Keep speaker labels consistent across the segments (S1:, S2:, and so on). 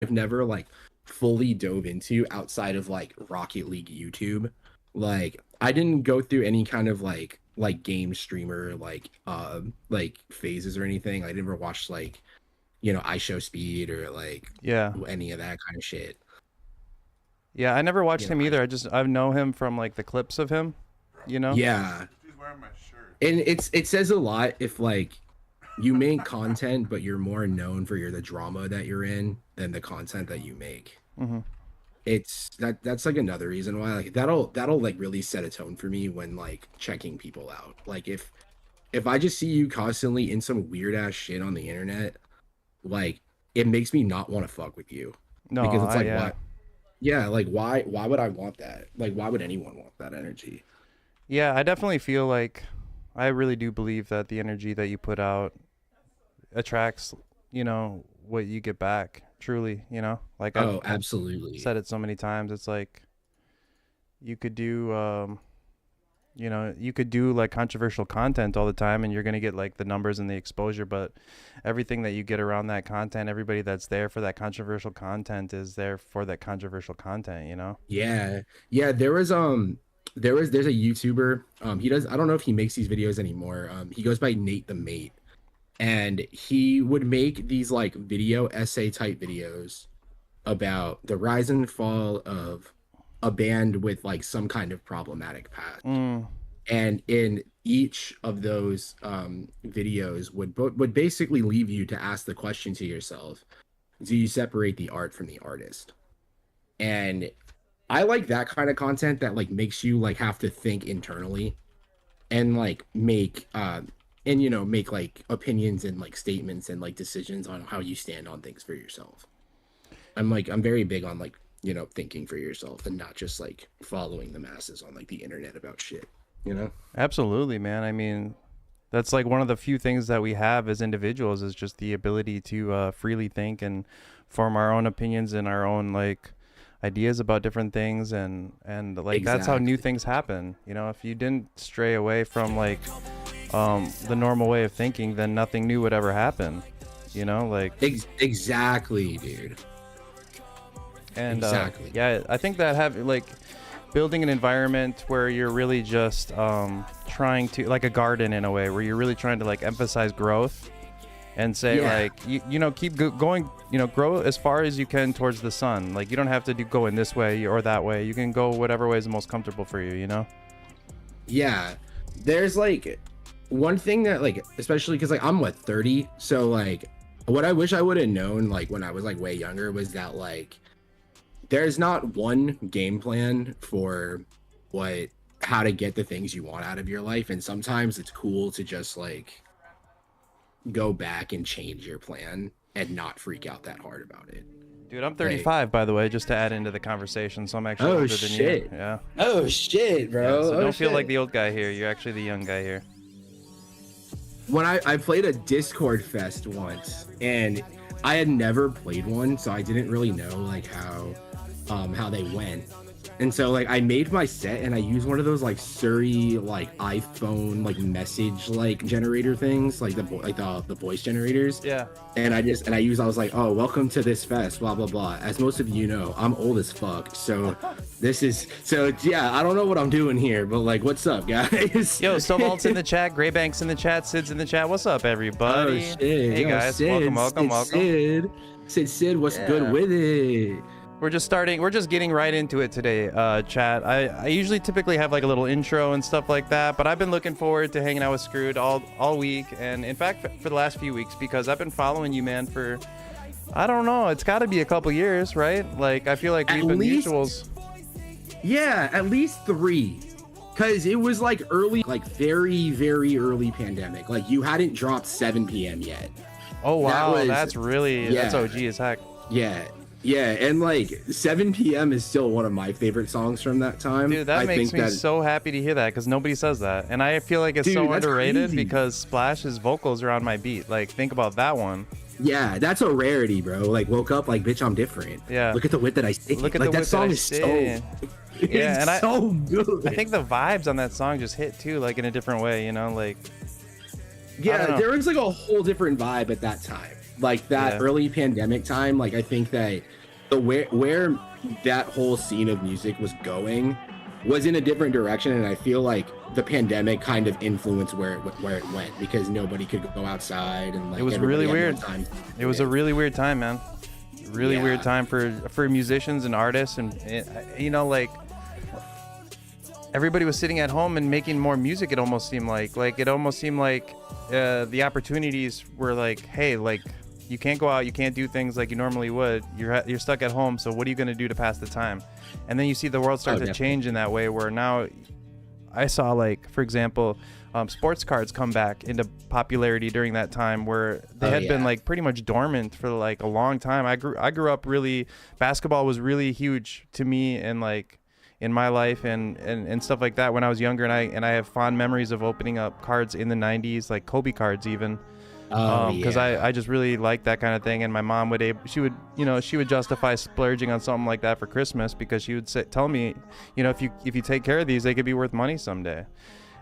S1: I've never like fully dove into outside of like Rocket League YouTube. Like I didn't go through any kind of like game streamer like phases or anything. I never watched like, I Show Speed or like
S2: Yeah.
S1: any of that kind of shit.
S2: Yeah, I never watched
S1: You know,
S2: him
S1: I
S2: either. I know him from like the clips of him, you know?
S1: Yeah. And it says a lot if like you make content but you're more known for the drama that you're in than the content that you make.
S2: Mm-hmm.
S1: That's like another reason why like that'll like really set a tone for me when like checking people out. Like if I just see you constantly in some weird ass shit on the internet, like it makes me not want to fuck with you.
S2: No,
S1: Because it's like
S2: yeah.
S1: why, yeah, like why would I want that? Like why would anyone want that energy?
S2: Yeah, I definitely feel like I really do believe that the energy that you put out attracts, what you get back, truly, Like
S1: Oh,
S2: I've
S1: absolutely.
S2: said it so many times. It's like you could do you could do like controversial content all the time and you're going to get like the numbers and the exposure, but everything that you get around that content, everybody that's there for that controversial content is there for that controversial content.
S1: Yeah. Yeah, there's a YouTuber. He does I don't know if he makes these videos anymore. He goes by Nate the Mate. And he would make these like video essay type videos about the rise and fall of a band with like some kind of problematic past.
S2: Mm,
S1: And in each of those videos would basically leave you to ask the question to yourself, do you separate the art from the artist? And I like that kind of content that like makes you like have to think internally and like make like opinions and like statements and like decisions on how you stand on things for yourself. I'm very big on like, thinking for yourself and not just like following the masses on like the internet about shit.
S2: absolutely, man. I mean, that's like one of the few things that we have as individuals is just the ability to freely think and form our own opinions and our own like ideas about different things, and like that's how new
S1: Exactly.
S2: things happen. If you didn't stray away from like the normal way of thinking, then nothing new would ever happen. Like
S1: Exactly, dude.
S2: and
S1: Exactly.
S2: yeah, I think that have like building an environment where you're really just trying to like a garden in a way where you're really trying to like emphasize growth and say
S1: Yeah.
S2: like keep going, grow as far as you can towards the sun. Like you don't have to go in this way or that way. You can go whatever way is the most comfortable for you.
S1: Yeah. There's like one thing that like, especially because like I'm what 30, so like what I wish I would have known like when I was like way younger was that like there's not one game plan for how to get the things you want out of your life, and sometimes it's cool to just like go back and change your plan and not freak out that hard about it.
S2: Dude, I'm
S1: Like,
S2: 35 by the way, just to add into the conversation, so I'm actually
S1: oh
S2: older than you.
S1: shit.
S2: Yeah.
S1: Oh shit, bro.
S2: Yeah, so
S1: Oh
S2: don't feel
S1: shit.
S2: like the old guy here. You're actually the young guy here.
S1: When I played a Discord fest once, and I had never played one, so I didn't really know like how they went. And so like I made my set and I used one of those like Surrey like iPhone like message like generator things, like the voice generators.
S2: Yeah.
S1: And I was like, oh, welcome to this fest, blah blah blah. As most of you know, I'm old as fuck. So yeah, I don't know what I'm doing here, but like what's up, guys?
S2: Yo, Stovall's in the chat, Graybank's in the chat, Sid's in the chat. What's up, everybody?
S1: Oh shit.
S2: Hey
S1: Yo,
S2: guys,
S1: Sid,
S2: welcome.
S1: Sid, what's
S2: Yeah.
S1: good with it?
S2: We're just getting right into it today, chat. I usually typically have like a little intro and stuff like that, but I've been looking forward to hanging out with Skrwd all week, and in fact for the last few weeks, because I've been following you, man, for I don't know, it's got to be a couple years, right? Like I feel like we've been mutuals.
S1: Yeah, at least 3. Cause it was like early, like very, very early pandemic. Like you hadn't dropped 7 p.m. yet.
S2: Oh wow,
S1: That was-
S2: that's OG as heck.
S1: Yeah. Yeah, and like 7 p.m. is still one of my favorite songs from that time.
S2: Dude, that makes me so happy to hear that, because nobody says that. And I feel like it's
S1: Dude,
S2: so
S1: that's
S2: underrated
S1: crazy.
S2: because Splash's vocals are on my beat. Like, think about that one.
S1: Yeah, that's a rarity, bro. Like woke up like, bitch, I'm different.
S2: Yeah.
S1: Look at the wit that I see.
S2: Look at
S1: like
S2: the
S1: that
S2: whip
S1: song
S2: that I
S1: is so
S2: see.
S1: it's
S2: Yeah, and
S1: so good.
S2: I think the vibes on that song just hit too, like in a different way, like.
S1: Yeah,
S2: know.
S1: there was like a whole different vibe at that time. Like that
S2: Yeah.
S1: early pandemic time, like I think that the where that whole scene of music was going was in a different direction, and I feel like the pandemic kind of influenced where it went, because nobody could go outside, and like
S2: It was
S1: everybody
S2: really
S1: had
S2: weird.
S1: more time.
S2: It was a really weird time, man. Really
S1: Yeah.
S2: weird time for musicians and artists, and you know, like everybody was sitting at home and making more music. It almost seemed like the opportunities were like, hey, like you can't go out, you can't do things like you normally would. You're stuck at home, so what are you gonna do to pass the time? And then you see the world start to
S1: Definitely.
S2: change in that way, where now I saw, like, for example, sports cards come back into popularity during that time, where they had been like pretty much dormant for like a long time. I grew up really, basketball was really huge to me, and like in my life and stuff like that when I was younger, and I have fond memories of opening up cards in the 90s, like Kobe cards even. Because I just really liked that kind of thing, and my mom she would justify splurging on something like that for Christmas, because she would tell me, you know, if you take care of these, they could be worth money someday.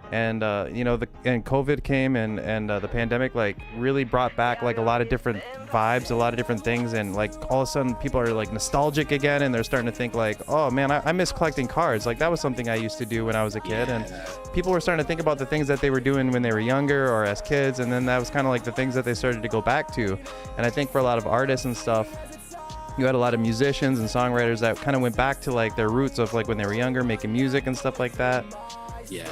S2: And you know, and COVID came, and the pandemic like really brought back like a lot of different vibes, a lot of different things, and like all of a sudden people are like nostalgic again, and they're starting to think like, oh man, I miss collecting cards. Like that was something I used to do when I was a kid, and people were starting to think about the things that they were doing when they were younger or as kids, and then that was kind of like the things that they started to go back to. And I think for a lot of artists and stuff, you had a lot of musicians and songwriters that kind of went back to like their roots of like when they were younger, making music and stuff like that.
S1: Yeah,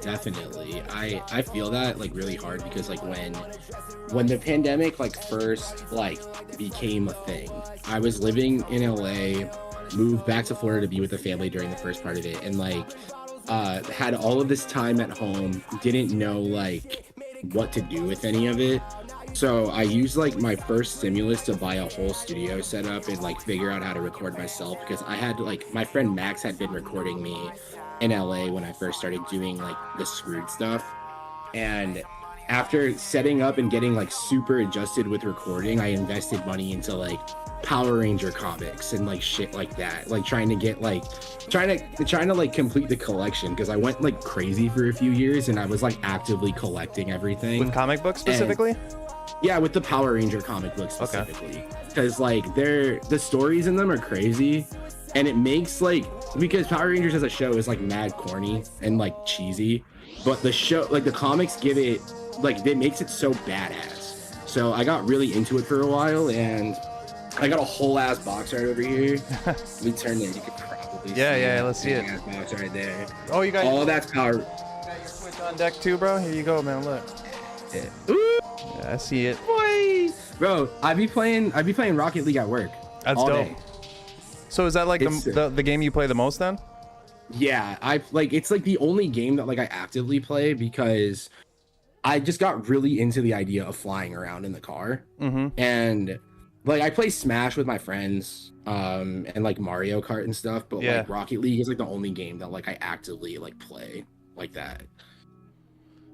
S1: definitely. I feel that like really hard, because like when the pandemic like first like became a thing, I was living in LA, moved back to Florida to be with the family during the first part of it, and like had all of this time at home, didn't know like what to do with any of it. So I used like my first stimulus to buy a whole studio setup and like figure out how to record myself, because I had like, my friend Max had been recording me in LA when I first started doing like the Skrwd stuff. And after setting up and getting like super adjusted with recording, I invested money into like Power Ranger comics and like shit like that, like trying to like complete the collection, because I went like crazy for a few years and I was like actively collecting everything.
S2: With comic books specifically?
S1: Yeah, with the Power Ranger comic books specifically, because like the stories in them are crazy, and it makes like, because Power Rangers as a show is like mad corny and like cheesy, but the show, like the comics give it like, it makes it so badass. So I got really into it for a while, and I got a whole ass box art over here. Let me turn it. You could probably see
S2: Let's see it.
S1: Ass box right there.
S2: Oh, you got
S1: all that's Power.
S2: You got your Switch on deck too, bro. Here you go, man. Look.
S1: Yeah. Ooh,
S2: Yeah, I see it.
S1: boy. Bro, I'd be playing Rocket League at work.
S2: That's
S1: all
S2: dope.
S1: day.
S2: So is that like the game you play the most then?
S1: Yeah, it's like the only game that like I actively play, because I just got really into the idea of flying around in the car. And like I play Smash with my friends, and like Mario Kart and stuff, but like Rocket League is like the only game that like I actively like play like that.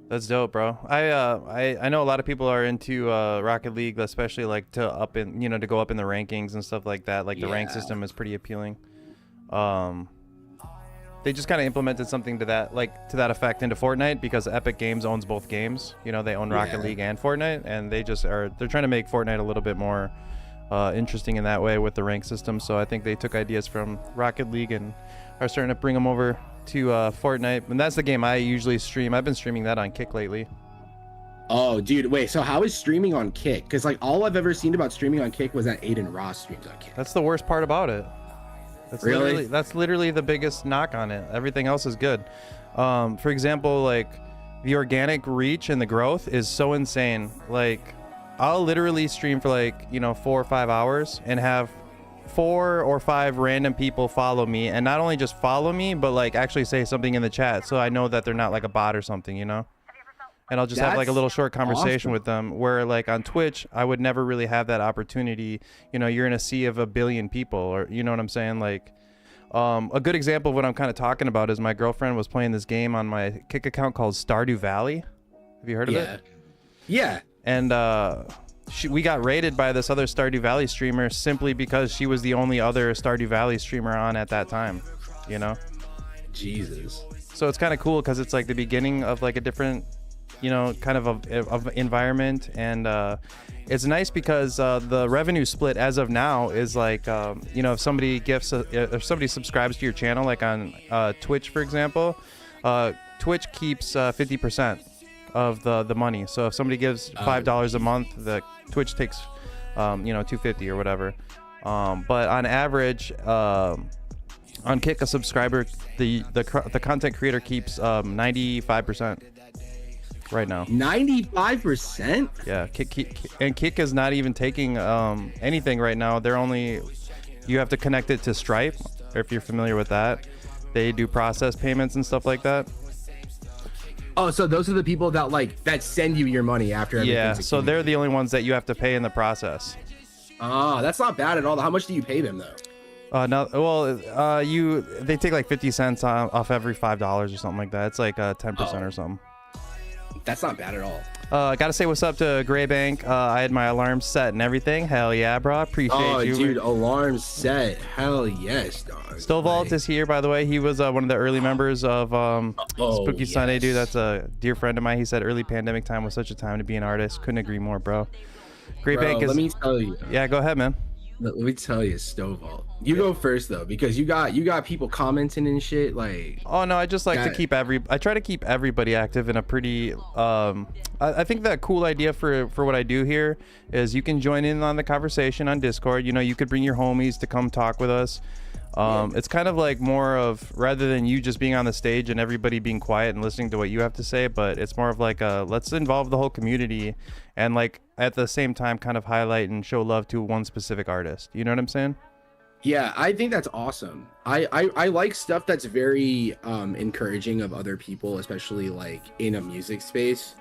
S2: That's dope, bro. I know a lot of people are into Rocket League, especially like to go up in the rankings and stuff like that. Like the rank system is pretty appealing. They just kind of implemented something to that effect into Fortnite, because Epic Games owns both games. You know, they own Rocket League and Fortnite, and they're trying to make Fortnite a little bit more interesting in that way with the rank system. So I think they took ideas from Rocket League and are starting to bring them over to Fortnite. And that's the game I usually stream. I've been streaming that on Kick lately.
S1: Oh, dude, wait. So how is streaming on Kick? Because like all I've ever seen about streaming on Kick was that Aiden Ross streams on Kick.
S2: That's the worst part about it. That's literally the biggest knock on it. Everything else is good. For example, like the organic reach and the growth is so insane. Like I'll literally stream for like 4 or 5 hours and have 4 or 5 random people follow me, and not only just follow me, but like actually say something in the chat, so I know that they're not like a bot or something, you know. And I'll just have like a little short conversation with them, where like on Twitch I would never really have that opportunity. You're in a sea of a billion people, or you know what I'm saying. Like a good example of what I'm kind of talking about is my girlfriend was playing this game on my Kick account called Stardew Valley. Have you heard of it?
S1: Yeah.
S2: And we got raided by this other Stardew Valley streamer simply because she was the only other Stardew Valley streamer on at that time, you know?
S1: Jesus.
S2: So it's kind of cool, because it's like the beginning of like a different kind of environment. And it's nice because the revenue split as of now is like, if somebody if somebody subscribes to your channel, like on Twitch, for example, Twitch keeps 50% of the money. So if somebody gives $5 a month, the Twitch takes $2.50 or whatever. But on average, on Kick, a subscriber, the content creator keeps 95% right now.
S1: 95%?
S2: Yeah, Kick is not even taking anything right now. You have to connect it to Stripe, or if you're familiar with that. They do process payments and stuff like that.
S1: Oh, so those are the people that send you your money after everything's accumulated.
S2: So they're the only ones that you have to pay in the process.
S1: Oh, that's not bad at all. How much do you pay them though?
S2: They take like 50 cents off every $5 or something like that. It's like 10% or something.
S1: That's not bad at all.
S2: I gotta say what's up to Graybank. I had my alarm set and everything. Hell yeah, bro. Appreciate you.
S1: Dude, alarm set. Hell yes, dog.
S2: Stillvault is here, by the way. He was one of the early members of Spooky Sunday, dude. That's a dear friend of mine. He said early pandemic time was such a time to be an artist. Couldn't agree more, bro. Graybank is.
S1: Let me tell you.
S2: Yeah, go ahead, man.
S1: Let me tell you, Stillvault. You go first though, because you got people commenting and shit. Like,
S2: oh no, I just like to keep I try to keep everybody active in a pretty. I think that cool idea for what I do here is you can join in on the conversation on Discord. You could bring your homies to come talk with us. It's kind of like more of, rather than you just being on the stage and everybody being quiet and listening to what you have to say, but it's more of like let's involve the whole community and like at the same time kind of highlight and show love to one specific artist. You know what I'm saying?
S1: Yeah, I think that's awesome. I like stuff that's very encouraging of other people, especially like in a music space,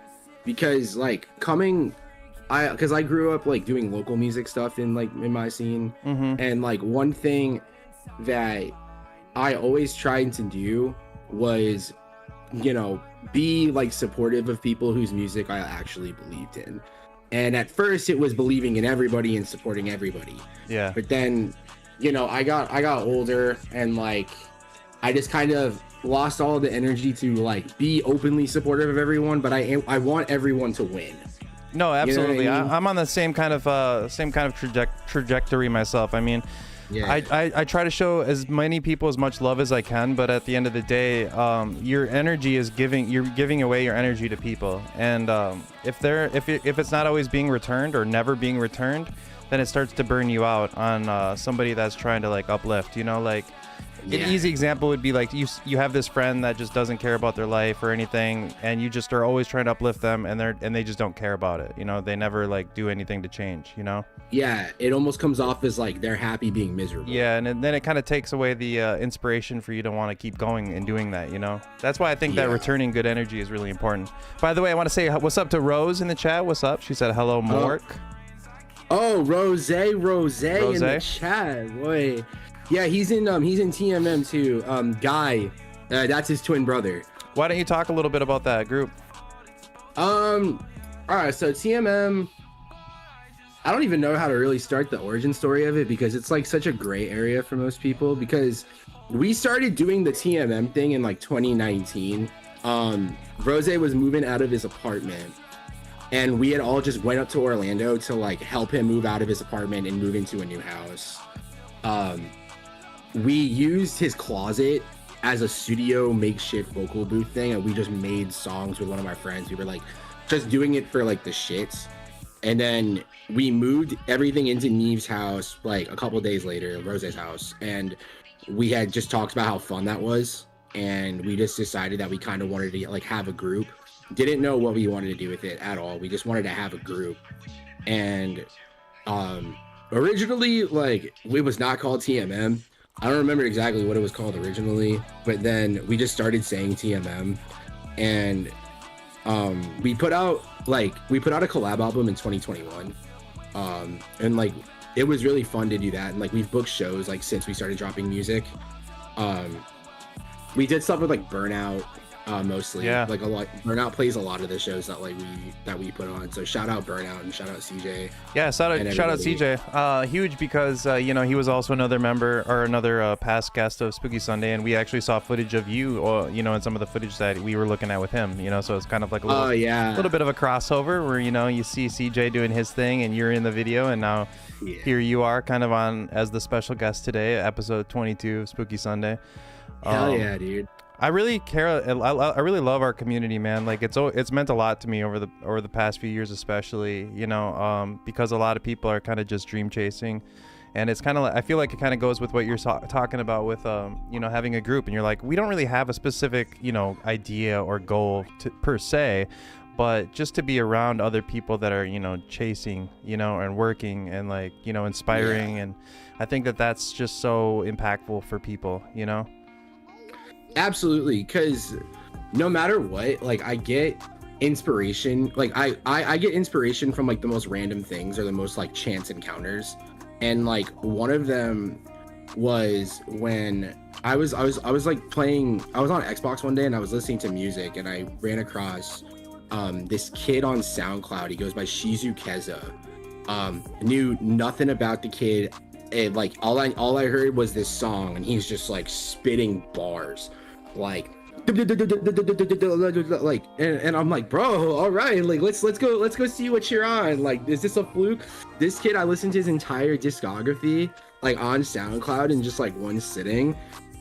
S1: because like because I grew up like doing local music stuff in my scene, and like one thing that I always tried to do was, be like supportive of people whose music I actually believed in. And at first it was believing in everybody and supporting everybody. Yeah. But then, I got older and like I just kind of lost all the energy to like be openly supportive of everyone, but I want everyone to win.
S2: No, absolutely. I'm on the same kind of trajectory myself. I mean, yeah. I try to show as many people as much love as I can, but at the end of the day, your energy is you're giving away your energy to people, and if it's not always being returned or never being returned, then it starts to burn you out on somebody that's trying to like uplift. An easy example would be like you have this friend that just doesn't care about their life or anything, and you just are always trying to uplift them, and they just don't care about it. They never like do anything to change.
S1: Yeah, it almost comes off as like they're happy being miserable.
S2: Yeah, and then it kind of takes away the inspiration for you to want to keep going and doing that. That's why I think that returning good energy is really important. By the way, I want to say what's up to Rose in the chat. What's up? She said hello, Mork.
S1: Oh, Rose in the chat, boy. Yeah, he's in TMM too. Guy, that's his twin brother.
S2: Why don't you talk a little bit about that group?
S1: All right, so TMM, I don't even know how to really start the origin story of it, because it's like such a gray area for most people, because we started doing the TMM thing in like 2019. Rose was moving out of his apartment, and we had all just went up to Orlando to like help him move out of his apartment and move into a new house. We used his closet as a studio makeshift vocal booth thing, and we just made songs with one of my friends. We were like just doing it for like the shits. And then we moved everything into Neve's house like a couple days later, Rose's house, and we had just talked about how fun that was, and we just decided that we kind of wanted to like have a group. Didn't know what we wanted to do with it at all. We just wanted to have a group. And originally, like, it was not called TMM. I don't remember exactly what it was called originally, but then we just started saying TMM, and we put out a collab album in 2021, and like it was really fun to do that, and like we've booked shows like since we started dropping music. We did stuff with like Burnout, mostly.
S2: Yeah.
S1: Like a lot, Burnout plays a lot of the shows that we put on. So shout out Burnout and shout out CJ.
S2: Yeah, shout out
S1: everybody.
S2: CJ. Huge because you know, he was also another member or another past guest of Spooky Sunday, and we actually saw footage of you, or you know, in some of the footage that we were looking at with him. You know, so it's kind of like a little, little bit of a crossover where you know you see CJ doing his thing and you're in the video, and now here you are kind of on as the special guest today, episode 22 of Spooky Sunday.
S1: Hell yeah, dude.
S2: I really care. I really love our community, man. Like it's meant a lot to me over the past few years, especially, you know, because a lot of people are kind of just dream chasing, and it's kind of like, I feel like it kind of goes with what you're talking about with you know, having a group, and you're like, we don't really have a specific, you know, idea or goal per se, but just to be around other people that are, you know, chasing, you know, and working and like, you know, inspiring, and I think that's just so impactful for people, you know.
S1: Absolutely, because no matter what, like I get inspiration, like I get inspiration from like the most random things or the most like chance encounters, and like one of them was when I was like playing, I was on Xbox one day and I was listening to music and I ran across this kid on SoundCloud. He goes by Shizu Keza. Knew nothing about the kid. Like all I heard was this song and he's just like spitting bars like and I'm like, bro, all right, like let's go see what you're on. Like, is this a fluke? This kid, I listened to his entire discography like on SoundCloud in just like one sitting,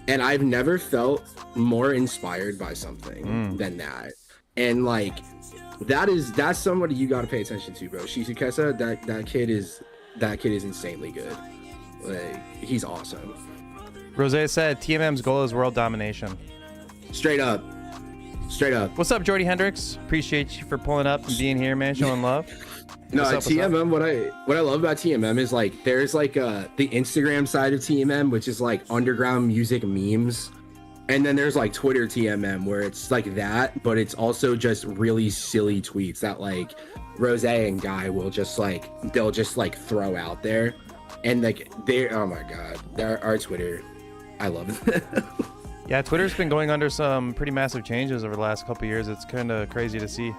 S1: and I've never felt more inspired by something than that. And like that's somebody you got to pay attention to, bro. Shizukesa, that kid is insanely good. Like, he's awesome.
S2: Rose said TMM's goal is world domination.
S1: Straight up.
S2: What's up, Jordy Hendricks? Appreciate you for pulling up and being here, man, showing love.
S1: No, TMM, what I love about TMM is like there's like the Instagram side of TMM, which is like underground music memes, and then there's like Twitter TMM where it's like that, but it's also just really silly tweets that like Rose and Guy will just like, they'll just like throw out there. And like oh my god, our Twitter, I love it.
S2: Yeah, Twitter's been going under some pretty massive changes over the last couple of years. It's kind of crazy to see.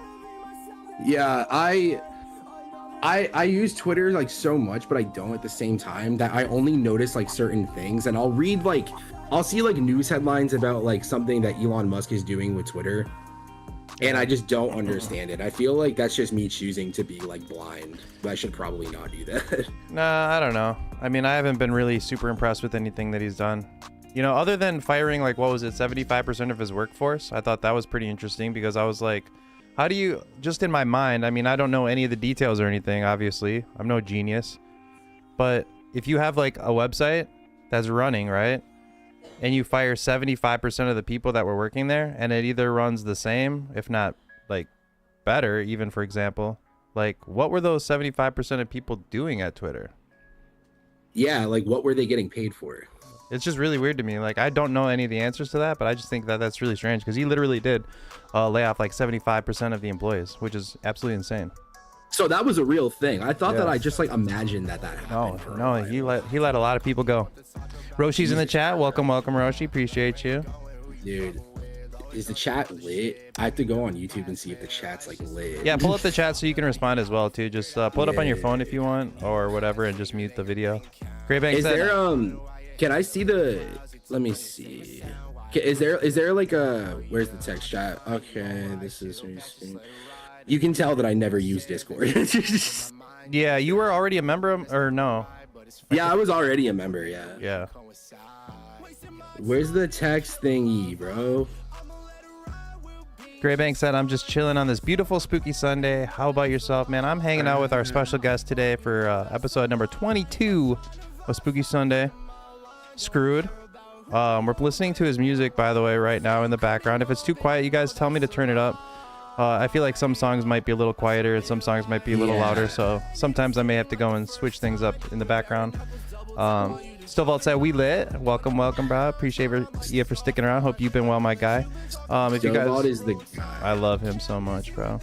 S1: Yeah, I use Twitter like so much, but I don't at the same time, that I only notice like certain things, and I'll see like news headlines about like something that Elon Musk is doing with Twitter, and I just don't understand it. I feel like that's just me choosing to be like blind, but I should probably not do that.
S2: Nah, I don't know. I mean, I haven't been really super impressed with anything that he's done. You know, other than firing like, what was it, 75% of his workforce? I thought that was pretty interesting, because I was like, how do you, just in my mind, I mean, I don't know any of the details or anything, obviously. I'm no genius. But if you have like a website that's running, right? And you fire 75% of the people that were working there, and it either runs the same, if not like better, even, for example, like what were those 75% of people doing at Twitter?
S1: Yeah, like what were they getting paid for?
S2: It's just really weird to me. Like, I don't know any of the answers to that, but I just think that that's really strange, because he literally did lay off like 75% of the employees, which is absolutely insane.
S1: So that was a real thing. I thought that I just like imagined that happened.
S2: No, he let a lot of people go. Roshi's in the chat. Welcome, Roshi. Appreciate you.
S1: Dude, is the chat lit? I have to go on YouTube and see if the chat's like lit.
S2: Yeah, pull up the chat so you can respond as well too. Just pull it up on your phone if you want, or whatever, and just mute the video. Great Bank said,
S1: there can I see the, let me see. Is there like a, where's the text chat? Okay, this is, you can tell that I never use Discord.
S2: Yeah, you were already a member or no?
S1: Yeah, I was already a member, yeah.
S2: Yeah.
S1: Where's the text thingy, bro?
S2: Great Bank said, I'm just chilling on this beautiful spooky Sunday. How about yourself, man? I'm hanging out with our special guest today for episode number 22 of Spooky Sunday, Skrwd. We're listening to his music, by the way, right now in the background. If it's too quiet, you guys tell me to turn it up. I feel like some songs might be a little quieter and some songs might be a little louder, so sometimes I may have to go and switch things up in the background. Stovalt said, we lit. Welcome, bro. Appreciate you for sticking around. Hope you've been well, my guy. If you guys,
S1: is the guy.
S2: I love him so much, bro.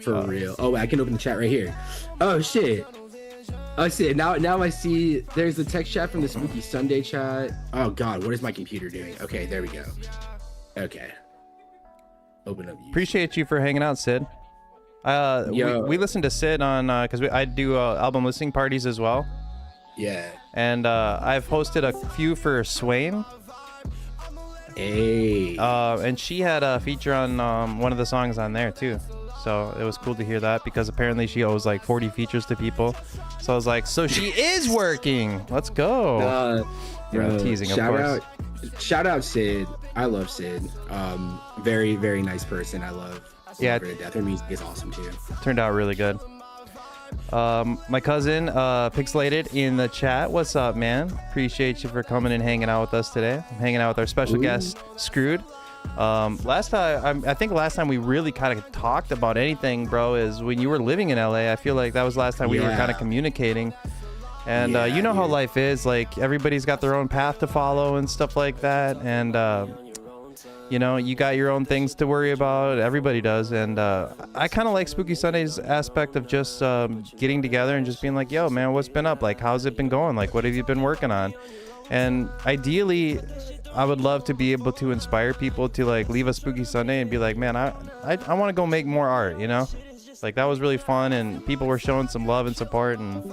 S1: For real. Oh, I can open the chat right here. Oh shit. Oh shit. Now I see there's the text chat from the Spooky Sunday chat. Oh god, what is my computer doing? Okay, there we go. Okay. open up.
S2: Appreciate you for hanging out, Sid. We listened to Sid on because I do album listening parties as well.
S1: Yeah.
S2: And I've hosted a few for Swain.
S1: Hey.
S2: And she had a feature on one of the songs on there too. So it was cool to hear that because apparently she owes like 40 features to people. So I was like, so she is working. Let's go.
S1: Bro,
S2: teasing, of course.
S1: Shout out Sid. I love Sid. Very, very nice person. I love her to death. Her music is awesome too.
S2: Turned out really good. My cousin Pixelated in the chat. What's up, man? Appreciate you for coming and hanging out with us today. I'm hanging out with our special guest, Skrwd. I think last time we really kind of talked about anything, bro, is when you were living in LA. I feel like that was the last time we were kind of communicating. And you know how life is, like everybody's got their own path to follow and stuff like that. And you know, you got your own things to worry about. Everybody does. And I kind of like Spooky Sunday's aspect of just getting together and just being like, yo, man, what's been up? Like, how's it been going? Like, what have you been working on? And ideally, I would love to be able to inspire people to like leave a Spooky Sunday and be like, man, I want to go make more art, you know? Like that was really fun and people were showing some love and support and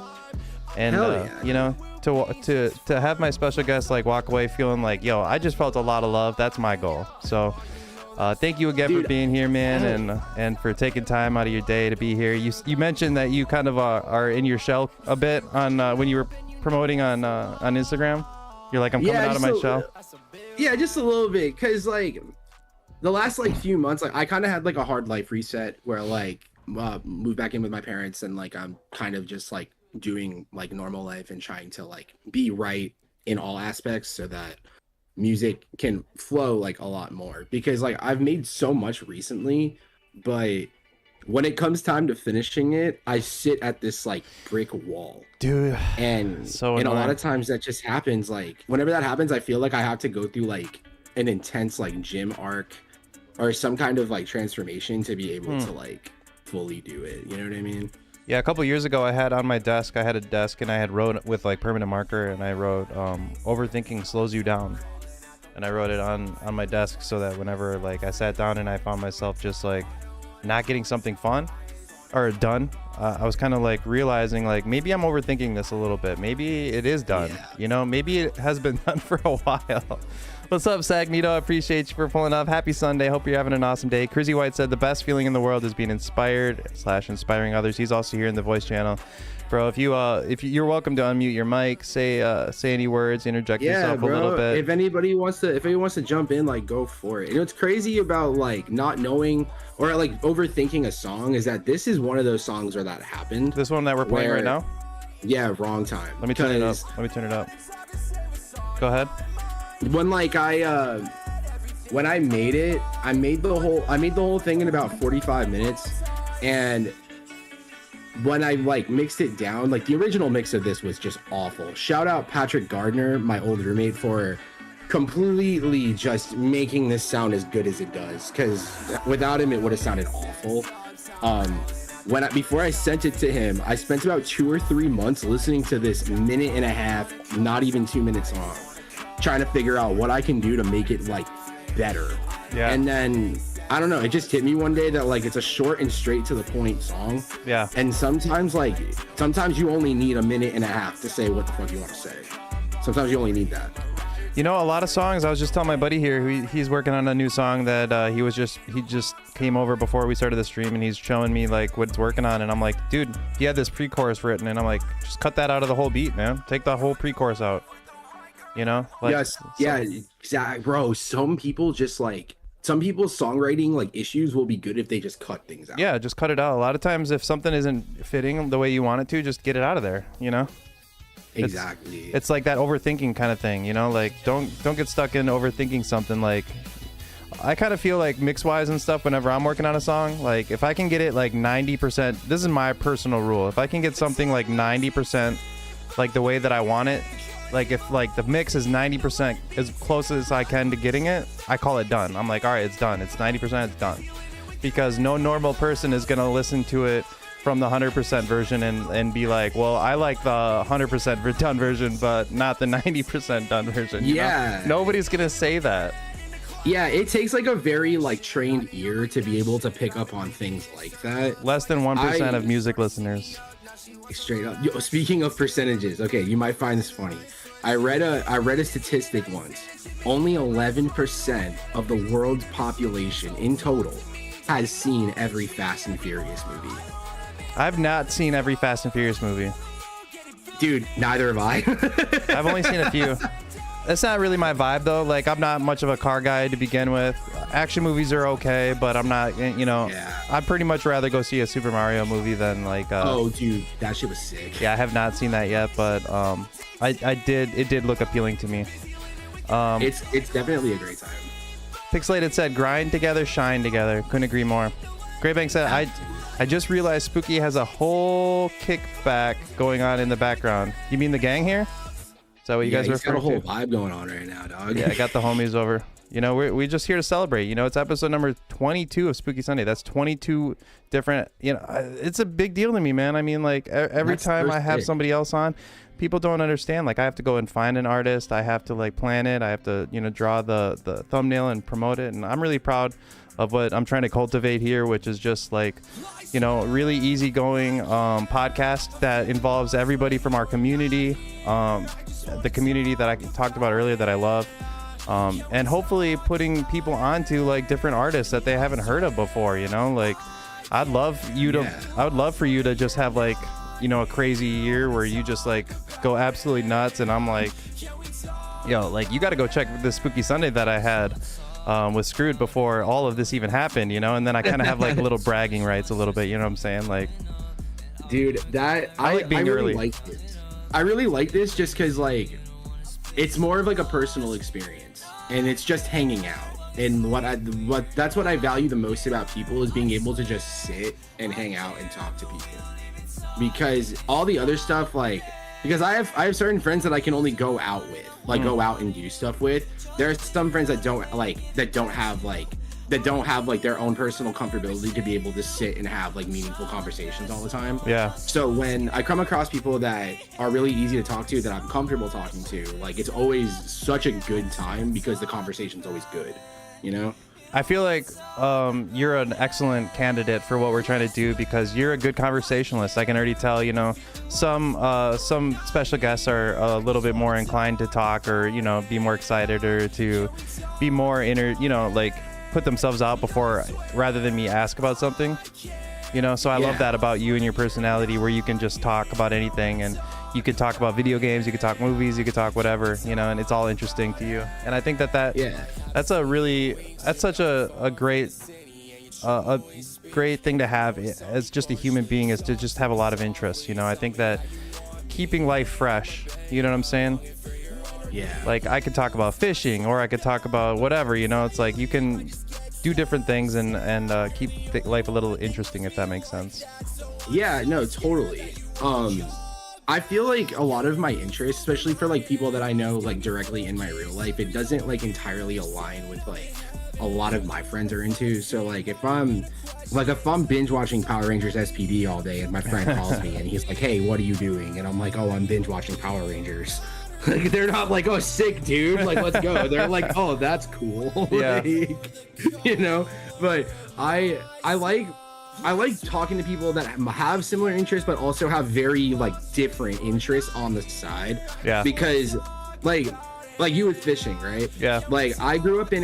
S2: you know, to have my special guest like walk away feeling like, yo, I just felt a lot of love. That's my goal. So thank you again for being here, man, and for taking time out of your day to be here. You mentioned that you kind of are in your shell a bit on when you were promoting on Instagram. You're like, I'm coming out of my shell.
S1: Yeah, just a little bit, because like the last like few months, like I kind of had like a hard life reset where like moved back in with my parents and like I'm kind of just like doing like normal life and trying to like be right in all aspects so that music can flow like a lot more, because like I've made so much recently, but when it comes time to finishing it, I sit at this like brick wall,
S2: dude.
S1: And a lot of times that just happens. Like whenever that happens, I feel like I have to go through like an intense like gym arc or some kind of like transformation to be able to like fully do it. You know what I mean?
S2: Yeah, a couple years ago, I had on my desk, I had a desk and I had wrote with like permanent marker and I wrote overthinking slows you down. And I wrote it on my desk so that whenever like I sat down and I found myself just like not getting something fun or done, I was kind of like realizing like maybe I'm overthinking this a little bit. Maybe it is done. You know, maybe it has been done for a while. What's up, Sagnito? I appreciate you for pulling up. Happy Sunday. Hope you're having an awesome day. Crizzy White said the best feeling in the world is being inspired / inspiring others. He's also here in the voice channel. Bro, if you're welcome to unmute your mic, say any words, interject yourself a little bit.
S1: If anybody wants to jump in, like go for it. You know what's crazy about like not knowing or like overthinking a song is that this is one of those songs where that happened.
S2: This one that we're playing right now?
S1: Yeah, wrong time.
S2: Let me turn it up. Go ahead.
S1: When like when I made it, I made the whole thing in about 45 minutes, and when I like mixed it down, like the original mix of this was just awful. Shout out Patrick Gardner, my old roommate, for completely just making this sound as good as it does, because without him it would have sounded awful. Before I sent it to him, I spent about 2 or 3 months listening to this minute and a half, not even 2 minutes long, trying to figure out what I can do to make it like better. Yeah. And then I don't know, it just hit me one day that like it's a short and straight to the point song. Yeah. And sometimes you only need a minute and a half to say what the fuck you want to say. Sometimes you only need that.
S2: You know, a lot of songs, I was just telling my buddy here, he's working on a new song that he just came over before we started the stream, and he's showing me like what it's working on, and I'm like, dude, he had this pre-chorus written, and I'm like, just cut that out of the whole beat, man. Take the whole pre-chorus out. You know? Like,
S1: yes. Yeah, exactly, bro. Some people's songwriting like issues will be good if they just cut things out.
S2: Yeah, just cut it out. A lot of times if something isn't fitting the way you want it to, just get it out of there, you know?
S1: Exactly.
S2: It's like that overthinking kind of thing, you know? Like don't get stuck in overthinking something. Like I kind of feel like mix wise and stuff, whenever I'm working on a song, like if I can get it like 90%, this is my personal rule. If I can get something like 90% like the way that I want it, like if like the mix is 90% as close as I can to getting it, I call it done. I'm like, all right, it's done. It's 90%, it's done. Because no normal person is going to listen to it from the 100% version and be like, well, I like the 100% done version, but not the 90% done version.
S1: Yeah.
S2: Know? Nobody's going to say that.
S1: Yeah, it takes like a very like trained ear to be able to pick up on things like that.
S2: Less than 1% of music listeners.
S1: Straight up. Yo, speaking of percentages, okay, you might find this funny. I read a statistic once. Only 11% of the world's population in total has seen every Fast and Furious movie.
S2: I've not seen every Fast and Furious movie.
S1: Dude, neither have I.
S2: I've only seen a few. That's not really my vibe though. Like, I'm not much of a car guy to begin with. Action movies are okay, but I'm not, you know, I'd pretty much rather go see a Super Mario movie than like
S1: oh dude, that shit was sick.
S2: Yeah, I have not seen that yet, but it did look appealing to me.
S1: It's definitely a great time.
S2: Pixelated said, grind together, shine together. Couldn't agree more. Greybank said, I just realized Spooky has a whole kickback going on in the background. You mean the gang here? Is that what you guys are referring to?
S1: He's got a whole vibe going on right now, dog.
S2: Yeah, I got the homies over. You know, we're just here to celebrate. You know, it's episode number 22 of Spooky Sunday. That's 22 different, you know, it's a big deal to me, man. I mean, like, every time I have somebody else on, people don't understand. Like, I have to go and find an artist. I have to, like, plan it. I have to, you know, draw the thumbnail and promote it. And I'm really proud of what I'm trying to cultivate here, which is just, like, you know, really easygoing podcast that involves everybody from our community, the community that I talked about earlier that I love. And hopefully putting people onto like different artists that they haven't heard of before, you know, like I would love for you to just have like, you know, a crazy year where you just like go absolutely nuts. And I'm like, yo, like you got to go check this Spooky Sunday that I had with Skrwd before all of this even happened, you know, and then I kind of have like a little bragging rights a little bit, you know what I'm saying? Like,
S1: dude, that I like being really like this. I really like this just because like it's more of like a personal experience and it's just hanging out. And that's what I value the most about people is being able to just sit and hang out and talk to people. Because all the other stuff, like, because I have certain friends that I can only go out with, like go out and do stuff with. There are some friends that don't have their own personal comfortability to be able to sit and have like meaningful conversations all the time.
S2: Yeah.
S1: So when I come across people that are really easy to talk to, that I'm comfortable talking to, like it's always such a good time because the conversation's always good, you know?
S2: I feel like you're an excellent candidate for what we're trying to do because you're a good conversationalist. I can already tell, you know, some special guests are a little bit more inclined to talk or, you know, be more excited or to be more like put themselves out before rather than me ask about something, you know. So I love that about you and your personality where you can just talk about anything and you could talk about video games, you could talk movies, you could talk whatever, you know, and it's all interesting to you. And I think that's such a great thing to have as just a human being, is to just have a lot of interests, you know. I think that keeping life fresh, you know what I'm saying?
S1: Yeah.
S2: Like I could talk about fishing or I could talk about whatever, you know. It's like you can do different things and keep life a little interesting, if that makes sense.
S1: Yeah, no, totally. I feel like a lot of my interests, especially for like people that I know like directly in my real life, it doesn't like entirely align with like a lot of my friends are into. So like if I'm binge watching Power Rangers SPD all day and my friend calls me and he's like, hey, what are you doing? And I'm like, oh, I'm binge watching Power Rangers. Like they're not like, oh, sick, dude, like let's go. They're like, oh, that's cool.
S2: Yeah.
S1: Like, you know. But I like talking to people that have similar interests but also have very like different interests on the side.
S2: Yeah.
S1: Because like you with fishing, right?
S2: Yeah.
S1: Like I grew up in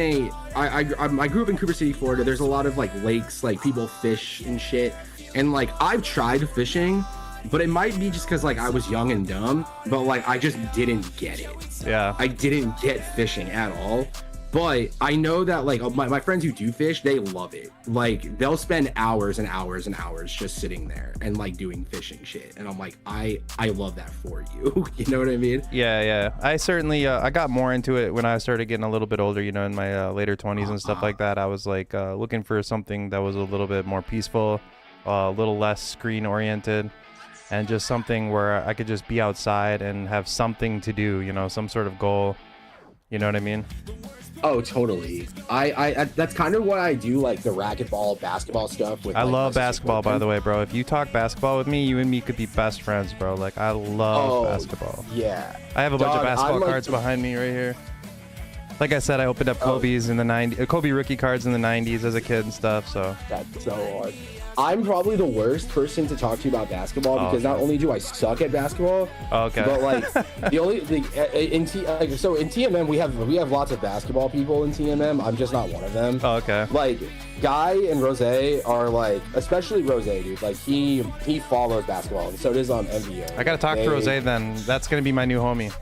S1: I grew up in Cooper City, Florida. There's a lot of like lakes, like people fish and shit. And like I've tried fishing, but it might be just because like I was young and dumb, but like I just didn't get it.
S2: Yeah.
S1: I didn't get fishing at all. But I know that like my friends who do fish, they love it. Like they'll spend hours and hours and hours just sitting there and like doing fishing shit. And I'm like, I love that for you. You know what I mean?
S2: Yeah. I certainly I got more into it when I started getting a little bit older, you know, in my later 20s and stuff like that. I was like looking for something that was a little bit more peaceful, a little less screen oriented, and just something where I could just be outside and have something to do, you know, some sort of goal. You know what I mean?
S1: Oh, totally. I that's kind of what I do, like the racquetball, basketball stuff. With,
S2: I
S1: like,
S2: love basketball, by the way, bro. If you talk basketball with me, you and me could be best friends, bro. Like, I love basketball.
S1: Yeah.
S2: I have a bunch of basketball cards behind me right here. Like I said, I opened up Kobe's in the 90s, Kobe rookie cards in the 90s as a kid and stuff. So
S1: that's so hard. I'm probably the worst person to talk to about basketball because not only do I suck at basketball, but like in TMM we have lots of basketball people in TMM. I'm just not one of them.
S2: Oh, okay.
S1: Like Guy and Rose are like, especially Rose, dude. Like he follows basketball, and so does MVO.
S2: I gotta talk to Rose then. That's gonna be my new homie.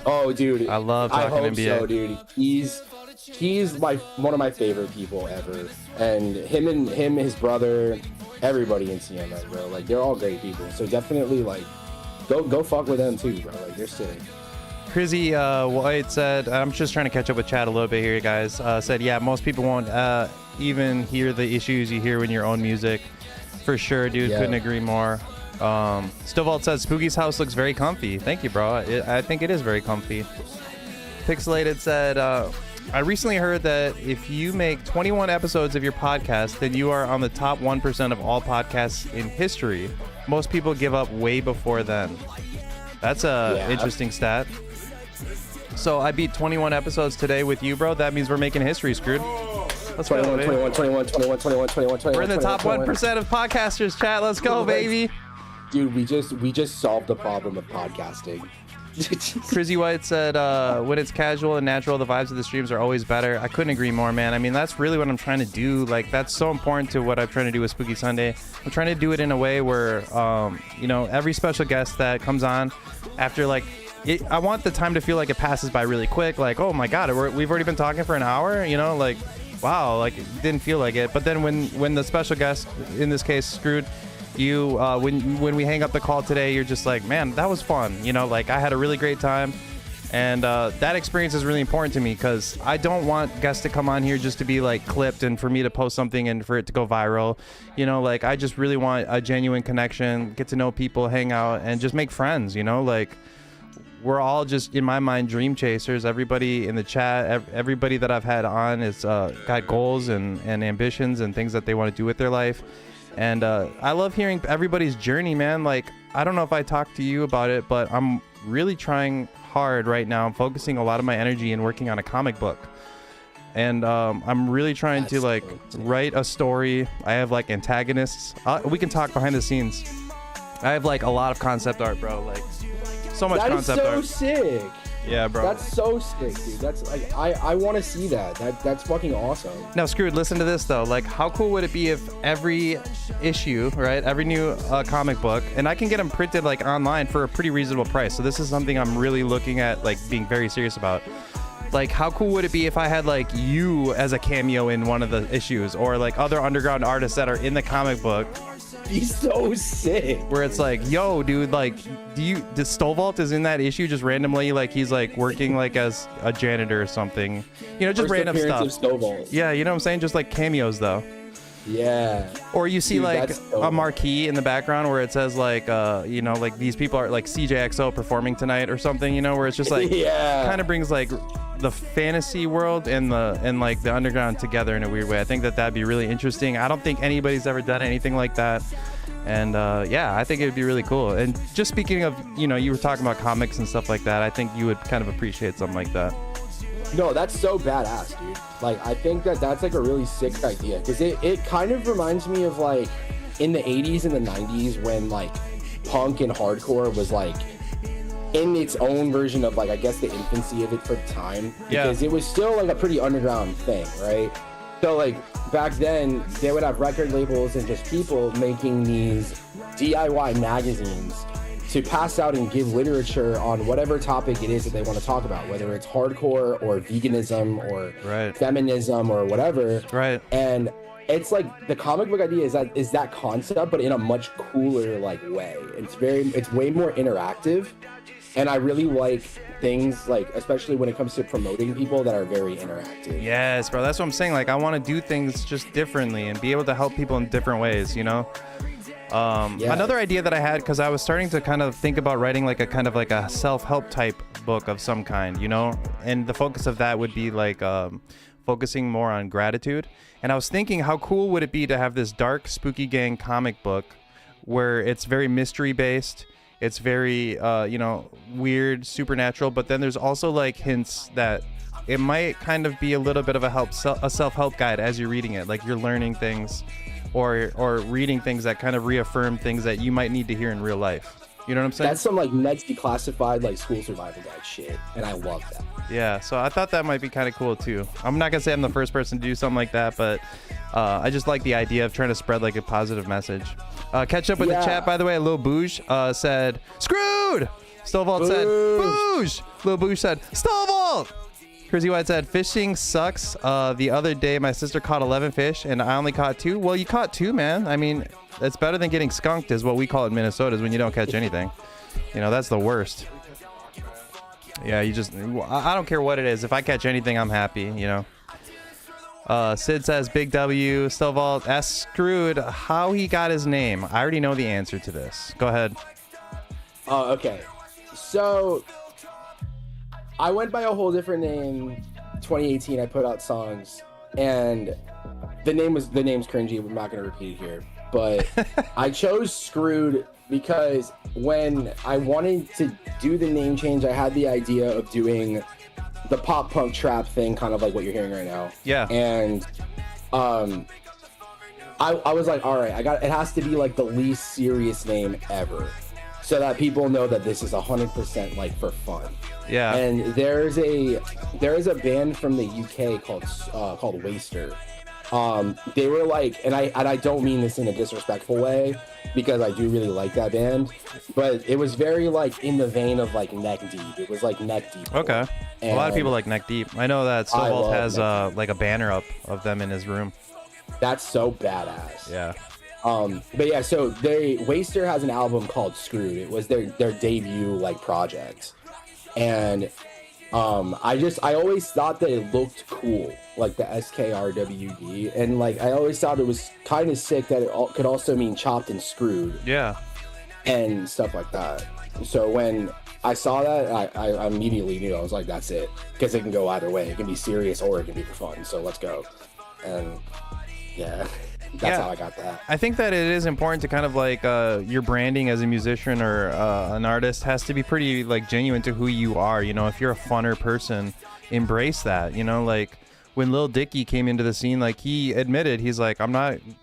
S1: Oh, dude.
S2: I love talking NBA.
S1: So, dude. He's one of my favorite people ever, and him, his brother, everybody in CMS, bro. Like they're all great people. So definitely like go fuck with them too, bro. Like they're sick.
S2: Crizzy White said, I'm just trying to catch up with chat a little bit here, guys. Said, yeah, most people won't even hear the issues you hear when your own music. For sure, dude. Yeah. Couldn't agree more. Stovalt says, Spooky's house looks very comfy. Thank you, bro. I think it is very comfy. Pixelated said, I recently heard that if you make 21 episodes of your podcast, then you are on the top 1% of all podcasts in history. Most people give up way before then. That's a interesting stat. So I beat 21 episodes today with you, bro. That means we're making history, Skrwd. Let's
S1: 21,
S2: go,
S1: 21.
S2: We're in the top 1% of podcasters, chat. Let's go, baby.
S1: Dude, we just solved the problem of podcasting.
S2: Crizzy White said, when it's casual and natural, the vibes of the streams are always better. I couldn't agree more, man. I mean, that's really what I'm trying to do. Like, that's so important to what I'm trying to do with Spooky Sunday. I'm trying to do it in a way where, every special guest that comes on after, like, I want the time to feel like it passes by really quick. Like, oh my God, we've already been talking for an hour, like, wow, like, it didn't feel like it. But then when the special guest, in this case, Skrwd, you when we hang up the call today, you're just like, man, that was fun. Like I had a really great time, and that experience is really important to me because I don't want guests to come on here just to be like clipped and for me to post something and for it to go viral. Like I just really want a genuine connection, get to know people, hang out, and just make friends. Like we're all just, in my mind, dream chasers. Everybody in the chat, everybody that I've had on is got goals and ambitions and things that they want to do with their life. And I love hearing everybody's journey, man. Like, I don't know if I talked to you about it, but I'm really trying hard right now. I'm focusing a lot of my energy in working on a comic book. And I'm really trying to, like, write a story. I have, like, antagonists. We can talk behind the scenes. I have, like, a lot of concept art, bro. Like, so much concept art.
S1: That is so sick.
S2: Yeah, bro.
S1: That's so sick, dude. That's like I want to see that. That's fucking awesome.
S2: Now, Skrwd, listen to this though. Like, how cool would it be if every issue, right, every new comic book, and I can get them printed like online for a pretty reasonable price. So this is something I'm really looking at, like being very serious about. Like, how cool would it be if I had like you as a cameo in one of the issues, or like other underground artists that are in the comic book?
S1: He's so sick.
S2: Where it's like, yo, dude, like, the Stovalt is in that issue just randomly, like he's like working like as a janitor or something, just
S1: First
S2: random stuff.
S1: Of Stovalt.
S2: Yeah, you know what I'm saying? Just like cameos though.
S1: Yeah.
S2: Or you see, dude, like a marquee in the background where it says like, like these people are like CJXO performing tonight or something, where it's just like, kind of brings like the fantasy world and like the underground together in a weird way. I think that'd be really interesting. I don't think anybody's ever done anything like that. And I think it would be really cool. And just speaking of, you were talking about comics and stuff like that, I think you would kind of appreciate something like that.
S1: No, that's so badass, dude. Like, I think that's like a really sick idea, because it kind of reminds me of like in the 80s and the 90s when like punk and hardcore was like in its own version of like, I guess, the infancy of it for the time, because it was still like a pretty underground thing, right? So like back then they would have record labels and just people making these DIY magazines to pass out and give literature on whatever topic it is that they want to talk about, whether it's hardcore or veganism or feminism or whatever.
S2: Right.
S1: And it's like the comic book idea is that concept, but in a much cooler like way. It's way more interactive. And I really like things like, especially when it comes to promoting people, that are very interactive.
S2: Yes, bro. That's what I'm saying. Like, I want to do things just differently and be able to help people in different ways, Another idea that I had, because I was starting to kind of think about writing like a kind of like a self-help type book of some kind, and the focus of that would be like focusing more on gratitude. And I was thinking, how cool would it be to have this dark Spooky Gang comic book where it's very mystery based, it's very weird, supernatural, but then there's also like hints that it might kind of be a little bit of a self-help guide as you're reading it. Like you're learning things or reading things that kind of reaffirm things that you might need to hear in real life. You know what I'm saying?
S1: That's some like Ned's Declassified like school survival guide shit, and I love that.
S2: Yeah, so I thought that might be kind of cool too. I'm not gonna say I'm the first person to do something like that, but I just like the idea of trying to spread like a positive message. Catch up with the chat, by the way. Lil Bouge said Skrwd. Stovall said Bouge. Lil Bouge said Stovall. Crazy White said fishing sucks. The other day my sister caught 11 fish and I only caught 2. Well, you caught 2, man. I mean, it's better than getting skunked, is what we call it in Minnesota, is when you don't catch anything. You know, that's the worst. Yeah, you just, I don't care what it is. If I catch anything, I'm happy, you know. Sid says Big W. Stovall asks Skrwd how he got his name. I already know the answer to this. Go ahead.
S1: Oh, okay. So I went by a whole different name. 2018, I put out songs, and the name's cringy. We're not gonna repeat it here, but I chose Skrwd because when I wanted to do the name change, I had the idea of doing the pop punk trap thing, kind of like what you're hearing right now.
S2: Yeah.
S1: And I was like, all right, it has to be like the least serious name ever, so that people know that this is 100% like for fun.
S2: Yeah.
S1: And there is a band from the UK called Waster. They were like, and I don't mean this in a disrespectful way, because I do really like that band, but it was very like in the vein of like Neck Deep. It was like Neck Deep.
S2: Okay. A lot of people like Neck Deep. I know that Stovall has like a banner up of them in his room. That's so badass. Yeah.
S1: But yeah, so Waster has an album called Skrwd. It was their debut like project, and I always thought that it looked cool, like the SKRWD, and like I always thought it was kind of sick that it could also mean chopped and screwed.
S2: Yeah.
S1: And stuff like that. So when I saw that, I immediately knew. I was like, that's it, because it can go either way. It can be serious or it can be for fun. So let's go. And yeah. That's how I got that.
S2: I think that it is important to kind of like your branding as a musician or an artist has to be pretty like genuine to who you are. You know, if you're a funner person, embrace that. You know, like when Lil Dicky came into the scene, like he admitted, he's like, I'm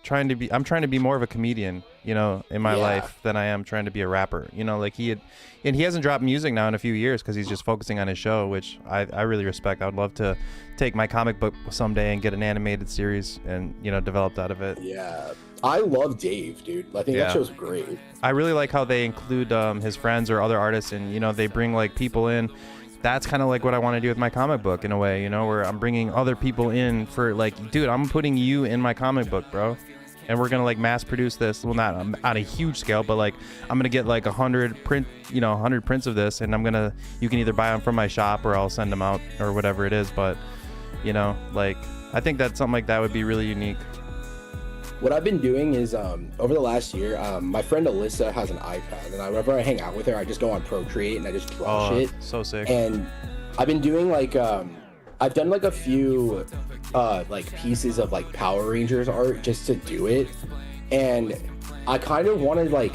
S2: trying to be more of a comedian, you know, in my life than I am trying to be a rapper. You know, like he hasn't dropped music now in a few years because he's just focusing on his show, which I really respect. I would love to take my comic book someday and get an animated series and, you know, developed out of it.
S1: Yeah. I love Dave, dude. I think that show's great.
S2: I really like how they include his friends or other artists, and, you know, they bring like people in. That's kind of like what I want to do with my comic book in a way, you know, where I'm bringing other people in for like, dude, I'm putting you in my comic book, bro. And we're going to like mass produce this. Well, not on a huge scale, but like I'm going to get like 100 prints of this, and you can either buy them from my shop or I'll send them out or whatever it is. But, you know, like I think that something like that would be really unique.
S1: What I've been doing is over the last year, my friend Alyssa has an iPad, and whenever I hang out with her, I just go on Procreate and I just draw shit.
S2: So sick.
S1: And I've been doing like I've done like a few like pieces of like Power Rangers art just to do it, and I kind of want to like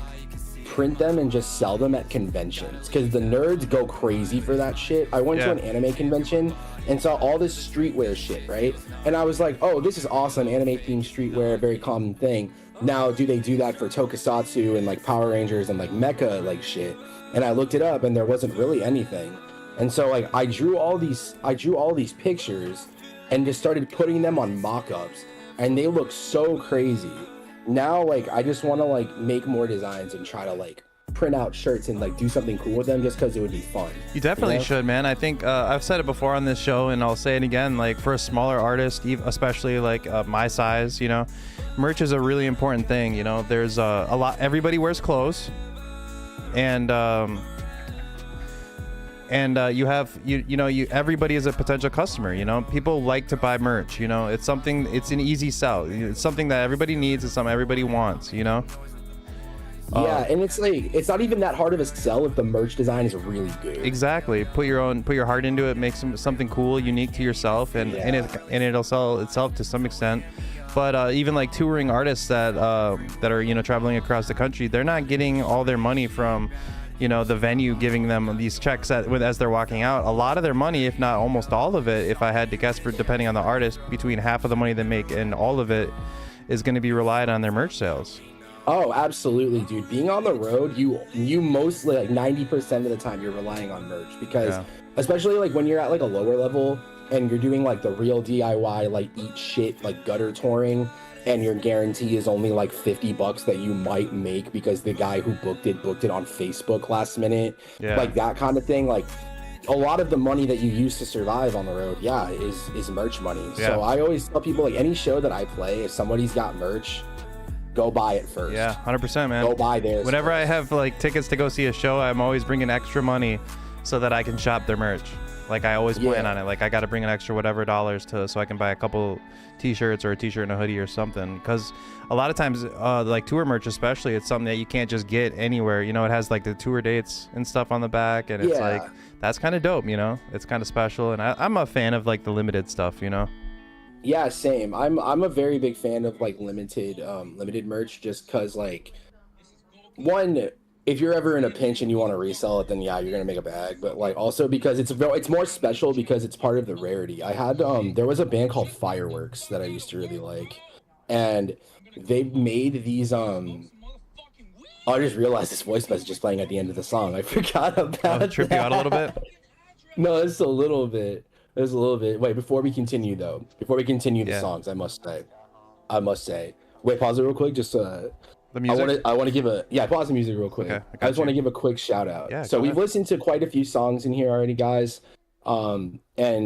S1: print them and just sell them at conventions, because the nerds go crazy for that shit. I went to an anime convention and saw all this streetwear shit, right? And I was like, oh, this is awesome, anime themed streetwear, very common thing. Now, do they do that for Tokusatsu and like Power Rangers and like mecha like shit? And I looked it up and there wasn't really anything. And so like I drew all these pictures and just started putting them on mock-ups, and they look so crazy. Now like I just want to like make more designs and try to like print out shirts and like do something cool with them, just because it would be fun.
S2: You definitely should, man. I think I've said it before on this show, and I'll say it again, like for a smaller artist, especially like my size, you know, merch is a really important thing. You know, there's a lot, everybody wears clothes, and everybody is a potential customer. You know, people like to buy merch. You know, it's an easy sell. It's something that everybody needs. It's something everybody wants. You know.
S1: Yeah, and it's like it's not even that hard of a sell if the merch design is really good.
S2: Exactly. Put your heart into it. Make something cool, unique to yourself, and it'll sell itself to some extent. But even like touring artists that are, you know, traveling across the country, they're not getting all their money from you know, the venue giving them these checks as they're walking out. A lot of their money, if not almost all of it, if I had to guess, for depending on the artist, between half of the money they make and all of it is going to be relied on their merch sales.
S1: Oh, absolutely, dude. Being on the road, you mostly, like 90% of the time, you're relying on merch, because especially like when you're at like a lower level and you're doing like the real DIY, like eat shit, like gutter touring, and your guarantee is only like $50 that you might make because the guy who booked it on Facebook last minute, like that kind of thing. Like a lot of the money that you use to survive on the road, is merch money. So I always tell people, like, any show that I play, if somebody's got merch, go buy it first.
S2: Yeah, 100%, man.
S1: Go buy theirs.
S2: Whenever
S1: first.
S2: I have like tickets to go see a show, I'm always bringing extra money so that I can shop their merch. Like, I always plan on it. Like, I got to bring an extra whatever dollars so I can buy a couple t-shirts or a t-shirt and a hoodie or something. Because a lot of times, like tour merch especially, it's something that you can't just get anywhere. You know, it has like the tour dates and stuff on the back, and it's like, that's kind of dope, you know? It's kind of special, and I'm a fan of like the limited stuff, you know?
S1: Yeah, same. I'm a very big fan of like limited merch, just because, like, one, if you're ever in a pinch and you want to resell it, then you're gonna make a bag. But like also because it's more special because it's part of the rarity. I had there was a band called Fireworks that I used to really like, and they made these I just realized this voice message is playing at the end of the song. I forgot about
S2: Trip you out a little bit?
S1: No, it's a little bit. There's a little bit. Wait, before we continue the songs, I must say. Wait, pause it real quick. Just
S2: the music.
S1: I want to give pause the music real quick.
S2: Okay,
S1: I just want to give a quick shout out.
S2: Yeah,
S1: so we've listened to quite a few songs in here already, guys. And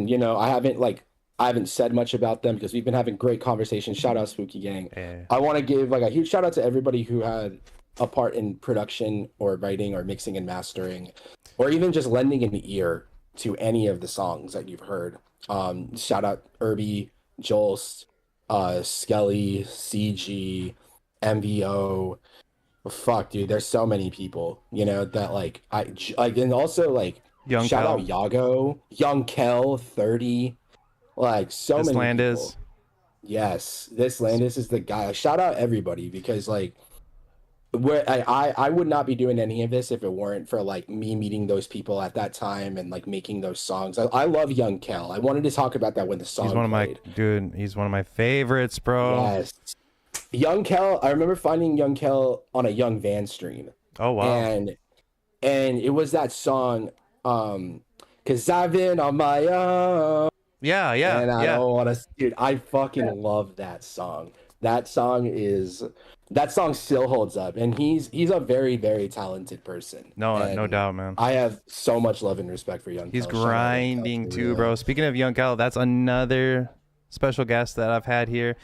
S1: you know, I haven't said much about them because we've been having great conversations. Shout out Spooky Gang.
S2: Yeah.
S1: I want to give like a huge shout out to everybody who had a part in production or writing or mixing and mastering, or even just lending an ear to any of the songs that you've heard. Shout out Irby, Joelst, Skelly, CG, MVO. Fuck, dude, there's so many people, you know, that like and also like shout out Yago, Young Kel, 30, like so many people.
S2: Landis.
S1: Yes, this Landis is the guy. Shout out everybody, because like I would not be doing any of this if it weren't for like me meeting those people at that time and like making those songs. I love Young Kel. I wanted to talk about that when the song played.
S2: He's one of my favorites, bro.
S1: Yes. Young Kel, I remember finding Young Kel on a Young Van stream.
S2: Oh wow.
S1: And it was that song, 'Cause I've been on my own.
S2: Yeah.
S1: And I don't want to, dude, I fucking love that song. That song still holds up, and he's a very, very talented person.
S2: No doubt, man.
S1: I have so much love and respect for Young Kel.
S2: He's grinding too, bro. Speaking of Young Kel, that's another special guest that I've had here.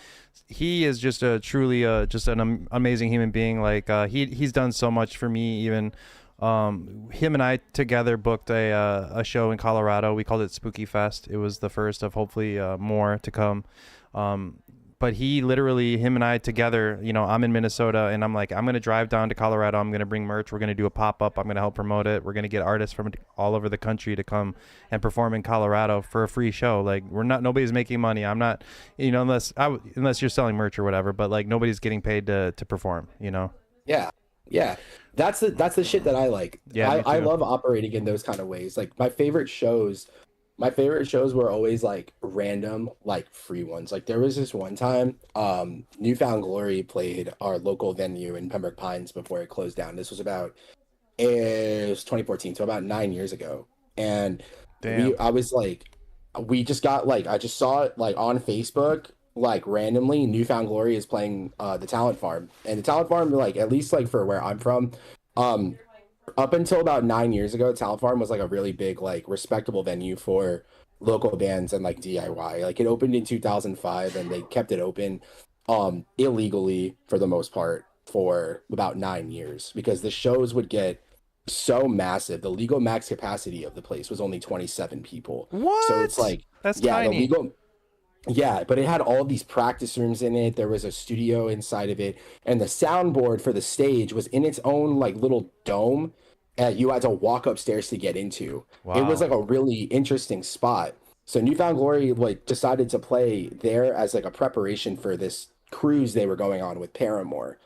S2: He is just truly just an amazing human being. Like he's done so much for me. Even him and I together booked a show in Colorado. We called it Spooky Fest. It was the first of hopefully more to come. But him and I together, you know, I'm in Minnesota, and I'm like, I'm going to drive down to Colorado. I'm going to bring merch. We're going to do a pop-up. I'm going to help promote it. We're going to get artists from all over the country to come and perform in Colorado for a free show. Like, nobody's making money. I'm not, you know, unless you're selling merch or whatever, but like nobody's getting paid to perform, you know?
S1: Yeah. That's the shit that I like.
S2: Yeah,
S1: I love operating in those kind of ways. Like my favorite shows were always like random, like free ones. Like there was this one time, Newfound Glory played our local venue in Pembroke Pines before it closed down. It was 2014, so about 9 years ago. And I just saw it like on Facebook, like randomly, Newfound Glory is playing the Talent Farm. And the Talent Farm, like at least like for where I'm from, up until about 9 years ago, Talent Farm was like a really big, like respectable venue for local bands and like DIY. Like it opened in 2005, and they kept it open illegally for the most part for about 9 years, because the shows would get so massive. The legal max capacity of the place was only 27 people.
S2: What?
S1: So it's like,
S2: that's
S1: tiny.
S2: tiny.
S1: Yeah, but it had all these practice rooms in it. There was a studio inside of it, and the soundboard for the stage was in its own like little dome. You had to walk upstairs to get into.
S2: Wow.
S1: It was like a really interesting spot. So Newfound Glory like decided to play there as like a preparation for this cruise they were going on with Paramore,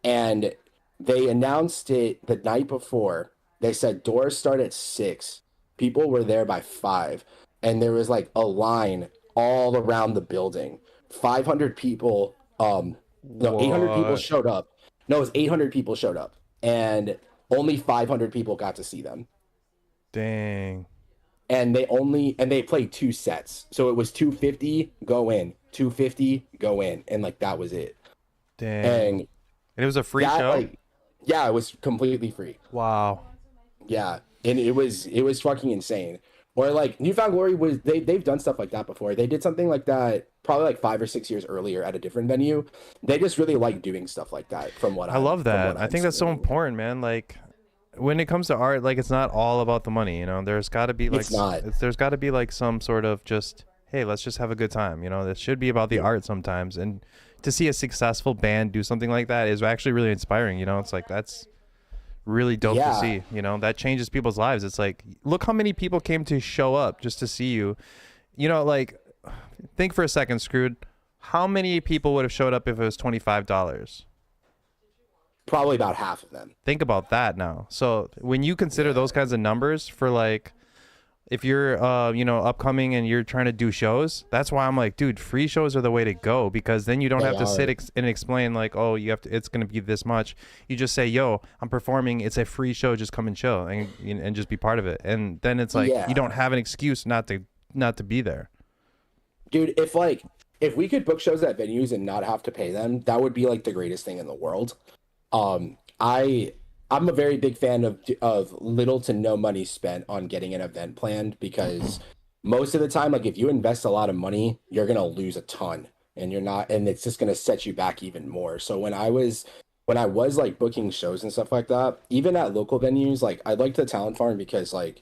S1: and they announced it the night before They said doors start at 6. People were there by 5, and there was like a line all around the building. 500 people, no, 800 people
S2: What?
S1: showed up. No, it was 800 people showed up, and only 500 people got to see them.
S2: Dang.
S1: And they played 2 sets. So it was 250 go in, 250 go in, and like that was it.
S2: Dang.
S1: And
S2: And it was a free
S1: that
S2: show?
S1: like yeah, it was completely free.
S2: Wow.
S1: Yeah, and it was fucking insane. Or like Newfound Glory was they've done stuff like that before. They did something like that probably like 5 or 6 years earlier at a different venue. They just really like doing stuff like that
S2: I love
S1: from what
S2: that. I
S1: I'm
S2: think that's so
S1: seeing.
S2: important, man. Like when it comes to art, like it's not all about the money, you know. There's got to be like
S1: It's not.
S2: there's got to be like some sort of just, hey, let's just have a good time, you know. It should be about the
S1: Yeah.
S2: art sometimes. And to see a successful band do something like that is actually really inspiring, you know. It's like that's really dope to
S1: Yeah.
S2: see, you know. That changes people's lives. It's like look how many people came to show up just to see you. You know, like think for a second, Screwed. How many people would have showed up if it was $25?
S1: Probably about half of them.
S2: Think about that now. So when you consider those kinds of numbers for like if you're you know, upcoming and you're trying to do shows, that's why I'm like, dude, free shows are the way to go, because then you don't
S1: They
S2: have to sit
S1: are.
S2: and explain like, oh, you have to, it's going to be this much. You just say, yo, I'm performing, it's a free show, just come and chill and just be part of it. And then it's like
S1: Yeah.
S2: you don't have an excuse not to be there.
S1: Dude, if we could book shows at venues and not have to pay them, that would be like the greatest thing in the world. Um, I I'm a very big fan of little to no money spent on getting an event planned because most of the time, like if you invest a lot of money, you're gonna lose a ton, and you're not, and it's just gonna set you back even more. So when I was like booking shows and stuff like that, even at local venues, like I liked the Talent Farm because like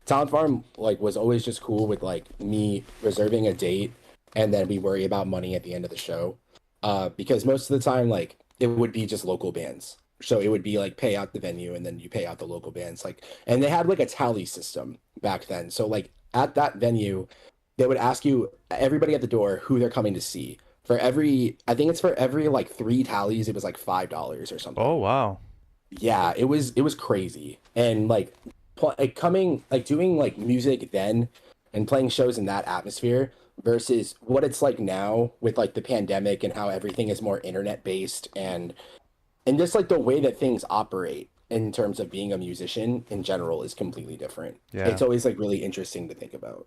S1: Talent Farm like was always just cool with like me reserving a date and then we worry about money at the end of the show. Because most of the time like it would be just local bands. So it would be like pay out the venue and then you pay out the local bands. Like and they had like a tally system back then. So like at that venue, they would ask you everybody at the door who they're coming to see. For every I think it's for every like 3 tallies, it was like $5 or
S2: Oh
S1: something.
S2: wow.
S1: Yeah, it was crazy. And like coming like doing like music then and playing shows in that atmosphere versus what it's like now with like the pandemic and how everything is more internet based and just like the way that things operate in terms of being a musician in general is completely different.
S2: Yeah.
S1: It's always like really interesting to think about.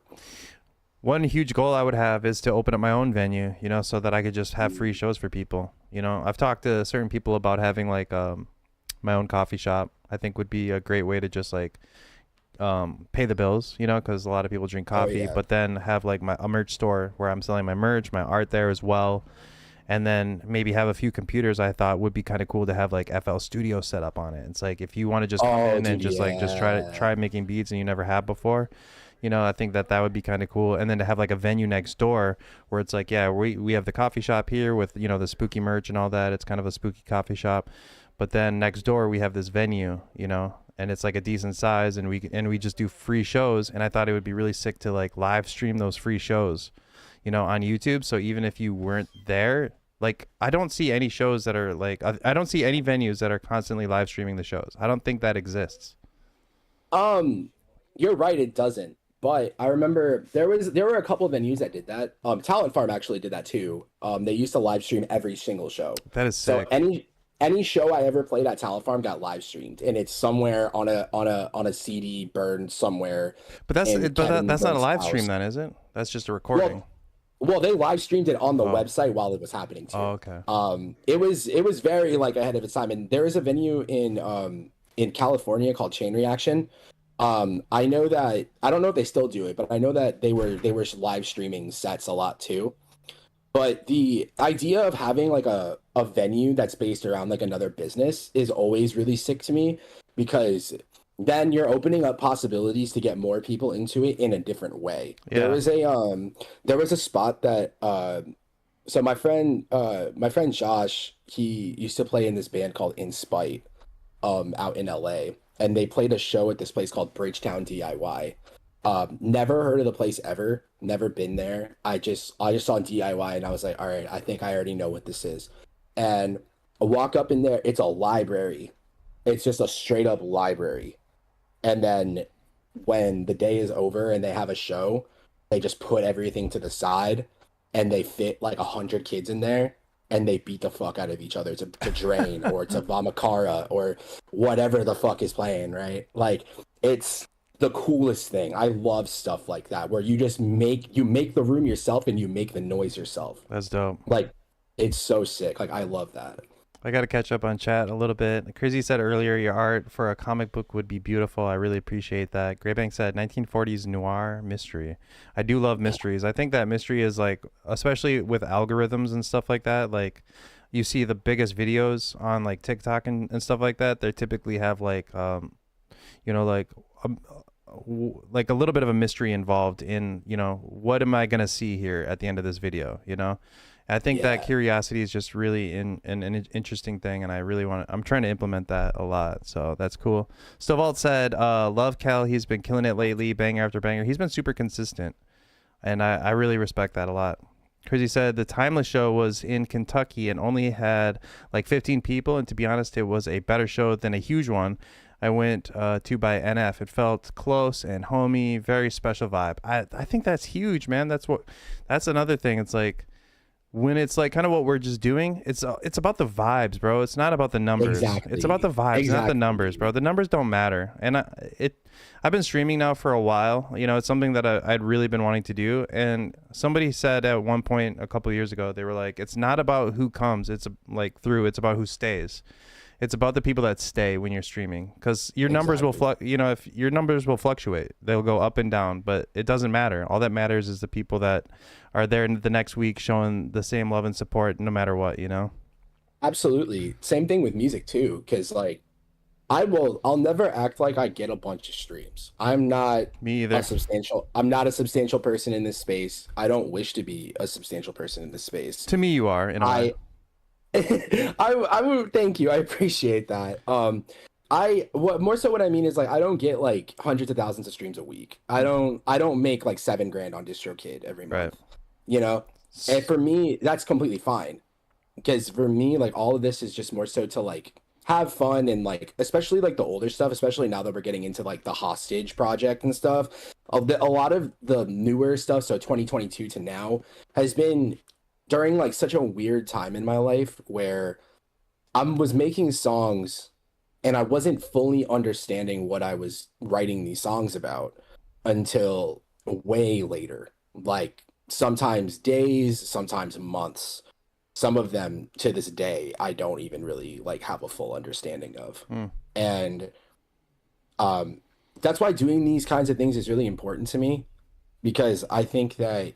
S2: One huge goal I would have is to open up my own venue, you know, so that I could just have free shows for people. You know, I've talked to certain people about having like my own coffee shop. I think would be a great way to just like pay the bills, you know, because a lot of people drink
S1: Oh
S2: coffee,
S1: yeah.
S2: but then have like a merch store where I'm selling my merch, my art there as well. And then maybe have a few computers. I thought would be kind of cool to have like FL Studio set up on it. It's like if you want to just come
S1: Oh
S2: in and
S1: dude,
S2: just like just
S1: yeah.
S2: try making beats and you never have before, you know, I think that would be kind of cool. And then to have like a venue next door where it's like, yeah, we have the coffee shop here with, you know, the spooky merch and all that. It's kind of a spooky coffee shop. But then next door we have this venue, you know, and it's like a decent size and we just do free shows. And I thought it would be really sick to like live stream those free shows, you know, on YouTube. So even if you weren't there, like I don't see any shows that are like I don't see any venues that are constantly live streaming the shows. I don't think that exists.
S1: Um, you're right, it doesn't. But I remember there were a couple of venues that did that. Talent Farm actually did that too. They used to live stream every single show.
S2: That is
S1: So
S2: sick.
S1: any show I ever played at Talent Farm got live streamed, and it's somewhere on a CD burned somewhere
S2: But
S1: in Kevin
S2: that's not a
S1: Burns'
S2: live stream
S1: house.
S2: then, is it? That's just a recording.
S1: Well, well, they live streamed it on the
S2: Oh.
S1: website while it was happening
S2: Oh,
S1: too.
S2: okay.
S1: It was very like ahead of its time, and there is a venue in California called Chain Reaction. I know that I don't know if they still do it, but I know that they were live streaming sets a lot too. But the idea of having like a venue that's based around like another business is always really sick to me because then you're opening up possibilities to get more people into it in a different way. There
S2: Yeah.
S1: was a spot that so my friend Josh, he used to play in this band called In Spite out in LA, and they played a show at this place called Bridgetown DIY. Never heard of the place ever, never been there. I just saw DIY and I was like, all right, I think I already know what this is. And I walk up in there, it's a library. It's just a straight up library. And then when the day is over and they have a show, they just put everything to the side and they fit like 100 kids in there and they beat the fuck out of each other to Drain or to Vamakara or whatever the fuck is playing, right? Like it's the coolest thing. I love stuff like that where you make the room yourself and you make the noise yourself.
S2: That's dope.
S1: Like it's so sick. Like I love that.
S2: I got to catch up on chat a little bit. Crazy said earlier, your art for a comic book would be beautiful. I really appreciate that. Graybank said 1940s noir mystery. I do love mysteries. I think that mystery is like, especially with algorithms and stuff like that, like you see the biggest videos on like TikTok and stuff like that. They typically have like, you know, like a little bit of a mystery involved in, you know, what am I going to see here at the end of this video, you know? I think that curiosity is just really an interesting thing, and I really I'm trying to implement that a lot, so that's cool. Stovalt said, love Cal, he's been killing it lately, banger after banger. He's been super consistent, and I really respect that a lot. Crazy said, the Timeless show was in Kentucky and only had like 15 people, and to be honest, it was a better show than a huge one I went to by NF. It felt close and homey, very special vibe. I think that's huge, man. That's another thing. It's like, when it's like kind of what we're just doing, it's about the vibes, bro. It's not about the numbers.
S1: Exactly.
S2: It's about the vibes, not the numbers, bro. The numbers don't matter. And I've been streaming now for a while. You know, it's something that I'd really been wanting to do. And somebody said at one point a couple of years ago, they were like, it's not about who comes. It's like through. It's about who stays. It's about the people that stay when you're streaming, because your numbers will if your numbers will fluctuate, they'll go up and down, but it doesn't matter. All that matters is the people that are there the next week showing the same love and support no matter what, you know?
S1: Absolutely. Same thing with music too, because like I'll never act like I get a bunch of streams. I'm not
S2: Me either.
S1: I'm not a substantial person in this space. I don't wish to be a substantial person in this space.
S2: To me, you are in a way.
S1: I would thank you. I appreciate that. What I mean is like I don't get like hundreds of thousands of streams a week. I don't make like $7,000 on DistroKid every month.
S2: Right.
S1: You know? And for me, that's completely fine. Because for me, like all of this is just more so to like have fun and like especially like the older stuff, especially now that we're getting into like the Hostage project and stuff. A lot of the newer stuff, so 2022 to now, has been during like such a weird time in my life where I was making songs and I wasn't fully understanding what I was writing these songs about until way later. Like sometimes days, sometimes months. Some of them to this day I don't even really like have a full understanding of. And that's why doing these kinds of things is really important to me, because I think that,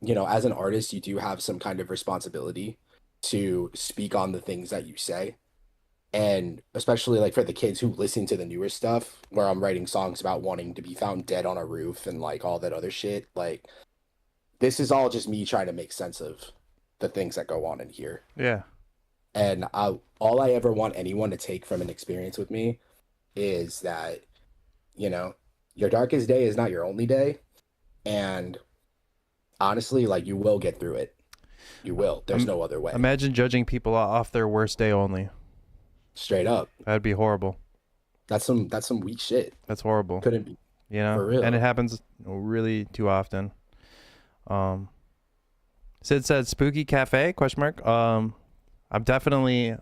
S1: you know, as an artist, you do have some kind of responsibility to speak on the things that you say. And especially like for the kids who listen to the newer stuff, where I'm writing songs about wanting to be found dead on a roof and like all that other shit, like this is all just me trying to make sense of the things that go on in here.
S2: Yeah.
S1: And all I ever want anyone to take from an experience with me is that, you know, your darkest day is not your only day. And honestly, like you will get through it. You will. There's no other way.
S2: Imagine judging people off their worst day only.
S1: Straight up.
S2: That'd be horrible.
S1: That's some weak shit.
S2: That's horrible.
S1: Couldn't be.
S2: You know,
S1: for real.
S2: And it happens really too often. Sid said spooky cafe ? I'm definitely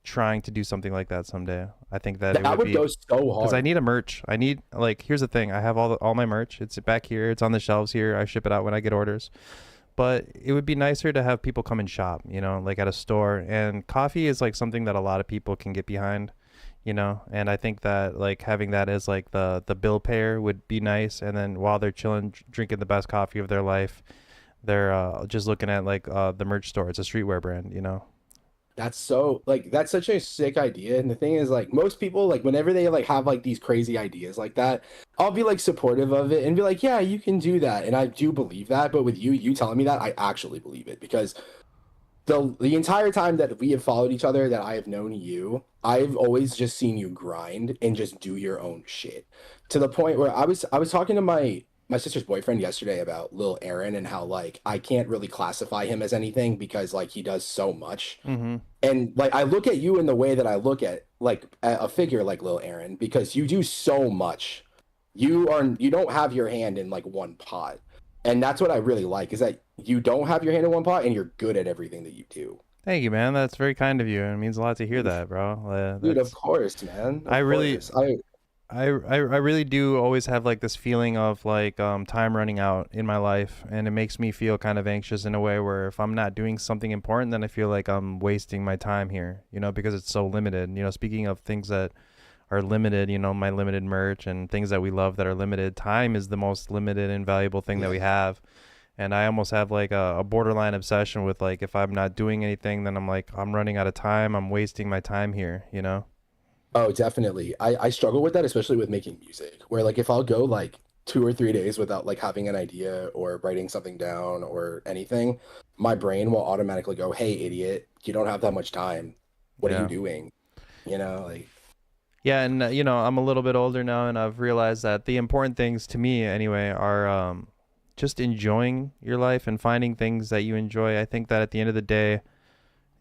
S2: trying to do something like that someday. I think that
S1: that would go so hard.
S2: Because I need a merch. I need, like, here's the thing. I have all my merch. It's back here. It's on the shelves here. I ship it out when I get orders. But it would be nicer to have people come and shop, you know, like at a store. And coffee is like something that a lot of people can get behind, you know. And I think that like having that as like the bill payer would be nice. And then while they're chilling, drinking the best coffee of their life, they're just looking at like the merch store. It's a streetwear brand, you know.
S1: That's such a sick idea. And the thing is, like, most people, like, whenever they like have like these crazy ideas like that, I'll be like supportive of it and be like, yeah, you can do that. And I do believe that. But with you telling me that, I actually believe it, because the entire time that we have followed each other, that I have known you, I've always just seen you grind and just do your own shit, to the point where I was talking to my my sister's boyfriend yesterday about Lil Aaron and how like I can't really classify him as anything because like he does so much.
S2: Mm-hmm.
S1: And like I look at you in the way that I look at like a figure like Lil Aaron because you do so much. You don't have your hand in like one pot. And that's what I really like is that you don't have your hand in one pot and you're good at everything that you do.
S2: Thank you, man. That's very kind of you, and it means a lot to hear that, bro.
S1: Dude, of
S2: That's
S1: course, man.
S2: I
S1: Of
S2: really
S1: course.
S2: I really do always have like this feeling of like time running out in my life, and it makes me feel kind of anxious in a way where if I'm not doing something important, then I feel like I'm wasting my time here, because it's so limited. Speaking of things that are limited, my limited merch and things that we love that are limited, time is the most limited and valuable thing that we
S1: Yeah.
S2: have. And I almost have like a borderline obsession with like if I'm not doing anything, then I'm like I'm running out of time. I'm wasting my time here.
S1: Oh, definitely. I struggle with that, especially with making music, where like if I'll go like 2 or 3 days without like having an idea or writing something down or anything, my brain will automatically go, "Hey, idiot, you don't have that much time. What are you
S2: Yeah.
S1: doing?" Like,
S2: Yeah, and I'm a little bit older now, and I've realized that the important things to me, anyway, are just enjoying your life and finding things that you enjoy. I think that at the end of the day,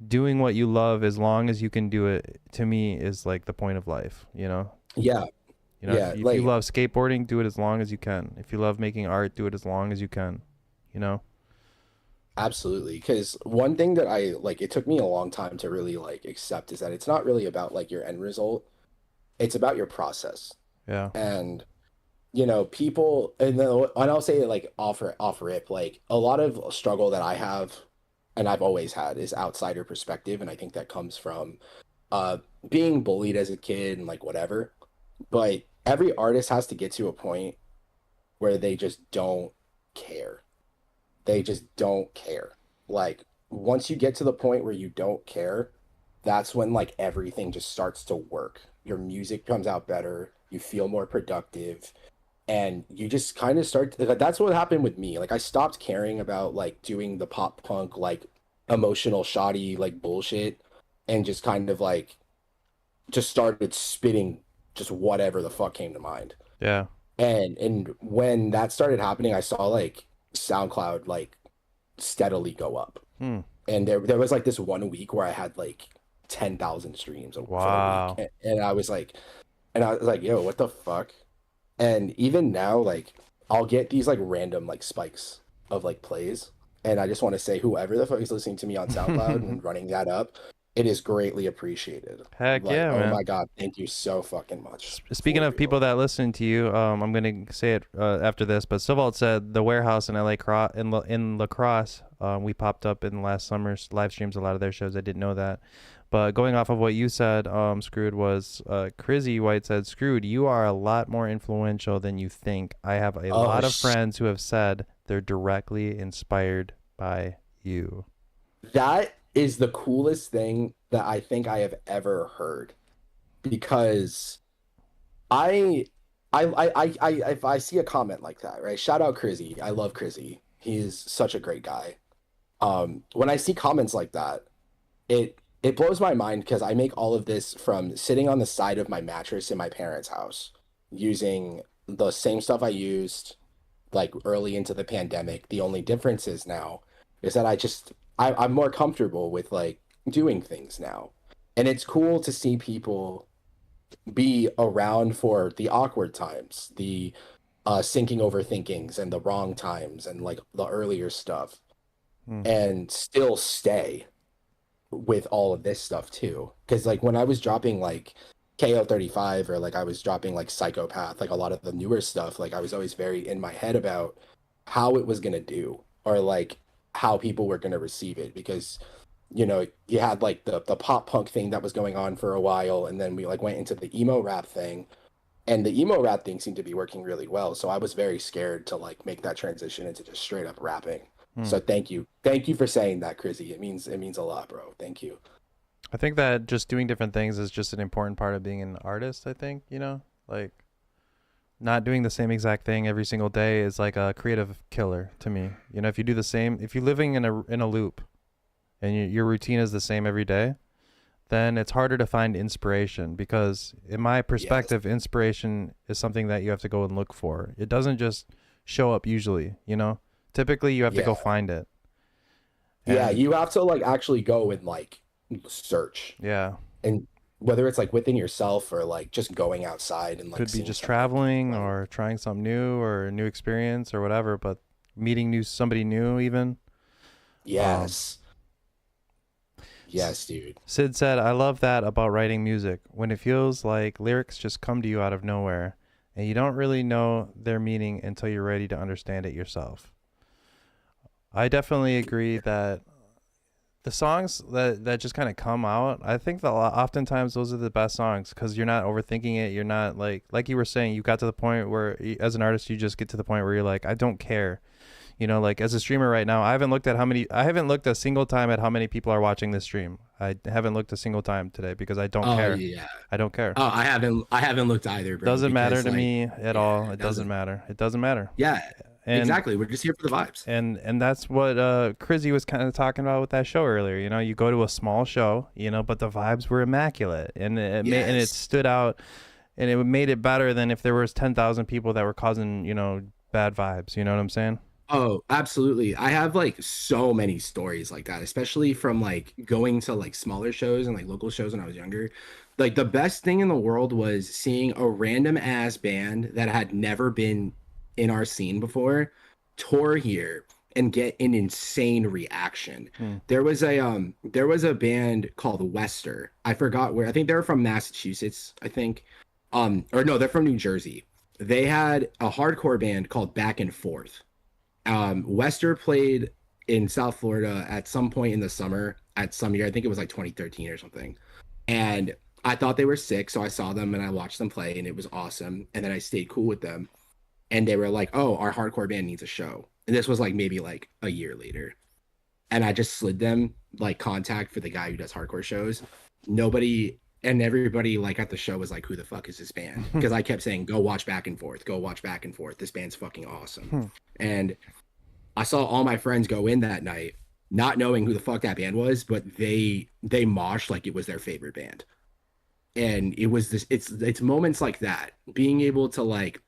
S2: doing what you love as long as you can do it, to me, is like the point of life.
S1: yeah,
S2: If
S1: yeah,
S2: if you
S1: like
S2: love skateboarding, do it as long as you can. If you love making art, do it as long as you can. You know?
S1: absolutely. Because one thing that I like, it took me a long time to really like accept is that it's not really about like your end result. It's about your process.
S2: Yeah.
S1: And people, and I'll say it like off rip, like a lot of struggle that I have and I've always had is outsider perspective, and I think that comes from uh being bullied as a kid and like whatever. But every artist has to get to a point where they just don't care. They just don't care. Like once you get to the point where you don't care, that's when like everything just starts to work. Your music comes out better, you feel more productive, and you just kind of start that's what happened with me. Like I stopped caring about like doing the pop punk like emotional shoddy like bullshit and just kind of like just started spitting just whatever the fuck came to mind.
S2: Yeah.
S1: And when that started happening, I saw like SoundCloud like steadily go up.
S2: Hmm.
S1: And there was like this one week where I had like 10,000 streams for the week.
S2: Wow.
S1: And I was like, yo, what the fuck? And even now, like, I'll get these like random like spikes of like plays. And I just want to say, whoever the fuck is listening to me on SoundCloud and running that up, it is greatly appreciated.
S2: Heck
S1: Like,
S2: yeah,
S1: oh
S2: man.
S1: my God, thank you so fucking much.
S2: Speaking
S1: For
S2: of people
S1: real.
S2: that listen to you, I'm gonna say it after this, but Stovall said the warehouse in in La Crosse. We popped up in last summer's live streams, a lot of their shows. I didn't know that, but going off of what you said, Skrwd was Crizzy White said, Skrwd, you are a lot more influential than you think. I have a
S1: Oh,
S2: lot of friends who have said they're directly inspired by you.
S1: that is the coolest thing that I think I have ever heard because I if I see a comment like that, right? Shout out Crizzy. I love Crizzy. He's such a great guy. When I see comments like that, it blows my mind because I make all of this from sitting on the side of my mattress in my parents' house, using the same stuff I used like early into the pandemic. The only difference is now is that I'm more comfortable with like doing things now. And it's cool to see people be around for the awkward times, the sinking overthinkings and the wrong times and like the earlier stuff
S2: Hmm.
S1: and still stay with all of this stuff too. Because like when I was dropping like KO 35 or like I was dropping like Psychopath, like a lot of the newer stuff, like I was always very in my head about how it was gonna do or like how people were gonna receive it because you had like the pop punk thing that was going on for a while and then we like went into the emo rap thing and the emo rap thing seemed to be working really well. So I was very scared to like make that transition into just straight up rapping.
S2: Hmm.
S1: So thank you. Thank you for saying that, Crizzy. It means a lot, bro. Thank you.
S2: I think that just doing different things is just an important part of being an artist. I think, like not doing the same exact thing every single day is like a creative killer to me. If you do the same, if you're living in a loop and your routine is the same every day, then it's harder to find inspiration because in my
S1: Yes.
S2: perspective, inspiration is something that you have to go and look for. It doesn't just show up usually, you know? Typically you have to
S1: Yeah.
S2: go find it.
S1: Yeah,
S2: And
S1: you have to like actually go and like search,
S2: yeah,
S1: and whether it's like within yourself or like just going outside and like
S2: could be
S1: seeing
S2: just
S1: something
S2: traveling
S1: like
S2: or trying something new or a new experience or whatever, but meeting somebody new even. Um,
S1: yes.
S2: S-
S1: Yes, dude.
S2: Sid said, I love that about writing music. When it feels like lyrics just come to you out of nowhere and you don't really know their meaning until you're ready to understand it yourself. I definitely agree that the songs that just kind of come out, I think that oftentimes those are the best songs because you're not overthinking it. You're not like you were saying, you got to the point where as an artist, you just get to the point where you're like, I don't care. You know, like as a streamer right now, I haven't looked a single time at how many people are watching this stream. I haven't looked a single time today because I don't
S1: Oh
S2: care.
S1: yeah.
S2: I don't care.
S1: Oh, I haven't looked either, bro,
S2: Doesn't matter
S1: because
S2: to
S1: like,
S2: me at
S1: yeah,
S2: all.
S1: it
S2: It doesn't
S1: doesn't.
S2: matter. It doesn't matter.
S1: Yeah,
S2: And
S1: exactly. We're just here for the vibes.
S2: and that's what Crizzy was kind of talking about with that show earlier. You know, you go to a small show, you know, but the vibes were immaculate, and it
S1: Yes.
S2: stood out, and it made it better than if there was 10,000 people that were causing, you know, bad vibes. You know what I'm saying?
S1: Oh, absolutely. I have like so many stories like that, especially from like going to like smaller shows and like local shows when I was younger. Like the best thing in the world was seeing a random ass band that had never been in our scene before tour here and get an insane reaction.
S2: Hmm.
S1: There was a band called Wester. I forgot where. I think they were from Massachusetts, I think. Or no, they're from New Jersey. They had a hardcore band called Back and Forth. Wester played in South Florida at some point in the summer at some year. I think it was like 2013 or something. And I thought they were sick, so I saw them and I watched them play, and it was awesome. And then I stayed cool with them, and they were like, "Oh, our hardcore band needs a show." And this was like maybe like a year later, and I just slid them like contact for the guy who does hardcore shows. Nobody and everybody like at the show was like, "Who the fuck is this band?" Because I kept saying, "Go watch Back and Forth, go watch Back and Forth. This band's fucking awesome."
S2: Hmm.
S1: And I saw all my friends go in that night, not knowing who the fuck that band was, but they moshed like it was their favorite band. And it was this it's moments like that, being able to like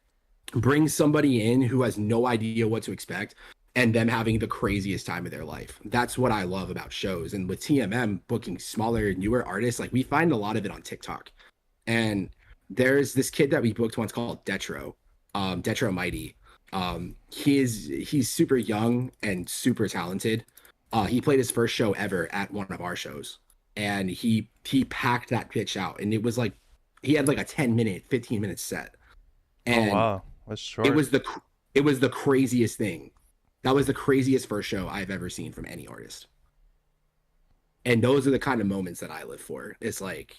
S1: bring somebody in who has no idea what to expect and them having the craziest time of their life. That's what I love about shows. And with TMM booking smaller, newer artists, like we find a lot of it on TikTok. And there's this kid that we booked once called Detro Mighty. He's super young and super talented. He played his first show ever at one of our shows, and he packed that pitch out, and it was like he had like a 10-minute, 15-minute set,
S2: Oh
S1: and
S2: wow, that's short.
S1: it was the craziest thing. That was the craziest first show I've ever seen from any artist. And those are the kind of moments that I live for. It's like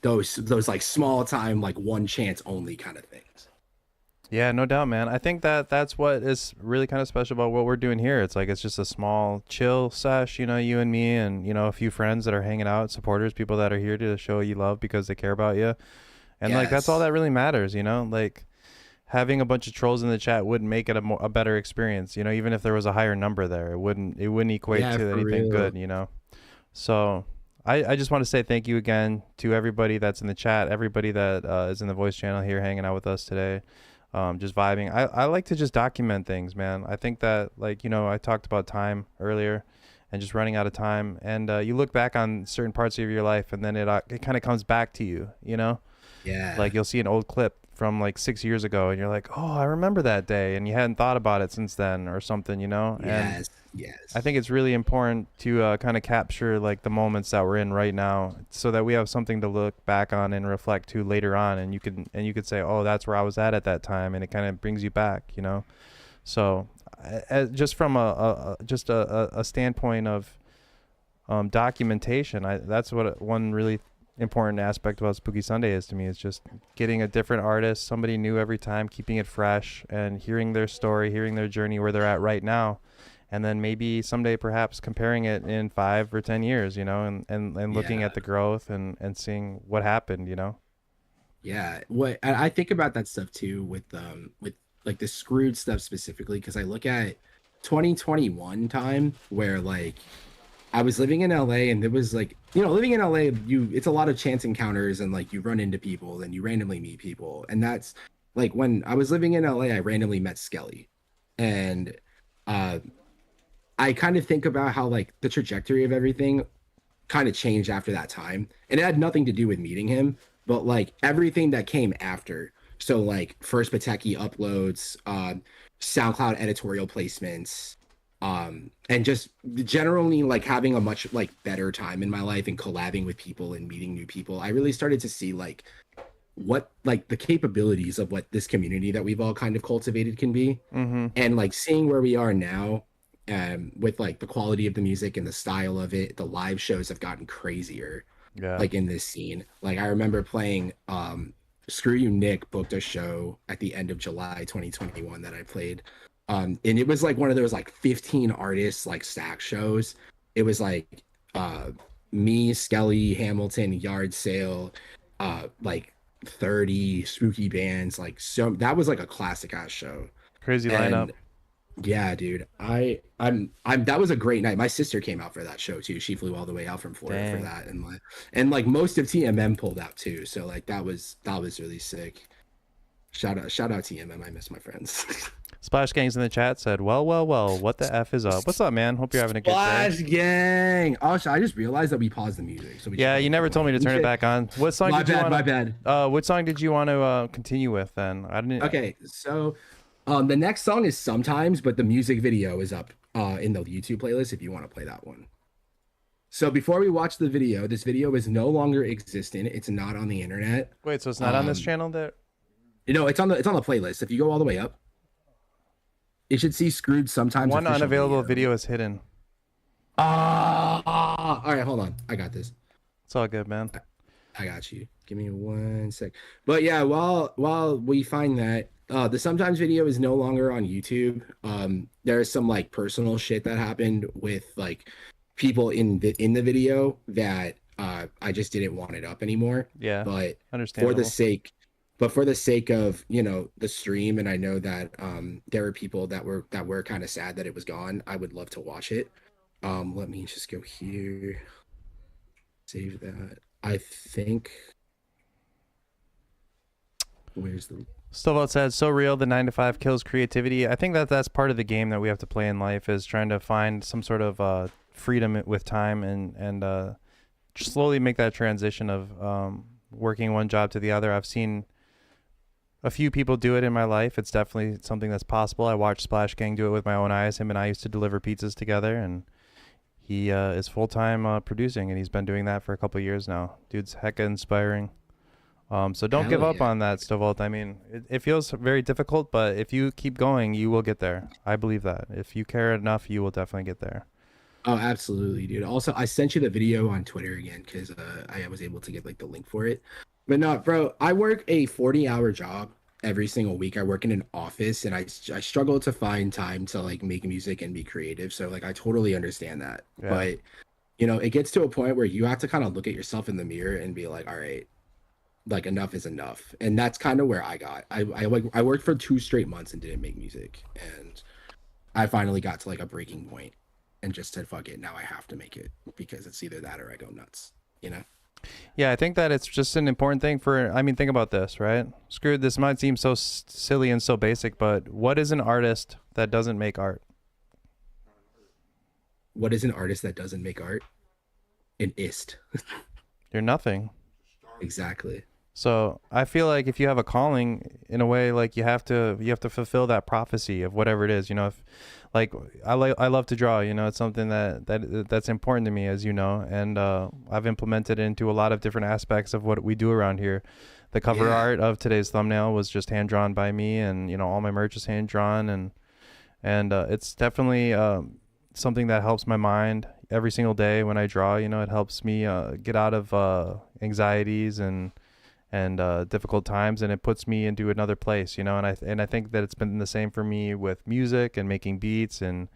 S1: those like small time, like one chance only kind of things.
S2: Yeah, no doubt, man. I think that that's what is really kind of special about what we're doing here. It's like it's just a small chill sesh, you know, you and me and, you know, a few friends that are hanging out, supporters, people that are here to show you love because they care about you. And like that's all
S1: Yes.
S2: that really matters, you know? Like having a bunch of trolls in the chat wouldn't make it a better experience, you know, even if there was a higher number there. It wouldn't equate
S1: Yeah,
S2: to
S1: for
S2: anything
S1: real.
S2: good, you know. So I just want to say thank you again to everybody that's in the chat, everybody that is in the voice channel here hanging out with us today, just vibing. I like to just document things, man. I think that, like, you know, I talked about time earlier and just running out of time. And you look back on certain parts of your life and then it kind of comes back to you, you know?
S1: Yeah.
S2: Like you'll see an old clip from like 6 years ago and you're like, oh, I remember that day. And you hadn't thought about it since then or something, you know? And
S1: Yes.
S2: I
S1: Yes.
S2: think it's really important to kind of capture like the moments that we're in right now, so that we have something to look back on and reflect to later on, and you could say, oh, that's where I was at that time, and it kind of brings you back, you know. So, just from a standpoint of documentation, that's what one really important aspect about Spooky Sunday is to me, is just getting a different artist, somebody new every time, keeping it fresh, and hearing their story, hearing their journey, where they're at right now, and then maybe someday perhaps comparing it in 5 or 10 years, you know, and looking
S1: Yeah.
S2: at the growth and seeing what happened, you know.
S1: Yeah. What I think about that stuff too with like the Screwed stuff specifically, because I look at 2021 time where like I was living in LA, and there was like, living in LA, it's a lot of chance encounters, and like you run into people and you randomly meet people. And that's like when I was living in LA, I randomly met Skelly. And uh I kind of think about how like the trajectory of everything kind of changed after that time. And it had nothing to do with meeting him, but like everything that came after. So like first Pateki uploads, SoundCloud editorial placements, and just generally like having a much like better time in my life and collabing with people and meeting new people. I really started to see like what like the capabilities of what this community that we've all kind of cultivated can be.
S2: Mm-hmm.
S1: And like seeing where we are now, with like the quality of the music and the style of it, the live shows have gotten crazier.
S2: Yeah.
S1: Like in this scene, like I remember playing Screw You Nick booked a show at the end of July 2021 that I played, and it was like one of those like 15 artists like stack shows. It was like uh me, Skelly, Hamilton, Yard Sale, like 30 spooky bands. Like, so that was like a classic ass show.
S2: Crazy lineup.
S1: And yeah, dude, I'm that was a great night. My sister came out for that show too. She flew all the way out from Florida for
S2: Dang.
S1: that, and like most of TMM pulled out too. So like that was really sick. Shout out TMM. I miss my friends.
S2: Splash Gang's in the chat said, well, what the F is up? What's up, man? Hope you're having a good day.
S1: Splash Gang. Oh, I just realized that we paused the music. So we
S2: Yeah, you never told me to turn it back on. What song
S1: My
S2: did you
S1: bad,
S2: want?
S1: my bad.
S2: What song did you want to continue with then? I didn't.
S1: Okay, so the next song is Sometimes, but the music video is up in the YouTube playlist if you want to play that one. So before we watch the video, this video is no longer existent. It's not on the internet.
S2: Wait, so it's not on this channel there?
S1: You know, it's on the playlist. If you go all the way up, you should see Skrwd Sometimes.
S2: One unavailable video is hidden.
S1: All right, hold on. I got this.
S2: It's all good, man.
S1: I got you. Give me 1 sec. But yeah, while we find that, the Sometimes video is no longer on YouTube. There's some like personal shit that happened with like people in the video that I just didn't want it up anymore.
S2: Yeah,
S1: but
S2: understandable.
S1: for the sake of, you know, the stream, and I know that there were people that were kind of sad that it was gone. I would love to watch it. Let me just go here. Save that. I think. Where's the
S2: Stovall said, so real, the 9 to 5 kills creativity. I think that's part of the game that we have to play in life, is trying to find some sort of freedom with time and slowly make that transition of working one job to the other. I've seen a few people do it in my life. It's definitely something that's possible. I watched Splash Gang do it with my own eyes. Him and I used to deliver pizzas together, and he is full-time producing, and he's been doing that for a couple of years now. Dude's hecka inspiring. So don't give up on that, Stovall. I mean, it feels very difficult, but if you keep going, you will get there. I believe that. If you care enough, you will definitely get there.
S1: Oh, absolutely, dude. Also, I sent you the video on Twitter again because I was able to get like the link for it. But no, bro, I work a 40-hour job every single week. I work in an office, and I struggle to find time to like make music and be creative. So like I totally understand that.
S2: Yeah.
S1: But you know, it gets to a point where you have to kind of look at yourself in the mirror and be like, all right, like enough is enough. And that's kind of where I got. I worked for 2 straight months and didn't make music, and I finally got to like a breaking point and just said, fuck it, now I have to make it, because it's either that or I go nuts, you know?
S2: Yeah, I think that it's just an important thing I mean, think about this, right? Skrwd, this might seem so silly and so basic, but what is an artist that doesn't make art?
S1: What is an artist that doesn't make art? An ist.
S2: You're nothing.
S1: Exactly.
S2: So I feel like if you have a calling, in a way, like you have to fulfill that prophecy of whatever it is. You know, if like I love to draw. You know, it's something that's important to me, as you know, and I've implemented it into a lot of different aspects of what we do around here. The cover art of today's thumbnail was just hand drawn by me, and you know, all my merch is hand drawn, and it's definitely something that helps my mind every single day when I draw. You know, it helps me get out of anxieties and difficult times, and it puts me into another place, you know. And I think that it's been the same for me with music and making beats and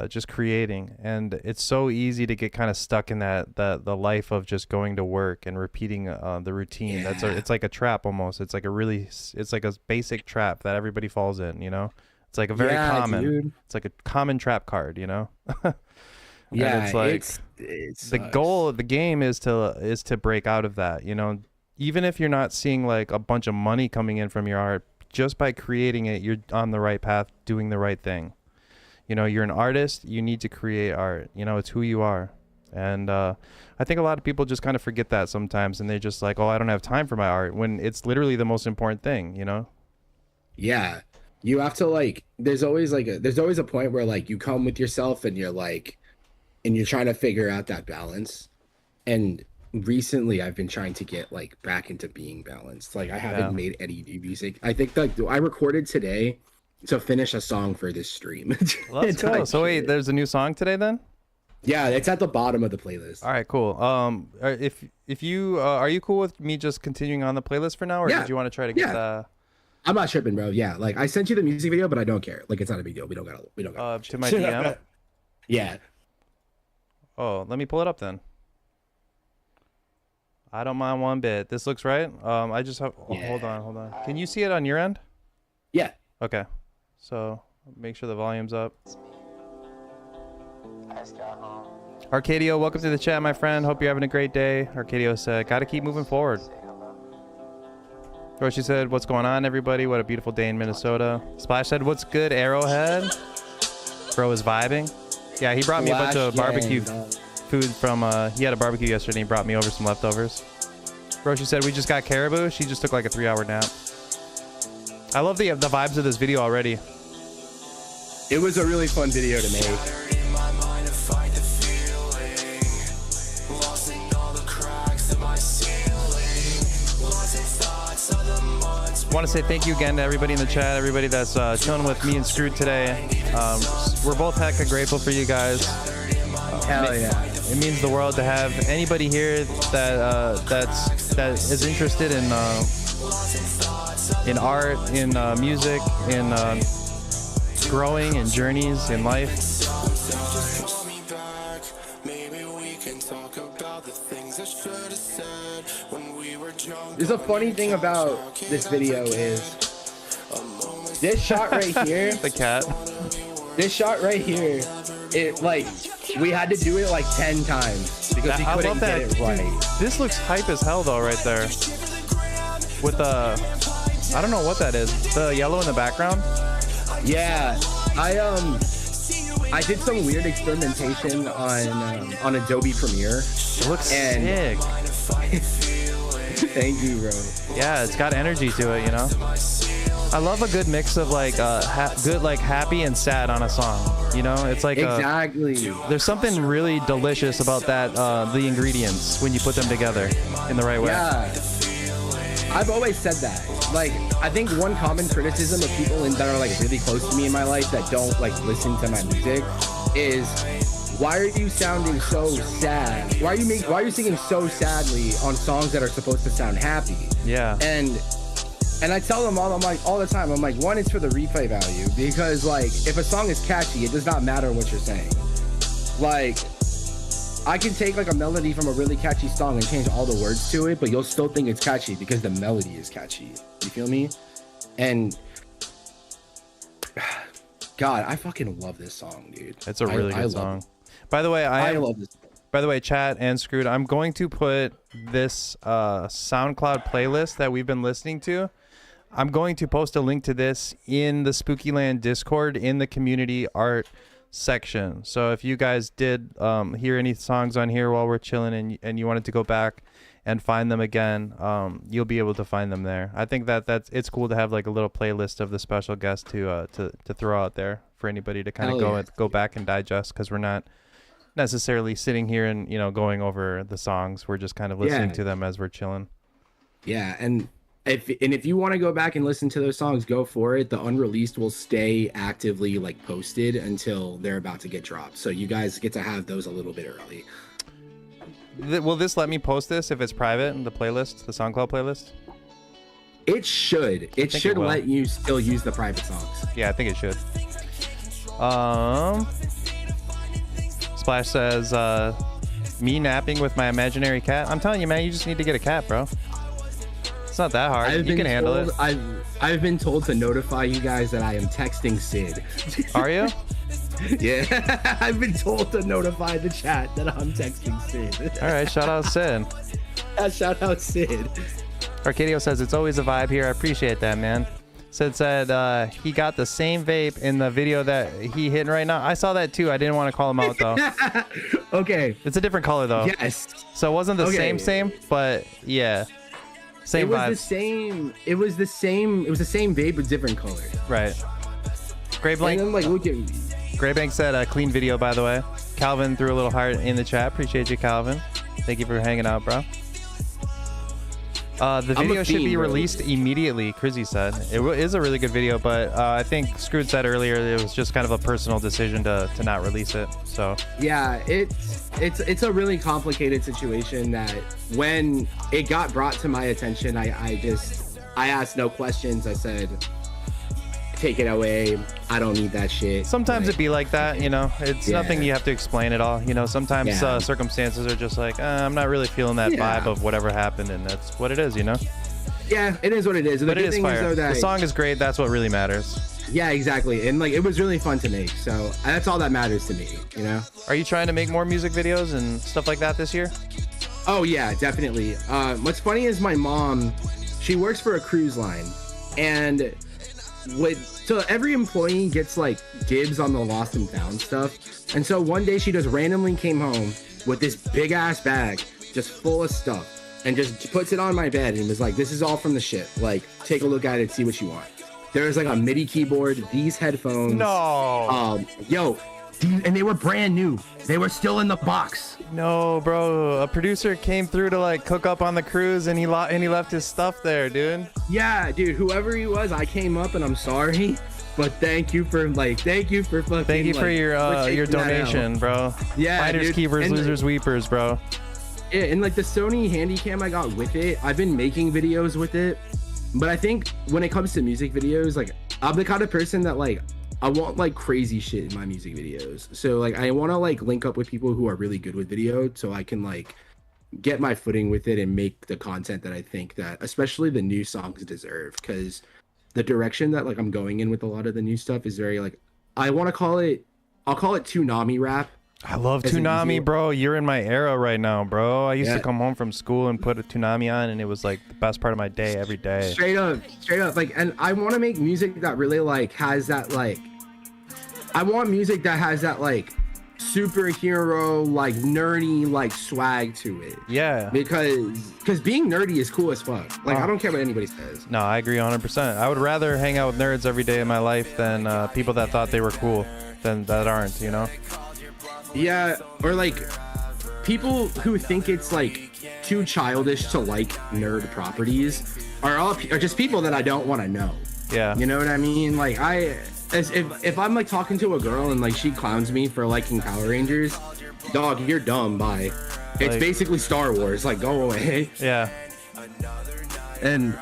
S2: just creating. And it's so easy to get kind of stuck in the life of just going to work and repeating the routine.
S1: Yeah.
S2: It's like a trap almost. It's like a basic trap that everybody falls in, you know. It's like a very common. Dude. It's like a common trap card, you know.
S1: Yeah,
S2: and it's like the goal of the game is to break out of that, you know. Even if you're not seeing like a bunch of money coming in from your art, just by creating it, you're on the right path, doing the right thing. You know, you're an artist, you need to create art. You know, it's who you are. And I think a lot of people just kind of forget that sometimes, and they're just like, oh, I don't have time for my art, when it's literally the most important thing, you know?
S1: Yeah. You have to like, there's always a point where like you come with yourself and you're like, and you're trying to figure out that balance. And recently I've been trying to get like back into being balanced. Like I haven't made any new music. I think that I recorded today to finish a song for this stream.
S2: Let's go. So wait, there's a new song today then?
S1: Yeah, it's at the bottom of the playlist.
S2: All right, cool. If you are you cool with me just continuing on the playlist for now, or did you want to try to get the?
S1: I'm not tripping, bro. Yeah, like I sent you the music video, but I don't care. Like it's not a big deal. We don't got
S2: to my DM.
S1: Yeah.
S2: Oh, let me pull it up then. I don't mind one bit. This looks right. I just have. Oh, hold on. Can you see it on your end?
S1: Yeah.
S2: Okay. So make sure the volume's up. Arcadio, welcome to the chat, my friend. Hope you're having a great day. Arcadio said, gotta keep moving forward. Roshi said, what's going on, everybody? What a beautiful day in Minnesota. Splash said, what's good, Arrowhead? Bro is vibing. Yeah, he brought me a bunch of barbecue food from, he had a barbecue yesterday and he brought me over some leftovers. Roshi said, we just got caribou. She just took like a 3-hour nap. I love the vibes of this video already.
S1: It was a really fun video to make.
S2: I want to say thank you again to everybody in the chat, everybody that's chilling with me and Skrwd today. We're both hecka grateful for you guys.
S1: Hell yeah.
S2: It means the world to have anybody here that is interested in art, in music, in growing, in journeys in life.
S1: There's a funny thing about this video is this shot right here.
S2: The cat.
S1: This shot right here, it like we had to do it like 10 times because we couldn't get it right.
S2: This looks hype as hell though, right there. With the, I don't know what that is. The yellow in the background.
S1: Yeah, I did some weird experimentation on Adobe Premiere.
S2: It looks sick.
S1: Thank you, bro.
S2: Yeah, it's got energy to it, you know. I love a good mix of like good like happy and sad on a song. You know, it's like
S1: exactly.
S2: There's something really delicious about that. The ingredients when you put them together in the right way.
S1: Yeah, I've always said that. Like, I think one common criticism of people that are like really close to me in my life that don't like listen to my music is, why are you sounding so sad? Why are you singing so sadly on songs that are supposed to sound happy?
S2: Yeah.
S1: And I tell them all the time, I'm like, one, it's for the replay value, because like if a song is catchy, it does not matter what you're saying. Like, I can take like a melody from a really catchy song and change all the words to it, but you'll still think it's catchy because the melody is catchy. You feel me? And God, I fucking love this song, dude.
S2: It's a really good song. By the way, I
S1: love this.
S2: By the way, chat and Skrwd, I'm going to put this SoundCloud playlist that we've been listening to. I'm going to post a link to this in the Spookyland Discord in the community art section. So if you guys did hear any songs on here while we're chilling and you wanted to go back and find them again, you'll be able to find them there. I think it's cool to have like a little playlist of the special guest to throw out there for anybody to kind of go back and digest, because we're not necessarily sitting here and going over the songs. We're just kind of listening to them as we're chilling.
S1: Yeah, and if you want to go back and listen to those songs, go for it. The unreleased will stay actively like posted until they're about to get dropped, so you guys get to have those a little bit early.
S2: Will this let me post this if it's private in the playlist, the SoundCloud playlist?
S1: It should. It should let you still use the private songs.
S2: Yeah, I think it should. Splash says, me napping with my imaginary cat. I'm telling you, man, you just need to get a cat, bro. It's not that hard. You can handle it.
S1: I've been told to notify you guys that I am texting Sid.
S2: Are you?
S1: Yeah, I've been told to notify the chat that I'm texting Sid.
S2: All right, shout out Sid.
S1: Shout out Sid.
S2: Arcadio says, it's always a vibe here. I appreciate that, man. said he got the same vape in the video that he hitting right now. I saw that too. I didn't want to call him out though.
S1: Okay.
S2: It's a different color though.
S1: Yes.
S2: So it wasn't the same, but yeah. Same vibe.
S1: It was the same vape with different color.
S2: Right. Gray Blank.
S1: And then, like, look at me.
S2: Gray Bank said a clean video, by the way. Calvin threw a little heart in the chat. Appreciate you, Calvin. Thank you for hanging out, bro. The video should be released immediately, Crizzy said. It is a really good video, but I think Skrwd said earlier it was just kind of a personal decision to not release it. So
S1: yeah, it's a really complicated situation that when it got brought to my attention, I asked no questions. I said, take it away. I don't need that shit.
S2: Sometimes it be like that, you know. It's nothing you have to explain at all. You know, sometimes circumstances are just like, I'm not really feeling that vibe of whatever happened, and that's what it is, you know.
S1: Yeah, it is what it is.
S2: But it is fire. The song is great. That's what really matters.
S1: Yeah, exactly. And like, it was really fun to make. So that's all that matters to me, you know.
S2: Are you trying to make more music videos and stuff like that this year?
S1: Oh yeah, definitely. What's funny is my mom, she works for a cruise line, and so every employee gets like dibs on the lost and found stuff. And so one day she just randomly came home with this big ass bag just full of stuff and just puts it on my bed and was like, this is all from the ship. Like, take a look at it, see what you want. There was like a MIDI keyboard, these headphones.
S2: No.
S1: And they were brand new. They were still in the box.
S2: No, bro. A producer came through to like cook up on the cruise, and he left his stuff there, dude.
S1: Yeah, dude. Whoever he was, I came up and I'm sorry, but thank you for fucking.
S2: Thank you for your donation, bro.
S1: Yeah,
S2: Fighters,
S1: dude.
S2: keepers,
S1: And
S2: losers, weepers, bro.
S1: Yeah, and like the Sony Handycam I got with it, I've been making videos with it, but I think when it comes to music videos, like I'm the kind of person that like, I want like crazy shit in my music videos. So like I want to like link up with people who are really good with video so I can like get my footing with it and make the content that I think that especially the new songs deserve, because the direction that like I'm going in with a lot of the new stuff is very like, I'll call it Toonami rap.
S2: I love Toonami, bro. You're in my era right now, bro. I used to come home from school and put a Toonami on, and it was like the best part of my day every day. Straight up.
S1: Like, and I want to make music that really like has that like, I want music that has that like superhero, like nerdy, like swag to it.
S2: Yeah.
S1: Because being nerdy is cool as fuck. Like, I don't care what anybody says.
S2: No, I agree 100%. I would rather hang out with nerds every day of my life than people that thought they were cool than that aren't, you know?
S1: Yeah, or like people who think it's like too childish to like nerd properties are just people that I don't want to know.
S2: Yeah.
S1: You know what I mean? Like if I'm like talking to a girl and like she clowns me for liking Power Rangers, dog, you're dumb, bye. It's like, basically Star Wars, like go away.
S2: Yeah.
S1: And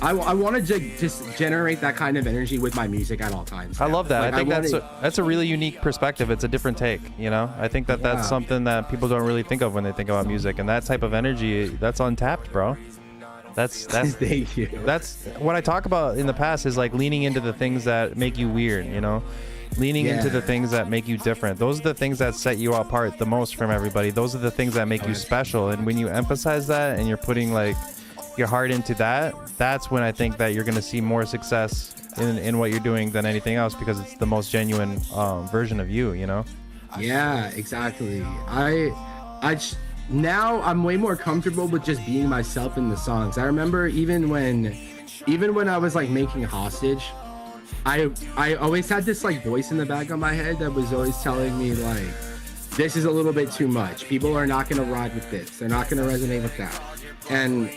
S1: I want to just generate that kind of energy with my music at all times.
S2: I love that.
S1: Like,
S2: I think that's a really unique perspective. It's a different take, you know? I think that's something that people don't really think of when they think about music, and that type of energy, that's untapped, bro. That's
S1: Thank you.
S2: That's what I talk about in the past is like leaning into the things that make you weird, you know? Leaning into the things that make you different. Those are the things that set you apart the most from everybody. Those are the things that make you special. And when you emphasize that and you're putting like your heart into that, that's when I think that you're going to see more success in what you're doing than anything else, because it's the most genuine version of you, you know?
S1: Yeah, exactly. Now I'm way more comfortable with just being myself in the songs. I remember even when I was like making Hostage, I always had this like voice in the back of my head that was always telling me like, this is a little bit too much. People are not going to ride with this. They're not going to resonate with that. And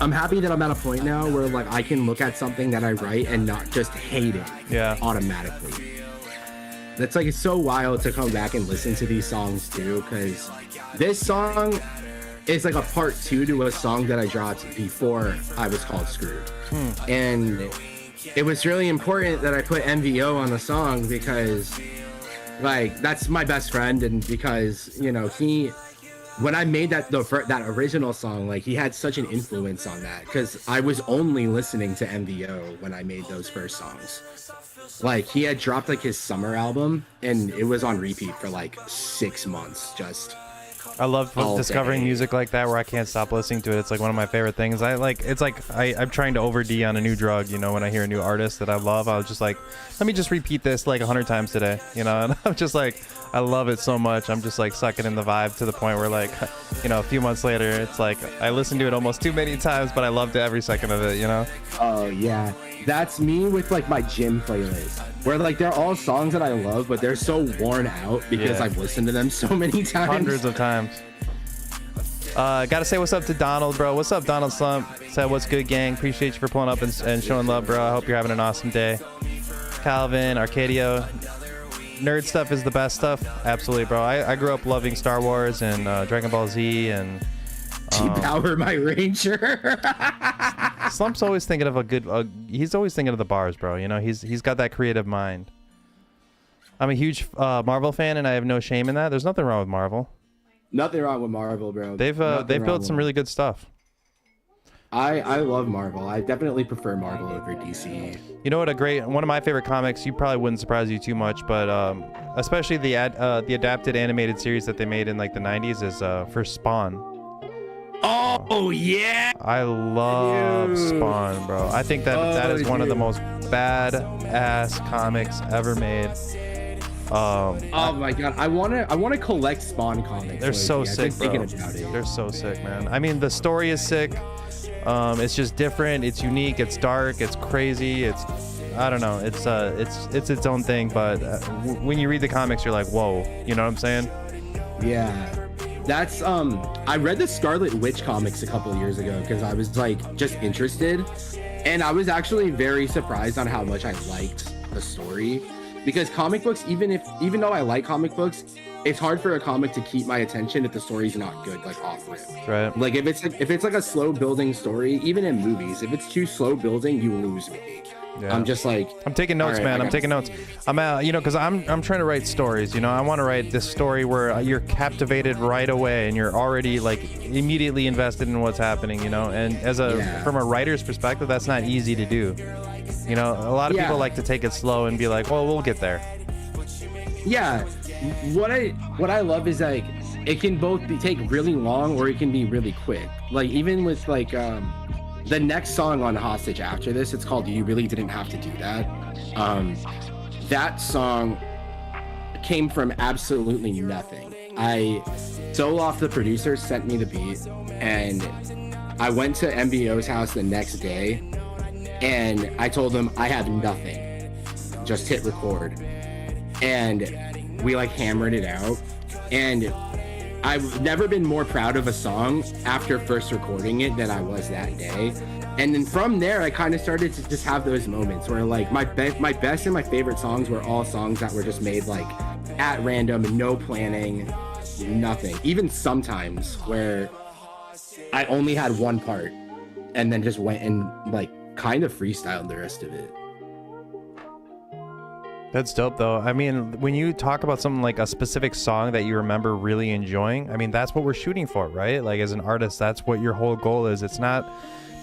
S1: I'm happy that I'm at a point now where like I can look at something that I write and not just hate it automatically. That's like, it's so wild to come back and listen to these songs too, because this song is like a part 2 to a song that I dropped before I was called Skrwd. And it was really important that I put MVO on the song because like that's my best friend, and because, you know, when I made that original song, like he had such an influence on that, because I was only listening to MVO when I made those first songs. Like he had dropped like his summer album and it was on repeat for like 6 months, just
S2: I love
S1: all
S2: discovering
S1: day.
S2: music like that where I can't stop listening to it. It's like one of my favorite things. I'm trying to OD on a new drug, you know, when I hear a new artist that I love, I was just like, let me just repeat this like 100 times today, you know, and I'm just like, I love it so much. I'm just like sucking in the vibe to the point where like, you know, a few months later, it's like, I listened to it almost too many times, but I loved every second of it, you know?
S1: Oh yeah, that's me with like my gym playlist, where like they're all songs that I love, but they're so worn out because
S2: Yeah.
S1: I've listened to them so many times.
S2: Hundreds of times. Gotta say what's up to Donald, bro. What's up, Donald Slump? Said what's good, gang. Appreciate you for pulling up and showing love, bro. I hope you're having an awesome day. Calvin, Arcadio. Nerd stuff is the best stuff. Absolutely, bro. I grew up loving Star Wars and Dragon Ball Z and
S1: Power my Ranger.
S2: Slump's always thinking of a good. He's always thinking of the bars, bro. You know, he's got that creative mind. I'm a huge Marvel fan, and I have no shame in that. There's nothing wrong with Marvel.
S1: Nothing wrong with Marvel, bro.
S2: They've built some really good stuff.
S1: I love Marvel. I definitely prefer Marvel over DC.
S2: You know what? One of my favorite comics. You probably wouldn't surprise you too much, but especially the adapted animated series that they made in like the 90s is for Spawn.
S1: Oh yeah.
S2: I love Spawn, bro. I think that is one of the most badass comics ever made.
S1: Oh my god, I wanna collect Spawn comics.
S2: They're so
S1: I've
S2: sick,
S1: been
S2: bro.
S1: thinking about it.
S2: They're so sick, man. I mean, the story is sick. It's just different. It's unique. It's dark. It's crazy. I don't know. It's its own thing. But when you read the comics, you're like, whoa. You know what I'm saying?
S1: Yeah. That's I read the Scarlet Witch comics a couple of years ago because I was like just interested, and I was actually very surprised on how much I liked the story, because comic books, even though I like comic books, it's hard for a comic to keep my attention if the story's not good, like off rip.
S2: Right.
S1: Like if it's like a slow building story, even in movies, if it's too slow building, you lose me.
S2: Yeah.
S1: I'm just like,
S2: I'm taking notes,
S1: all right,
S2: man. I'm taking notes. I'm you know, because I'm trying to write stories. You know, I want to write this story where you're captivated right away and you're already like immediately invested in what's happening. You know, and from a writer's perspective, that's not easy to do. You know, a lot of people like to take it slow and be like, well, we'll get there.
S1: Yeah, what I love is like it can both take really long or it can be really quick. Like even with like the next song on Hostage after this, it's called You Really Didn't Have to Do That. That song came from absolutely nothing. Soloff, the producer, sent me the beat, and I went to MBO's house the next day, and I told him I have nothing, just hit record. And we like hammered it out, and I've never been more proud of a song after first recording it than I was that day. And then from there, I kind of started to just have those moments where like my best and my favorite songs were all songs that were just made like at random, no planning, nothing. Even sometimes where I only had one part and then just went and like kind of freestyled the rest of it.
S2: That's dope, though. I mean, when you talk about something like a specific song that you remember really enjoying, I mean, that's what we're shooting for, right? Like, as an artist, that's what your whole goal is. It's not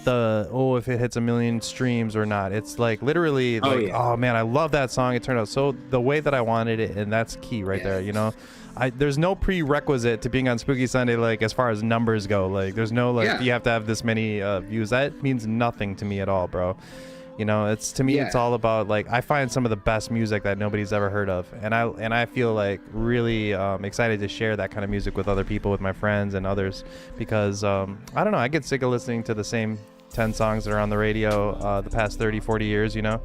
S2: if it hits 1 million streams or not. It's like literally like, oh man, I love that song. It turned out so the way that I wanted it, and that's key right there, you know? There's no prerequisite to being on Spooky Sunday, like, as far as numbers go. Like, there's no, like, you have to have this many views. That means nothing to me at all, bro. You know, it's all about like I find some of the best music that nobody's ever heard of, and I feel like really excited to share that kind of music with other people, with my friends and others, because I don't know, I get sick of listening to the same 10 songs that are on the radio the past 30-40 years, you know.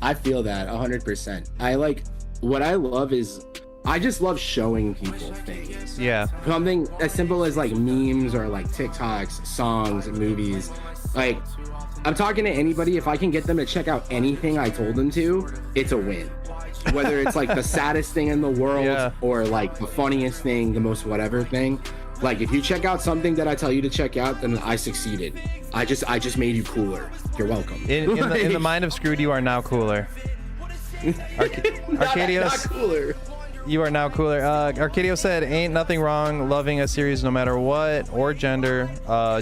S1: I feel that 100%. What I love is I just love showing people things.
S2: Yeah.
S1: Something as simple as like memes or like TikToks, songs, movies. Like, I'm talking to anybody, if I can get them to check out anything I told them to, it's a win. Whether it's like the saddest thing in the world or like the funniest thing, the most whatever thing. Like, if you check out something that I tell you to check out, then I succeeded. I just made you cooler. You're welcome.
S2: In the mind of Skrwd, you are now cooler. Arcadios,
S1: not cooler.
S2: You are now cooler. Arcadio said, ain't nothing wrong loving a series no matter what or gender.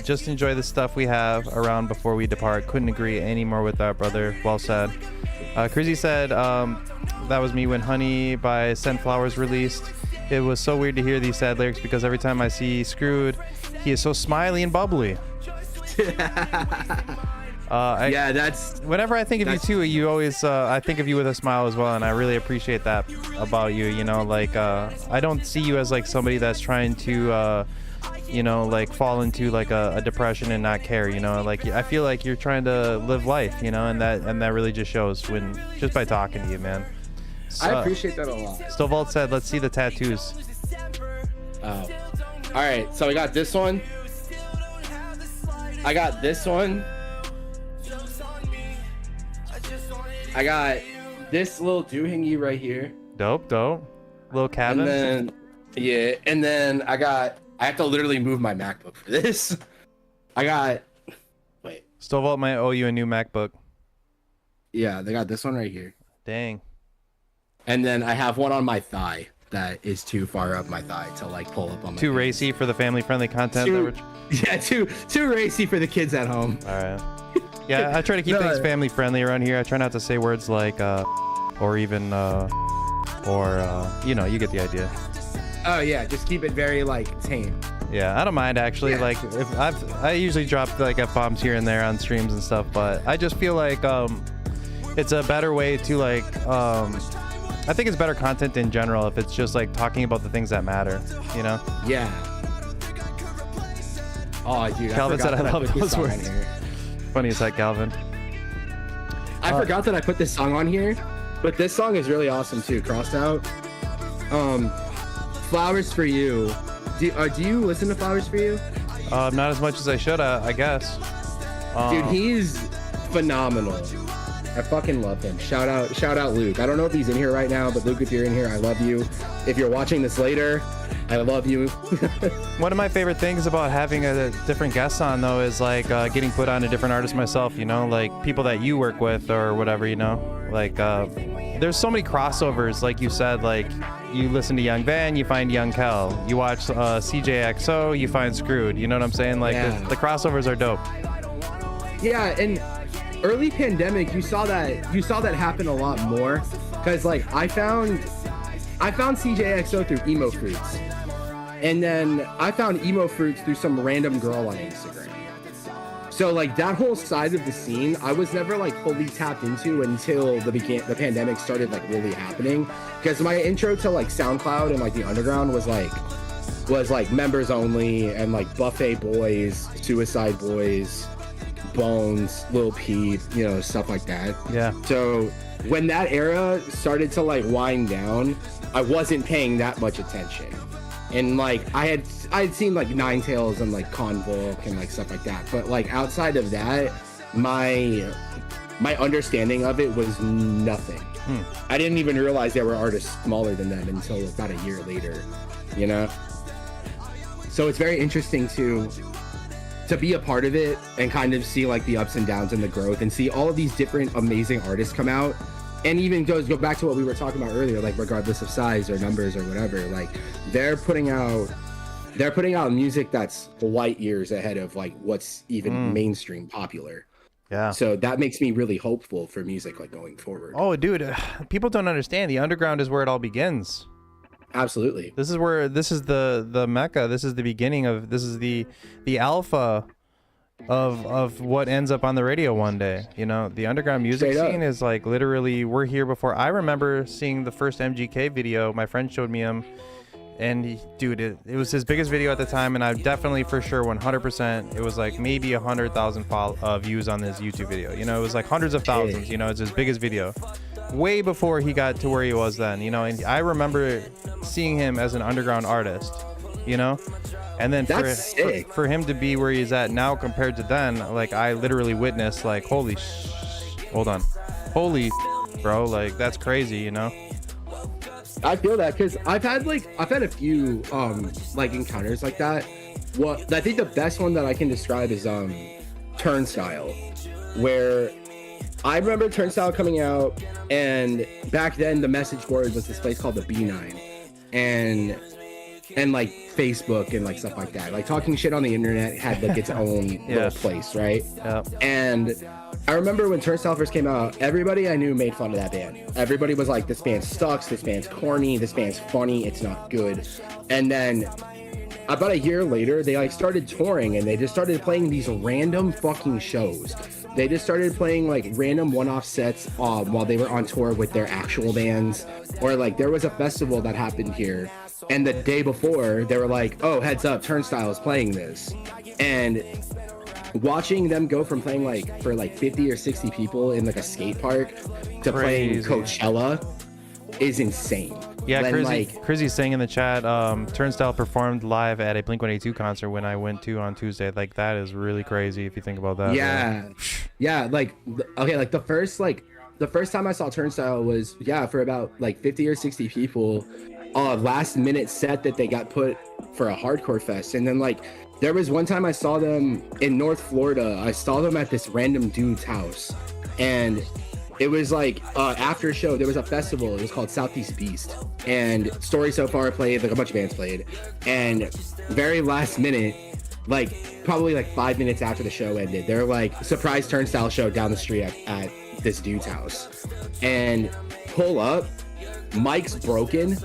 S2: Just enjoy the stuff we have around before we depart. Couldn't agree any more with that, brother. Well said. Cruzy said, that was me when Honey by Scent Flowers released. It was so weird to hear these sad lyrics because every time I see Skrwd, he is so smiley and bubbly.
S1: Yeah, that's.
S2: Whenever I think of you too, you always I think of you with a smile as well, and I really appreciate that about you. You know, like I don't see you as like somebody that's trying to you know, like fall into like a depression and not care. You know, like I feel like you're trying to live life. You know, and that really just shows when just by talking to you, man.
S1: I appreciate that a lot.
S2: Stovalt said, "Let's see the tattoos."
S1: Oh, all right. So I got this one. I got this one. I got this little doohingy right here.
S2: Dope. Little cabin.
S1: And then I have to literally move my MacBook for this. Wait.
S2: Stovalt might owe you a new MacBook.
S1: Yeah, they got this one right here.
S2: Dang.
S1: And then I have one on my thigh that is too far up my thigh to like pull up on my
S2: Too
S1: pants.
S2: racy for the family-friendly content.
S1: Too racy for the kids at home.
S2: All right. Yeah, I try to keep things family-friendly around here. I try not to say words like or even you know, you get the idea.
S1: Oh yeah, just keep it very like tame.
S2: Yeah, I don't mind actually.
S1: Yeah.
S2: Like if I usually drop like F-bombs here and there on streams and stuff, but I just feel like it's a better way to like I think it's better content in general if it's just like talking about the things that matter, you know?
S1: Yeah. Oh, dude.
S2: Calvin said I love those words. Funny as heck, Calvin.
S1: I forgot that I put this song on here, but this song is really awesome too. Crossed Out. Flowers for You. Do you listen to Flowers for You?
S2: Not as much as I should, I guess.
S1: Dude, he's phenomenal. I fucking love him. Shout out Luke. I don't know if he's in here right now, but Luke, if you're in here, I love you. If you're watching this later, I love you.
S2: One of my favorite things about having a different guests on though is like getting put on a different artist myself, you know, like people that you work with or whatever, you know, like there's so many crossovers, like you said, like you listen to Young Van, you find Young Kel, you watch CJXO, you find Skrwd, you know what I'm saying? Like the crossovers are dope. Yeah,
S1: and early pandemic, you saw that happen a lot more, because like I found CJXO through Emo Fruits, and then I found Emo Fruits through some random girl on Instagram. So like that whole side of the scene, I was never like fully tapped into until the pandemic started like really happening, because my intro to like SoundCloud and like the underground was like Members Only and like Buffet Boys, Suicide Boys, Bones, Lil Peep, you know, stuff like that.
S2: Yeah.
S1: So when that era started to like wind down, I wasn't paying that much attention. And like I had seen like Nine Tails and like Convoke and like stuff like that. But like outside of that, my understanding of it was nothing. I didn't even realize there were artists smaller than them until about a year later, you know? So it's very interesting to be a part of it and kind of see like the ups and downs and the growth and see all of these different amazing artists come out. And even go back to what we were talking about earlier, like regardless of size or numbers or whatever, like they're putting out music that's light years ahead of like what's even mainstream popular.
S2: Yeah.
S1: So that makes me really hopeful for music like going forward.
S2: Oh, dude, people don't understand. The underground is where it all begins.
S1: Absolutely.
S2: This is the mecca. This is the beginning of, this is the alpha of what ends up on the radio one day. You know, the underground music scene is like literally, we're here before. I remember seeing the first MGK video. My friend showed me him, and dude, it was his biggest video at the time, and I definitely for sure 100% it was like maybe 100,000 views on this YouTube video. You know, it was like hundreds of thousands. You know, it's his biggest video way before he got to where he was then, you know. And I remember seeing him as an underground artist, you know. And then for him to be where he's at now compared to then, like I literally witnessed like holy bro, like that's crazy, you know.
S1: I feel that because I've had a few like encounters like that. What I think the best one that I can describe is Turnstile, where I remember Turnstile coming out, and back then the message board was this place called the B9, and and like Facebook and like stuff like that. Like talking shit on the internet had like its own little place, right?
S2: Yep.
S1: And I remember when Turnstile first came out, everybody I knew made fun of that band. Everybody was like, this band sucks, this band's corny, this band's funny, it's not good. And then about a year later, they like started touring and they just started playing these random fucking shows. They just started playing like random one-off sets while they were on tour with their actual bands. Or like there was a festival that happened here, and the day before they were like, oh, heads up, Turnstile is playing this. And watching them go from playing like for like 50 or 60 people in like a skate park to playing Coachella is insane.
S2: Yeah,
S1: When,
S2: Crizzy's saying in the chat, Turnstile performed live at a Blink-182 concert when I went to on Tuesday. Like, that is really crazy if you think about that.
S1: Yeah. Yeah, like, okay, like the first time I saw Turnstile was, for about like 50 or 60 people, last minute set that they got put for a hardcore fest. And then like, there was one time I saw them in North Florida. I saw them at this random dude's house. And it was like after a show, there was a festival. It was called Southeast Beast, and Story So Far played, like a bunch of bands played, and very last minute, like probably like 5 minutes after the show ended, they're like surprise Turnstile show down the street at this dude's house, and pull up, mic's broken,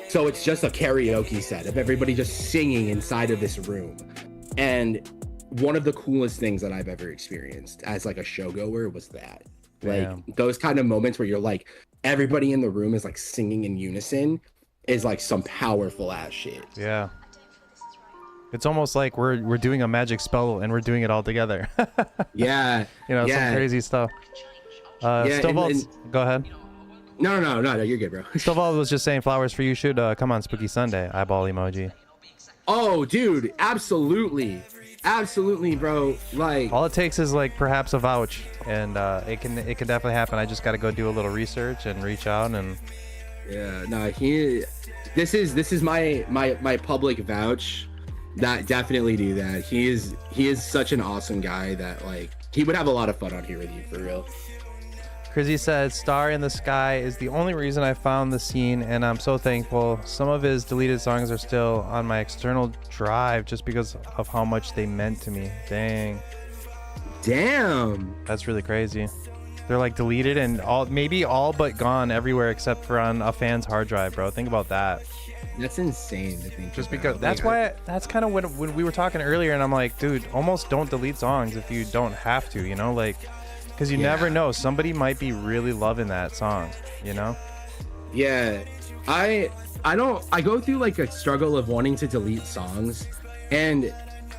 S1: so it's just a karaoke set of everybody just singing inside of this room, and one of the coolest things that I've ever experienced as like a showgoer was that. Like those kind of moments where you're like everybody in the room is like singing in unison is like some powerful ass shit.
S2: Yeah, it's almost like we're doing a magic spell and we're doing it all together.
S1: Yeah,
S2: some crazy stuff. Stovall, go ahead.
S1: No, you're good, bro.
S2: Stovall was just saying flowers for you should come on Spooky Sunday. Eyeball emoji.
S1: Oh, dude, absolutely, bro. Like
S2: all it takes is like perhaps a vouch, and it can definitely happen. I just got to go do a little research and reach out and.
S1: Yeah, no, this is my public vouch. That definitely do that. He is such an awesome guy that like he would have a lot of fun on here with you for real.
S2: Crizzy said, Star in the Sky is the only reason I found the scene, and I'm so thankful. Some of his deleted songs are still on my external drive just because of how much they meant to me. Dang.
S1: Damn.
S2: That's really crazy. They're like deleted and maybe all but gone everywhere except for on a fan's hard drive, bro. Think about that.
S1: That's insane to think.
S2: Just because that's kind of when we were talking earlier, and I'm like, dude, almost don't delete songs if you don't have to, like. Because you never know. Somebody might be really loving that song,
S1: Yeah. I go through like a struggle of wanting to delete songs. And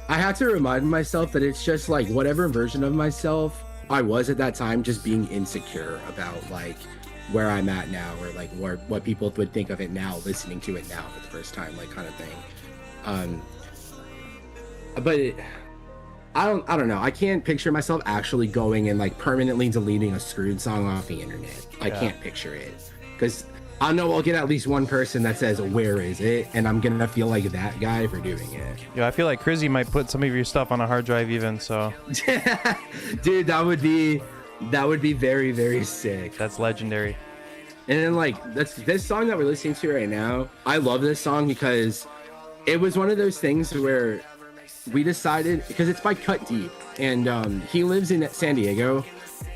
S1: I have to remind myself that it's just like whatever version of myself I was at that time, just being insecure about like where I'm at now, or like what people would think of it now, listening to it now for the first time, like kind of thing. But I don't know. I can't picture myself actually going and like permanently deleting a Skrwd song off the internet. I can't picture it, because I know I'll get at least one person that says, "Where is it?" and I'm gonna feel like that guy for doing it.
S2: Yeah, I feel like Crizzy might put some of your stuff on a hard drive even. So,
S1: dude, that would be very, very sick.
S2: That's legendary.
S1: And then like this song that we're listening to right now, I love this song because it was one of those things where we decided, because it's by Cut Deep, and he lives in San Diego.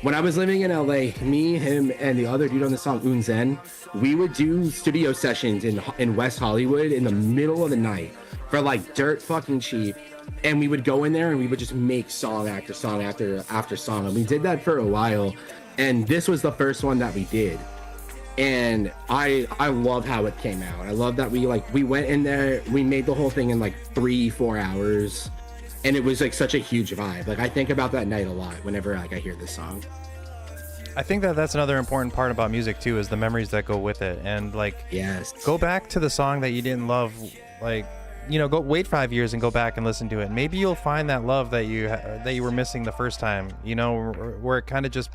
S1: When I was living in LA, me, him, and the other dude on the song, Unzen, we would do studio sessions in West Hollywood in the middle of the night for like dirt fucking cheap, and we would go in there and we would just make song after song after song, and we did that for a while, and this was the first one that we did. And I love how it came out. I love that we went in there, we made the whole thing in like 3-4 hours, and it was like such a huge vibe. Like I think about that night a lot whenever like I hear this song.
S2: I think that's another important part about music too, is the memories that go with it. And like,
S1: yes,
S2: go back to the song that you didn't love, like, go wait 5 years and go back and listen to it. Maybe you'll find that love that you were missing the first time, where it kind of just,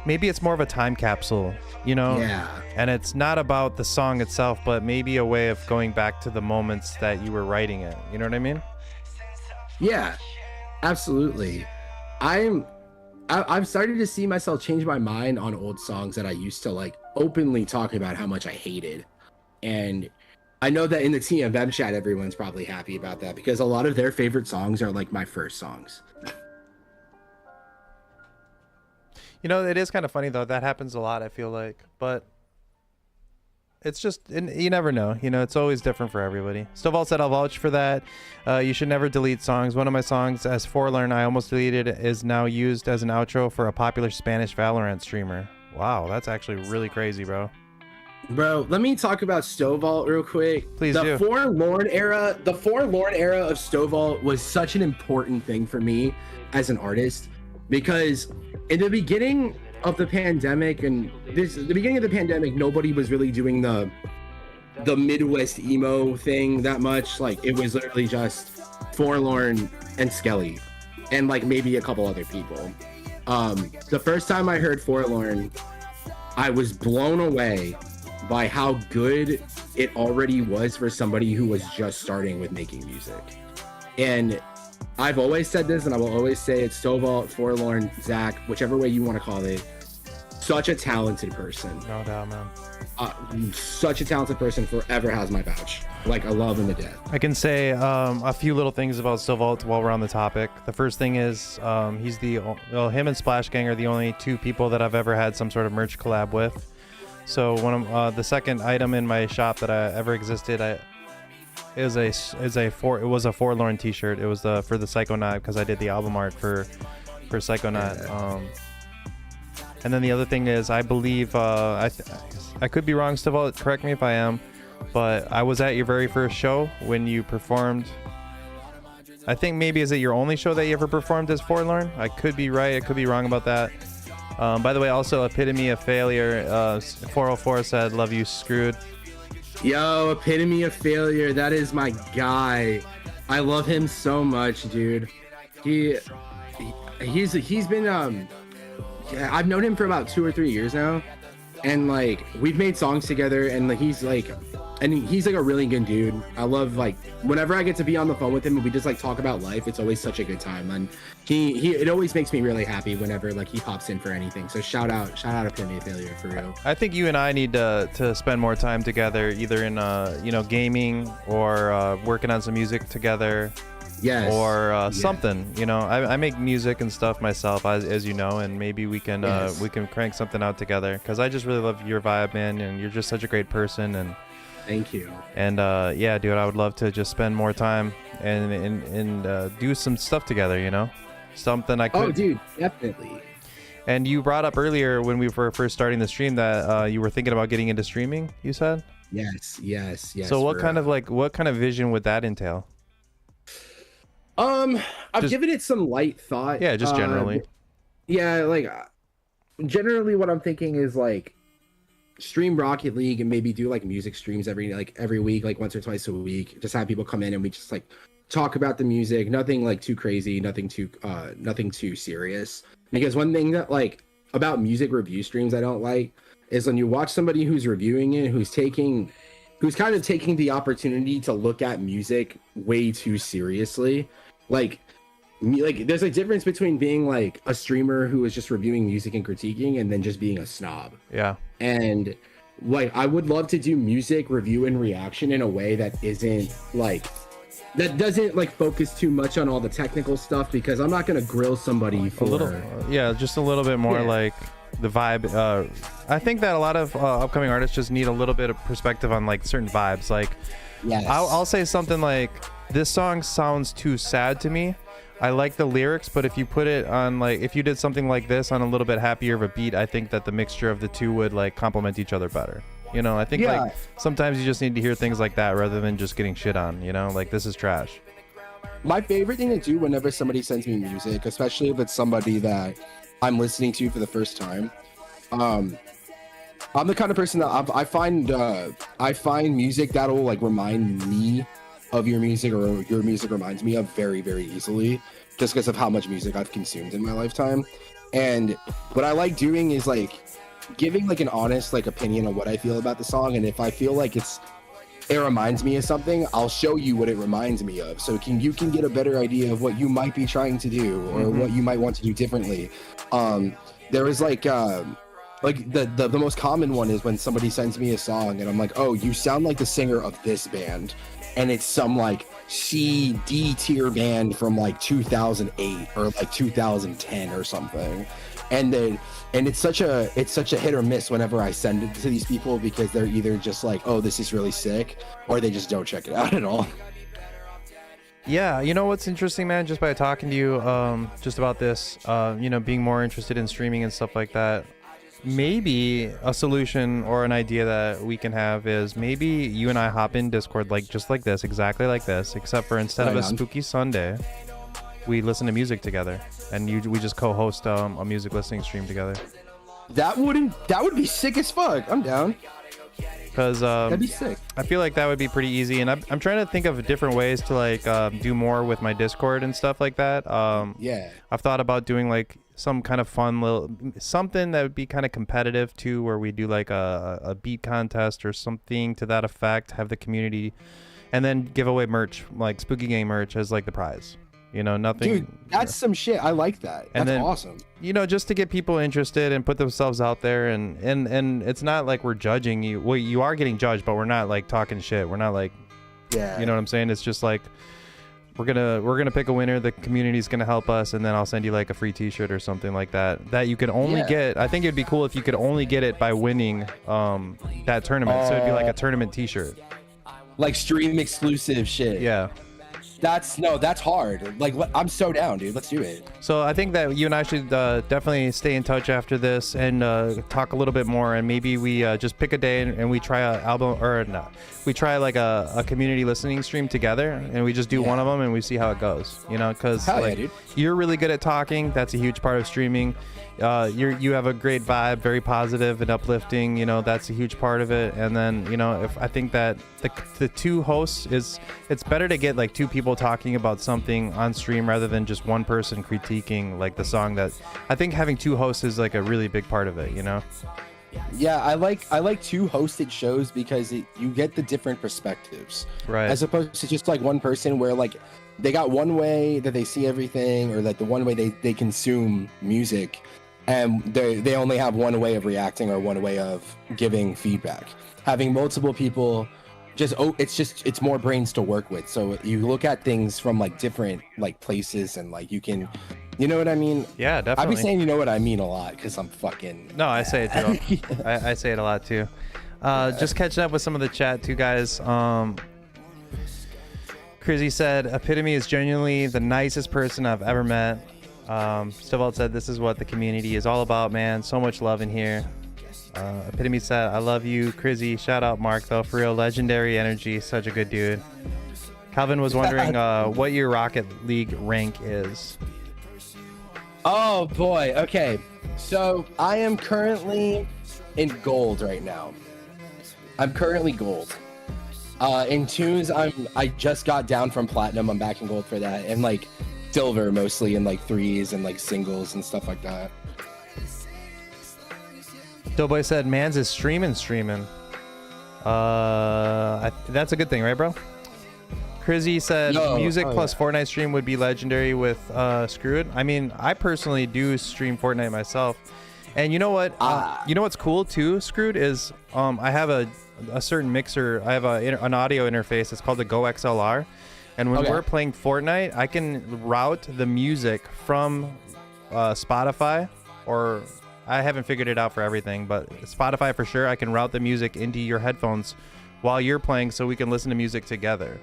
S2: maybe it's more of a time capsule,
S1: Yeah.
S2: And it's not about the song itself, but maybe a way of going back to the moments that you were writing it. You know what I mean?
S1: Yeah, absolutely. I've started to see myself change my mind on old songs that I used to like openly talk about how much I hated. And I know that in the TMM chat, everyone's probably happy about that because a lot of their favorite songs are like my first songs.
S2: You know, it is kind of funny though. That happens a lot, I feel like, but it's just, you never know. You know, it's always different for everybody. Stovall said, I'll vouch for that. You should never delete songs. One of my songs, as Forlorn, I almost deleted, is now used as an outro for a popular Spanish Valorant streamer. Wow, that's actually really crazy, bro.
S1: Bro, let me talk about Stovall real quick.
S2: Please
S1: the
S2: do.
S1: Forlorn era of Stovall was such an important thing for me as an artist because in the beginning of the pandemic nobody was really doing the Midwest emo thing that much. Like it was literally just Forlorn and Skelly and like maybe a couple other people. The first time I heard Forlorn, I was blown away by how good it already was for somebody who was just starting with making music. And I've always said this, and I will always say it, Stovall, Forlorn, Zach, whichever way you want to call it, such a talented person.
S2: No doubt, man.
S1: Such a talented person, forever has my vouch. Like, I love him to death.
S2: I can say a few little things about Stovall while we're on the topic. The first thing is him and Splash Gang are the only two people that I've ever had some sort of merch collab with. So one of the second item in my shop that I ever existed, it was a Forlorn t-shirt. It was for the Psychonaut because I did the album art for Psychonaut. Yeah. And then the other thing is, I believe I could be wrong, Stovall, correct me if I am, but I was at your very first show when you performed. I think maybe is it your only show that you ever performed as Forlorn? I could be right. I could be wrong about that. By the way, also Epitome of Failure. 404 said, "Love you, Skrwd."
S1: Yo, Epitome of Failure. That is my guy. I love him so much, dude. He's been I've known him for about 2 or 3 years now, and like we've made songs together, and like he's like a really good dude. I love like whenever I get to be on the phone with him and we just like talk about life, it's always such a good time, and it always makes me really happy whenever like he pops in for anything. So shout out Epitome of Failure for real.
S2: I think you and I need to spend more time together, either in gaming or working on some music together.
S1: Yes.
S2: Or something. You know, I make music and stuff myself, as you know, and maybe we can crank something out together, because I just really love your vibe, man, and you're just such a great person. And
S1: thank you.
S2: And yeah, dude, I would love to just spend more time and do some stuff together, you know, something I could.
S1: Oh, dude, definitely.
S2: And you brought up earlier when we were first starting the stream that you were thinking about getting into streaming, you said?
S1: Yes. So
S2: what kind of vision would that entail?
S1: I've given it some light thought.
S2: Yeah, just generally.
S1: Generally what I'm thinking is like stream Rocket League and maybe do like music streams every week, like once or twice a week. Just have people come in and we just like talk about the music. Nothing like too crazy, nothing too serious. Because one thing that like about music review streams I don't like is when you watch somebody who's reviewing it, who's kind of taking the opportunity to look at music way too seriously. Like there's a difference between being like a streamer who is just reviewing music and critiquing and then just being a snob.
S2: Yeah.
S1: And like I would love to do music review and reaction in a way that doesn't like focus too much on all the technical stuff, because I'm not gonna grill somebody for
S2: just a little bit more like the vibe. I think that a lot of upcoming artists just need a little bit of perspective on like certain vibes. Like,
S1: yes.
S2: I'll say something like, this song sounds too sad to me. I like the lyrics, but if you put it on like, if you did something like this on a little bit happier of a beat, I think that the mixture of the two would like complement each other better. You know, I think like sometimes you just need to hear things like that rather than just getting shit on, you know, like this is trash.
S1: My favorite thing to do whenever somebody sends me music, especially if it's somebody that I'm listening to for the first time, I'm the kind of person that I find music that'll like remind me of your music, or your music reminds me of very, very easily, just because of how much music I've consumed in my lifetime. And what I like doing is like giving like an honest like opinion on what I feel about the song, and if I feel like it reminds me of something, I'll show you what it reminds me of, so you can get a better idea of what you might be trying to do or what you might want to do differently. There was like like the most common one is when somebody sends me a song and I'm like, oh, you sound like the singer of this band, and it's some like C D tier band from like 2008 or like 2010 or something, and it's such a hit or miss whenever I send it to these people, because they're either just like, oh, this is really sick, or they just don't check it out at all.
S2: Yeah, you know what's interesting, man, just by talking to you just about this, you know, being more interested in streaming and stuff like that, maybe a solution or an idea that we can have is maybe you and I hop in Discord like just like this, exactly like this, except for instead of a spooky Sunday, we listen to music together, and we just co-host a music listening stream together. That
S1: would be sick as fuck. I'm down.
S2: Because
S1: that'd be sick.
S2: I feel like that would be pretty easy, and I'm trying to think of different ways to like do more with my Discord and stuff like that.
S1: Yeah,
S2: I've thought about doing like some kind of fun little something that would be kind of competitive too, where we do like a beat contest or something to that effect, have the community, and then give away merch, like Spooky Gang merch, as like the prize. You know, nothing.
S1: Dude, that's some shit. I like that. That's awesome.
S2: You know, just to get people interested and put themselves out there, and it's not like we're judging you. Well, you are getting judged, but we're not like talking shit. We're not like,
S1: yeah.
S2: You know what I'm saying? It's just like we're gonna pick a winner. The community's gonna help us, and then I'll send you like a free T-shirt or something like that. That you could only get. I think it'd be cool if you could only get it by winning that tournament. So it'd be like a tournament T-shirt,
S1: like stream exclusive shit.
S2: Yeah.
S1: That's hard. Like, I'm so down, dude. Let's do it.
S2: So I think that you and I should definitely stay in touch after this and talk a little bit more, and maybe we just pick a day and we try we try like a community listening stream together, and we just do one of them and we see how it goes. You know, because like you're really good at talking. That's a huge part of streaming. You have a great vibe, very positive and uplifting. You know, that's a huge part of it. And then, you know, if I think that the two hosts it's better to get like two people talking about something on stream rather than just one person critiquing like the song. That I think having two hosts is like a really big part of it, you know?
S1: Yeah, I like two hosted shows because you get the different perspectives,
S2: right?
S1: As opposed to just like one person where like they got one way that they see everything, or like the one way they consume music, and they only have one way of reacting or one way of giving feedback. Having multiple people, it's more brains to work with. So you look at things from like different like places, and like you can, you know what I mean?
S2: Yeah, definitely.
S1: I'll be saying you know what I mean a lot because I'm fucking.
S2: No, I say it too. I say it a lot too. Just catching up with some of the chat too, guys. Crizzy said, "Epitome is genuinely the nicest person I've ever met." Stivald said, "This is what the community is all about, man. So much love in here." Epitome said, "I love you, Crizzy." Shout out Mark though, for real, legendary energy, such a good dude. Calvin was wondering what your Rocket League rank is.
S1: Oh boy, okay. So I am currently in gold right now. I'm currently gold. In tunes, I just got down from platinum. I'm back in gold for that, and like silver mostly in like threes and like singles and stuff like that.
S2: Doughboy said, "Mans is streaming." That's a good thing, right, bro? Crizzy said, "Music plus Fortnite stream would be legendary with Skrwd." I mean, I personally do stream Fortnite myself, and you know what? You know what's cool too, Skrwd, is I have a certain mixer. I have an audio interface. It's called the Go XLR, and when we're playing Fortnite, I can route the music from Spotify, or I haven't figured it out for everything, but Spotify for sure. I can route the music into your headphones while you're playing, so we can listen to music together.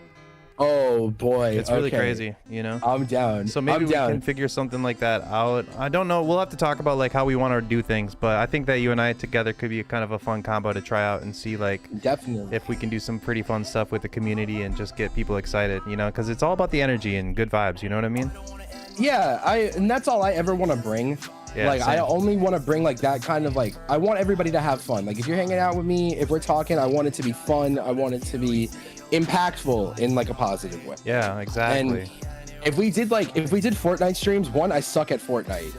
S1: Oh boy,
S2: it's really crazy, you know.
S1: I'm down.
S2: So maybe we can figure something like that out. I don't know. We'll have to talk about like how we want to do things, but I think that you and I together could be kind of a fun combo to try out and see like
S1: definitely
S2: if we can do some pretty fun stuff with the community and just get people excited, you know, because it's all about the energy and good vibes. You know what I mean?
S1: Yeah, and that's all I ever want to bring.
S2: Yeah,
S1: like,
S2: same.
S1: I only want to bring like that kind of like, I want everybody to have fun. Like if you're hanging out with me, if we're talking, I want it to be fun. I want it to be impactful in like a positive way.
S2: Yeah, exactly.
S1: And if we did Fortnite streams, I suck at Fortnite,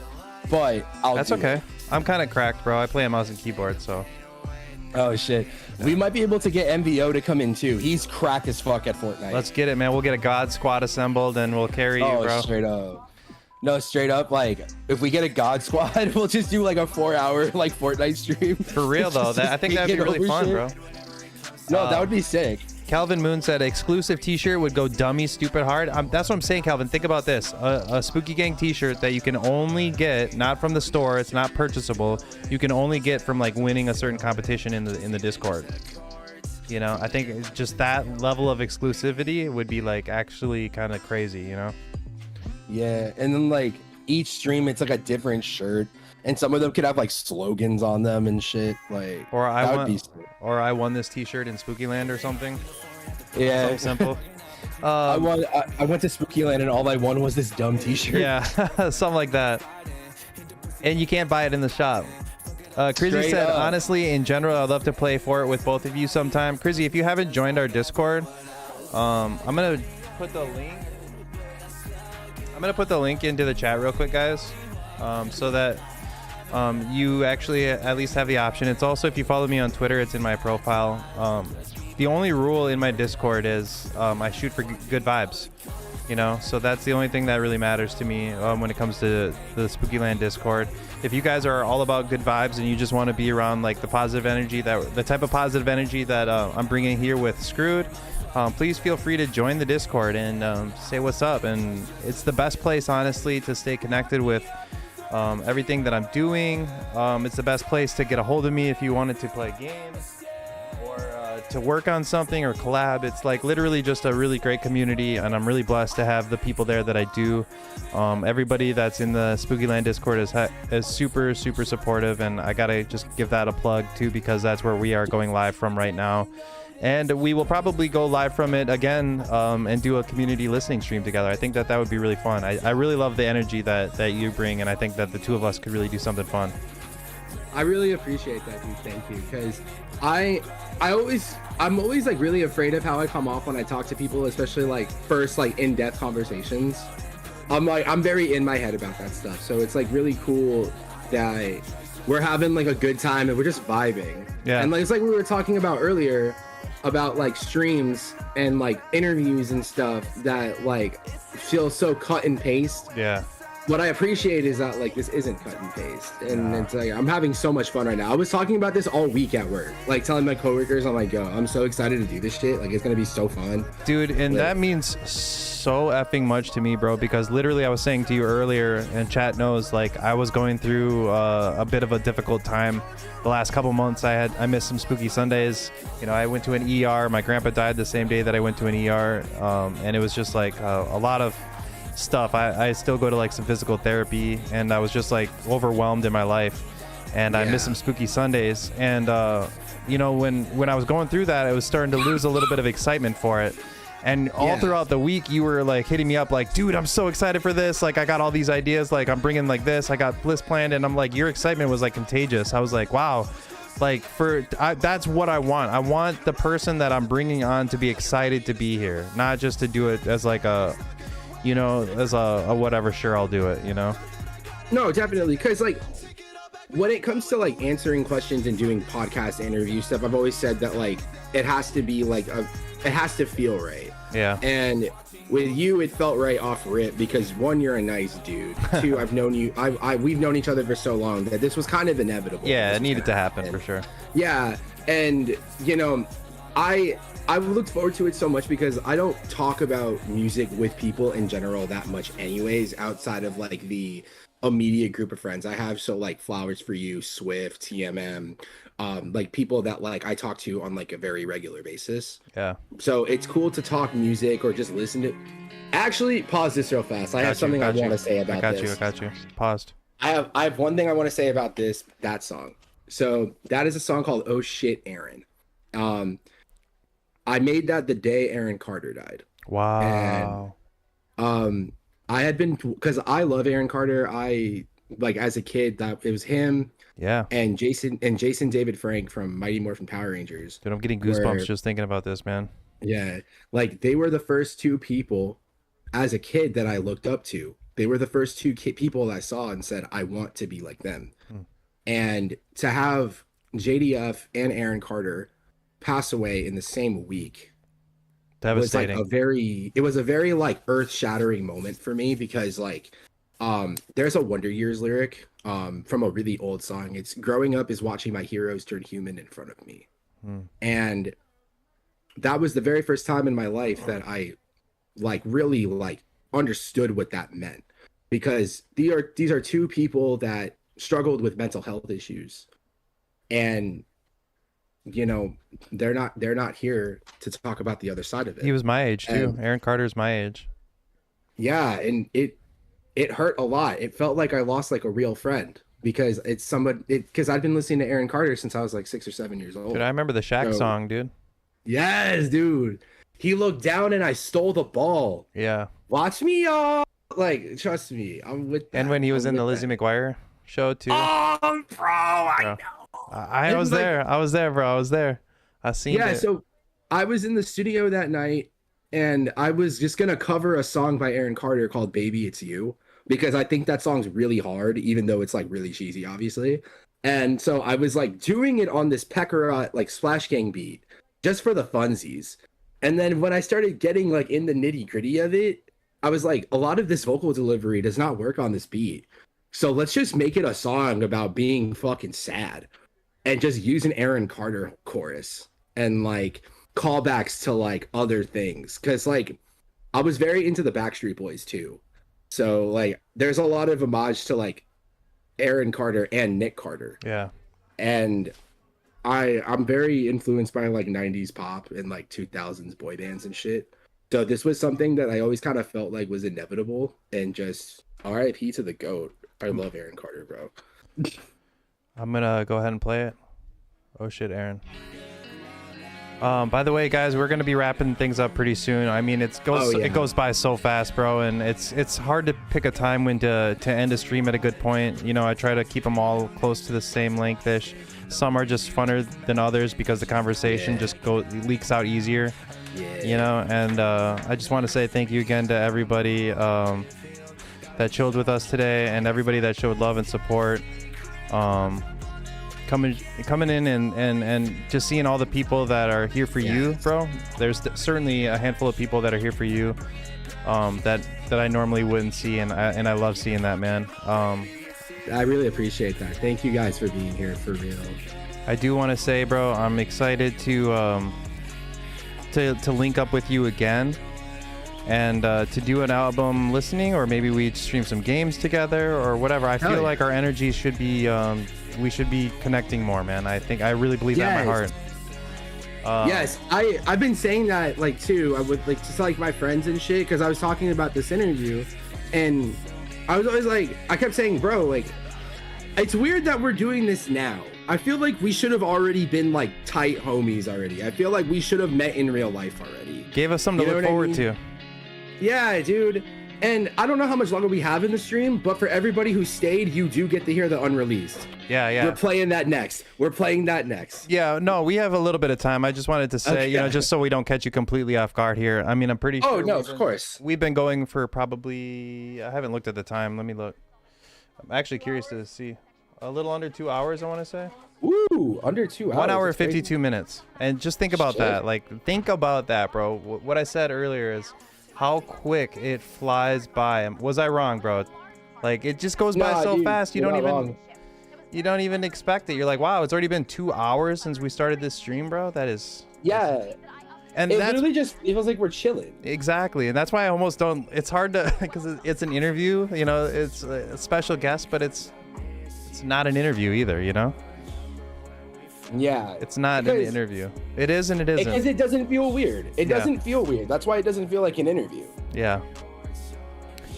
S1: but
S2: that's okay. I'm kind of cracked, bro. I play a mouse and keyboard, so.
S1: Oh shit. We might be able to get MVO to come in too. He's cracked as fuck at Fortnite.
S2: Let's get it, man. We'll get a God squad assembled and we'll carry you, bro.
S1: Straight up. No, straight up, like if we get a God Squad, we'll just do like a 4-hour like Fortnite stream.
S2: For real though, I think that'd be really fun, bro.
S1: No, that would be sick.
S2: Calvin Moon said exclusive t-shirt would go dummy stupid hard. That's what I'm saying, Calvin. Think about this. A Spooky Gang t-shirt that you can only get, not from the store, it's not purchasable. You can only get from like winning a certain competition in the Discord. You know, I think it's just that level of exclusivity would be like actually kind of crazy, you know?
S1: Yeah, and then like each stream it's like a different shirt. And some of them could have like slogans on them and shit. Like,
S2: or I won this t-shirt in Spookyland or something.
S1: Yeah.
S2: Something simple.
S1: I went to Spookyland and all I won was this dumb t-shirt.
S2: Yeah, something like that. And you can't buy it in the shop. Crizzy said, honestly, in general, I'd love to play for it with both of you sometime. Crizzy, if you haven't joined our Discord, I'm going to put the link. I'm going to put the link into the chat real quick, guys, so that you actually at least have the option. It's also, if you follow me on Twitter, it's in my profile. The only rule in my Discord is I shoot for good vibes, you know, so that's the only thing that really matters to me when it comes to the Spookyland Discord. If you guys are all about good vibes and you just want to be around like the positive energy, the type of positive energy that I'm bringing here with Skrwd, please feel free to join the Discord and say what's up. And it's the best place, honestly, to stay connected with everything that I'm doing. It's the best place to get a hold of me if you wanted to play games or to work on something or collab. It's like literally just a really great community, and I'm really blessed to have the people there that I do. Everybody that's in the Spookyland Discord is super supportive, and I gotta just give that a plug too, because that's where we are going live from right now. And we will probably go live from it again and do a community listening stream together. I think that would be really fun. I really love the energy that you bring, and I think that the two of us could really do something fun.
S1: I really appreciate that, dude. Thank you. Because I'm always like really afraid of how I come off when I talk to people, especially like first like in-depth conversations. I'm very in my head about that stuff. So it's like really cool that we're having like a good time and we're just vibing.
S2: Yeah.
S1: And like it's like we were talking about earlier about like streams and like interviews and stuff that like feel so cut and paste.
S2: Yeah.
S1: What I appreciate is that like this isn't cut and paste, and it's like I'm having so much fun right now. I was talking about this all week at work, like telling my coworkers, I'm like, yo, I'm so excited to do this shit. Like it's gonna be so fun,
S2: dude. And that means so effing much to me, bro, because literally I was saying to you earlier, and chat knows, like I was going through a bit of a difficult time the last couple months. I missed some spooky Sundays. You know, I went to an ER. My grandpa died the same day that I went to an ER, and it was just like a lot of stuff. I still go to like some physical therapy, and I was just like overwhelmed in my life, and I missed some spooky Sundays. And you know, when I was going through that, I was starting to lose a little bit of excitement for it. And all throughout the week, you were like hitting me up like, dude, I'm so excited for this. Like I got all these ideas, like I'm bringing like this, I got Bliss planned. And I'm like, your excitement was like contagious. I was like, wow, like that's what I want. I want the person that I'm bringing on to be excited to be here, not just to do it as like a, you know, as a whatever, sure, I'll do it, you know?
S1: No, definitely. Because like when it comes to like answering questions and doing podcast interview stuff, I've always said that like it has to be like it has to feel right.
S2: Yeah.
S1: And with you, it felt right off rip because one, you're a nice dude. Two, I've known you. We've known each other for so long that this was kind of inevitable.
S2: Yeah, it needed to happen for sure.
S1: Yeah, and you know, I've looked forward to it so much because I don't talk about music with people in general that much anyways, outside of like the immediate group of friends I have. So like Flowers for You, Swift, TMM, like people that like I talk to on like a very regular basis.
S2: Yeah.
S1: So it's cool to talk music or just listen to. Actually, pause this real fast. I have something I want to say about this.
S2: I got you. Paused.
S1: I have one thing I want to say about that song. So that is a song called "Oh Shit, Aaron." I made that the day Aaron Carter died.
S2: Wow.
S1: And I had been, because I love Aaron Carter. I like as a kid that it was him.
S2: Yeah.
S1: And Jason David Frank from Mighty Morphin Power Rangers.
S2: Dude, I'm getting goosebumps just thinking about this, man.
S1: Yeah. Like they were the first two people as a kid that I looked up to. They were the first two people that I saw and said, I want to be like them. And to have JDF and Aaron Carter pass away in the same week
S2: Devastating.
S1: it was a very like earth-shattering moment for me because like There's a Wonder Years lyric from a really old song. It's growing up is watching my heroes turn human in front of me. And that was the very first time in my life that I like really like understood what that meant, because these are two people that struggled with mental health issues, and you know they're not here to talk about the other side of it.
S2: He was my age too.
S1: And
S2: Aaron Carter's my age.
S1: yeah, and it hurt a lot. It felt like I lost like a real friend, because it's somebody, because I've been listening to Aaron Carter since I was like 6 or 7 years old.
S2: Dude, I remember the Shaq song, dude.
S1: Yes, dude. He looked down and I stole the ball.
S2: Yeah.
S1: Watch me, y'all. Like, trust me, I'm with that.
S2: And when he was in the Lizzie McGuire show too.
S1: Oh, bro, I know.
S2: I was there. I was there, bro. I was there. I seen it.
S1: Yeah, so I was in the studio that night, and I was just gonna cover a song by Aaron Carter called "Baby It's You," because I think that song's really hard, even though it's like really cheesy, obviously. And so I was like doing it on this Pecker like Splash Gang beat, just for the funsies. And then when I started getting like in the nitty gritty of it, I was like, a lot of this vocal delivery does not work on this beat. So let's just make it a song about being fucking sad, and just use an Aaron Carter chorus and like callbacks to like other things. Cause like I was very into the Backstreet Boys too. So like there's a lot of homage to like Aaron Carter and Nick Carter.
S2: Yeah.
S1: And I'm very influenced by like 90s pop and like 2000s boy bands and shit. So this was something that I always kind of felt like was inevitable, and just RIP to the GOAT. I love Aaron Carter, bro.
S2: I'm gonna go ahead and play it. Oh shit, Aaron. By the way, guys, we're gonna be wrapping things up pretty soon. I mean, it goes by so fast, bro, and it's hard to pick a time when to end a stream at a good point. You know, I try to keep them all close to the same length-ish. Some are just funner than others because the conversation just leaks out easier.
S1: Yeah.
S2: You know, and I just want to say thank you again to everybody that chilled with us today, and everybody that showed love and support. Coming in and just seeing all the people that are here for you, bro. There's certainly a handful of people that are here for you that I normally wouldn't see, and I love seeing that, man.
S1: I really appreciate that. Thank you guys for being here, for real.
S2: I do want to say, bro, I'm excited to link up with you again, and to do an album listening, or maybe we stream some games together or whatever. I feel like our energies should be we should be connecting more, man. I really believe that in my heart.
S1: Yes, I've been saying that like too. I would like just like my friends and shit, because I was talking about this interview, and I was always like, I kept saying, bro, like, it's weird that we're doing this now. I feel like we should have already been like tight homies already. I feel like we should have met in real life already.
S2: Gave us something to look forward to.
S1: Yeah, dude. And I don't know how much longer we have in the stream, but for everybody who stayed, you do get to hear the unreleased.
S2: Yeah.
S1: We're playing that next. Yeah,
S2: no, we have a little bit of time. I just wanted to say, you know, just so we don't catch you completely off guard here. I mean, I'm pretty sure.
S1: Oh, no, of course.
S2: We've been going for probably, I haven't looked at the time. Let me look. I'm actually curious to see. A little under 2 hours, I want to say.
S1: Ooh, under 2 hours.
S2: 1 hour, 52 minutes. And just think about that. Like, think about that, bro. What I said earlier is how quick it flies by. Was I wrong, bro? Like, it just goes by so fast. You don't even expect it. You're like, wow, it's already been 2 hours since we started this stream, bro. That is.
S1: Yeah.
S2: And
S1: it literally just feels like we're chilling.
S2: Exactly. And that's why I almost don't. It's hard to, because it's an interview. You know, it's a special guest, but it's not an interview either, you know?
S1: Yeah.
S2: It's not an interview. It is and it isn't.
S1: Because it doesn't feel weird. It doesn't feel weird. That's why it doesn't feel like an interview.
S2: Yeah.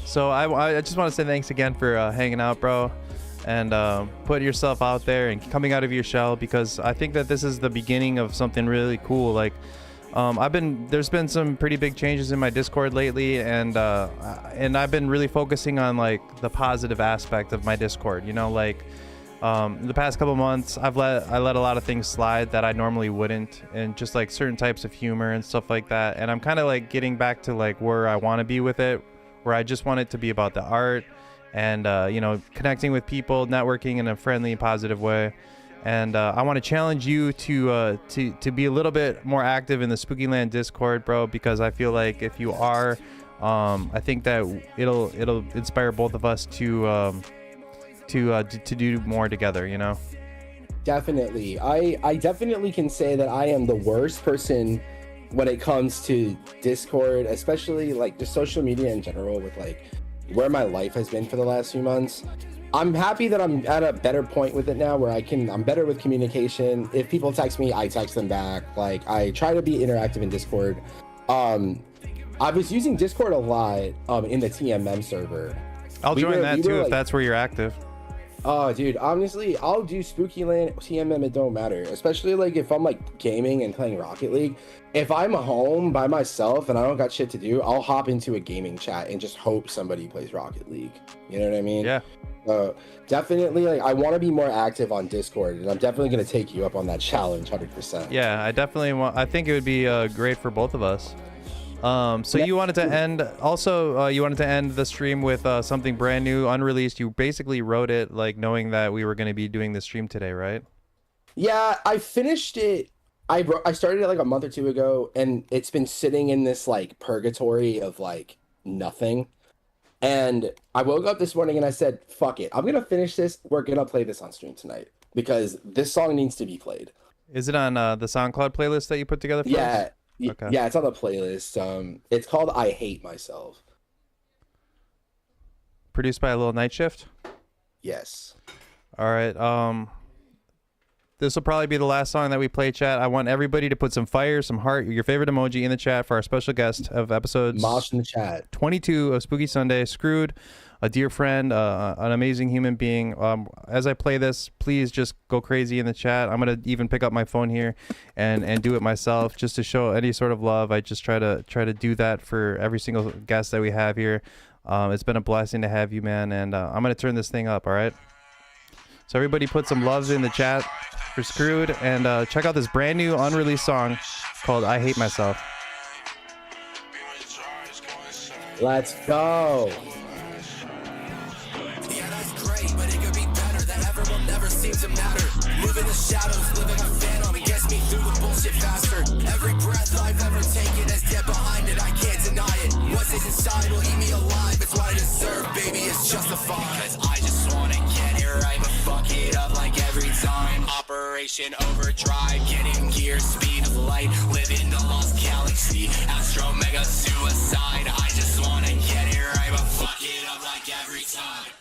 S2: So I just want to say thanks again for hanging out, bro, and putting yourself out there and coming out of your shell, because I think that this is the beginning of something really cool. Like, there's been some pretty big changes in my Discord lately, and I've been really focusing on like the positive aspect of my Discord. You know, like the past couple months, I let a lot of things slide that I normally wouldn't, and just like certain types of humor and stuff like that. And I'm kind of like getting back to like where I want to be with it, where I just want it to be about the art and you know, connecting with people, networking in a friendly, positive way. And I want to challenge you to be a little bit more active in the Spooky Land Discord, bro, because I feel like if you are, I think that it'll inspire both of us to do more together, you know.
S1: Definitely. I definitely can say that I am the worst person when it comes to Discord, especially like just social media in general, with like where my life has been for the last few months. I'm happy that I'm at a better point with it now where I'm better with communication. If people text me, I text them back. Like, I try to be interactive in Discord. I was using Discord a lot in the TMM server.
S2: I'll join that too if that's where you're active.
S1: Oh, dude, honestly, I'll do Spooky Land, TMM, it don't matter. Especially like if I'm like gaming and playing Rocket League. If I'm home by myself and I don't got shit to do, I'll hop into a gaming chat and just hope somebody plays Rocket League. You know what I mean?
S2: Yeah.
S1: Definitely, like, I want to be more active on Discord, and I'm definitely going to take you up on that challenge 100%.
S2: Yeah, I definitely want. I think it would be great for both of us. So you wanted to end the stream with something brand new, unreleased. You basically wrote it like knowing that we were going to be doing this stream today, right?
S1: Yeah, I finished it. I started it like a month or two ago, and it's been sitting in this like purgatory of like nothing. And I woke up this morning and I said, fuck it, I'm going to finish this. We're going to play this on stream tonight because this song needs to be played.
S2: Is it on the SoundCloud playlist that you put together for us?
S1: Okay. Yeah, it's on the playlist. It's called I Hate Myself.
S2: Produced by a little Night Shift?
S1: Yes.
S2: All right. This will probably be the last song that we play, chat. I want everybody to put some fire, some heart, your favorite emoji in the chat for our special guest of episodes
S1: Mosh in the chat.
S2: 22 of Spooky Sunday, Skrwd, a dear friend, an amazing human being. As I play this, please just go crazy in the chat. I'm going to even pick up my phone here and do it myself just to show any sort of love. I just try to do that for every single guest that we have here. It's been a blessing to have you, man, and I'm going to turn this thing up, all right? So everybody put some loves in the chat for Skrwd, and check out this brand new unreleased song called I Hate Myself.
S1: Let's go.
S3: Yeah, that's great, but it could be better. That ever will never seem to matter. Moving the shadows, living a phantom, it gets me through the bullshit faster. Every breath I've ever taken has dead behind it, I can't deny it. What's inside will eat me alive, it's what I deserve, baby, it's justified. Because I just wanna get it right, but fuck it up like every time. Operation Overdrive, getting gear, speed of light, living the lost galaxy, Astro Mega suicide. I just wanna get it right, but fuck it up like every time.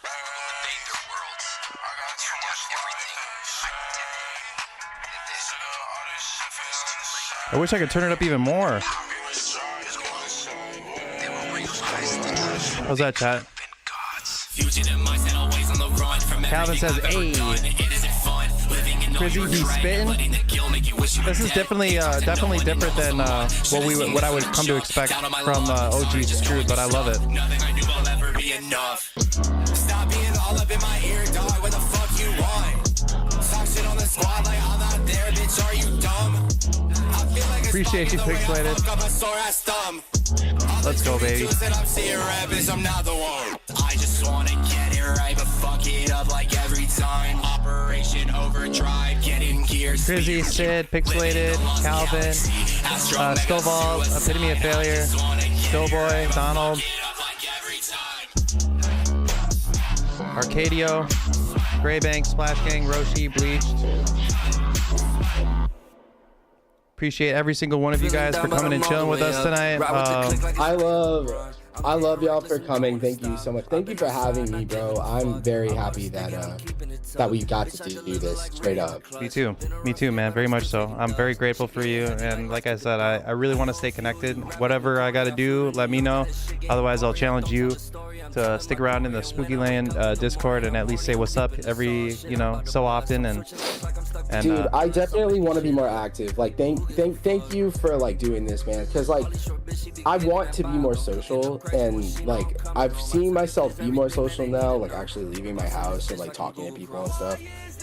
S2: I wish I could turn it up even more. How's that, chat? Calvin says, "Hey, Crizzy, he's spitting." This is definitely different than what I would come to expect from OG Skrwd, but I love it.
S3: Stop being all up in my ear, dog. What the fuck you want? Talk shit on the squad like I'm not there, bitch. Are you dumb? I feel like
S2: Appreciate you, Pixelated. Let's go, baby.
S3: I'm not the one. I just wanna get it right, but fuck it up like every time. Operation Overdrive, getting gears.
S2: Crizzy, Sid, Pixelated, Calvin, Stovall, Epitome of Failure, Doughboy, Donald, Arcadio, Graybank, Splash Gang, Roshi, Bleached. Appreciate every single one of you guys for coming and chilling with us tonight.
S1: I love y'all for coming. Thank you so much. Thank you for having me, bro. I'm very happy that we got to do this straight up.
S2: Me too, man. Very much so. I'm very grateful for you, and like I said, I really want to stay connected. Whatever I got to do, let me know. Otherwise, I'll challenge you to stick around in the Spooky Land Discord and at least say what's up every so often. And
S1: dude, I definitely want to be more active. Like, thank you for like doing this, man. Because like, I want to be more social, and like I've seen myself be more social now. Like actually leaving my house and like talking to people and stuff.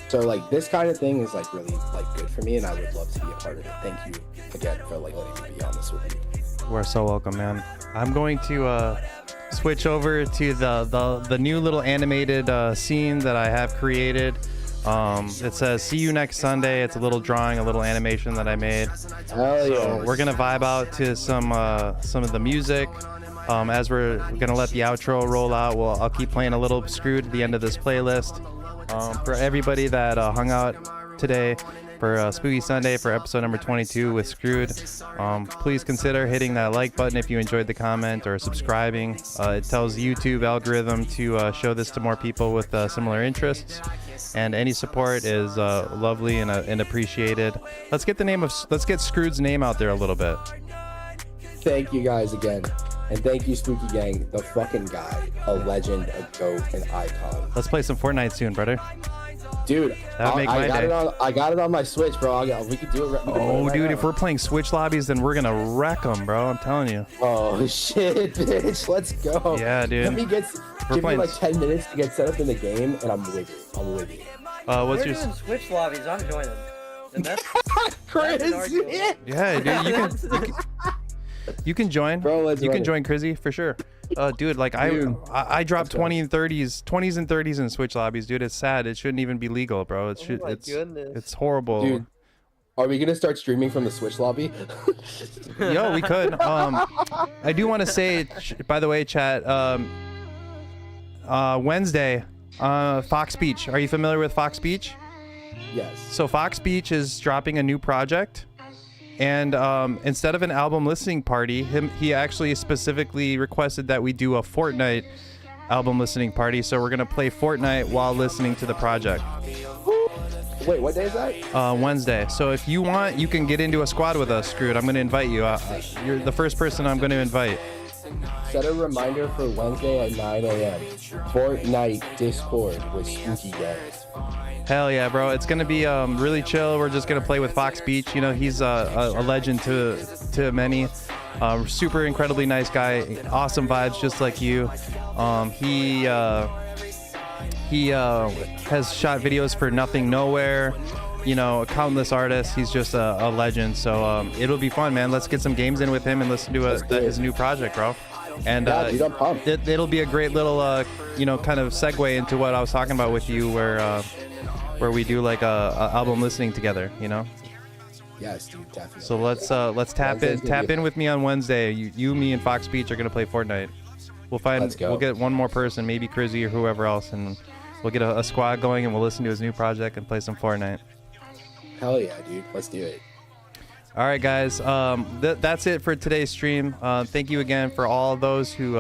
S1: So like this kind of thing is like really like good for me, and I would love to be a part of it. Thank you again for like letting me be on this with you.
S2: We're so welcome, man. I'm going to switch over to the new little animated scene that I have created. It says "See you next Sunday." It's a little drawing, a little animation that I made.
S1: Hell
S2: So
S1: yes.
S2: we're gonna vibe out to some of the music. As we're gonna let the outro roll out, I'll keep playing a little Skrwd at the end of this playlist. For everybody that hung out today for Spooky Sunday for episode number 22 with Skrwd, please consider hitting that like button if you enjoyed the comment, or subscribing. It tells YouTube algorithm to show this to more people with similar interests, and any support is lovely and appreciated. Let's get Skrwd's name out there a little bit.
S1: Thank you guys again. And thank you, Spooky Gang, the fucking guy, a legend, a goat, an icon.
S2: Let's play some Fortnite soon, brother.
S1: Dude,
S2: I
S1: got it on my Switch, bro. We could do it.
S2: Oh, dude, if we're playing Switch lobbies, then we're gonna wreck them, bro. I'm telling you.
S1: Oh shit, bitch, let's go.
S2: Yeah, dude.
S1: Let me give me like 10 minutes to get set up in the game, and I'm with you.
S2: What's your
S4: doing Switch lobbies? I'm joining. And that's
S1: Chris?
S2: Yeah, dude, you can join.
S1: Bro,
S2: you can join Crizzy for sure. Dude, like I dropped 20s and 30s in Switch lobbies, dude. It's sad. It shouldn't even be legal, bro. It's horrible.
S1: Dude, are we gonna start streaming from the Switch lobby?
S2: Yo, we could. I do want to say, by the way, chat. Wednesday, Fox Beach. Are you familiar with Fox Beach?
S1: Yes.
S2: So Fox Beach is dropping a new project. And instead of an album listening party, he actually specifically requested that we do a Fortnite album listening party. So we're gonna play Fortnite while listening to the project.
S1: Wait, what day is that?
S2: Wednesday. So if you want, you can get into a squad with us, Skrwd. I'm gonna invite you. You're the first person I'm gonna invite.
S1: Set a reminder for Wednesday at 9 a.m. Fortnite Discord with Spooky Gang.
S2: Hell yeah, bro. It's going to be really chill. We're just going to play with Fox Beach. You know, he's a legend to many. Super incredibly nice guy. Awesome vibes, just like you. He has shot videos for Nothing Nowhere. You know, countless artists. He's just a legend. So it'll be fun, man. Let's get some games in with him and listen to his new project, bro. And
S1: yeah, dude, I'm pumped.
S2: It'll be a great little, kind of segue into what I was talking about with you, where we do like a album listening together, you know?
S1: Yes, dude, definitely.
S2: So let's tap in with me on Wednesday. You, me, and Fox Beach are gonna play Fortnite. We'll get one more person, maybe Crizzy or whoever else, and we'll get a squad going, and we'll listen to his new project and play some Fortnite.
S1: Hell yeah, dude. Let's do it.
S2: All right, guys. That's it for today's stream. Thank you again for all those who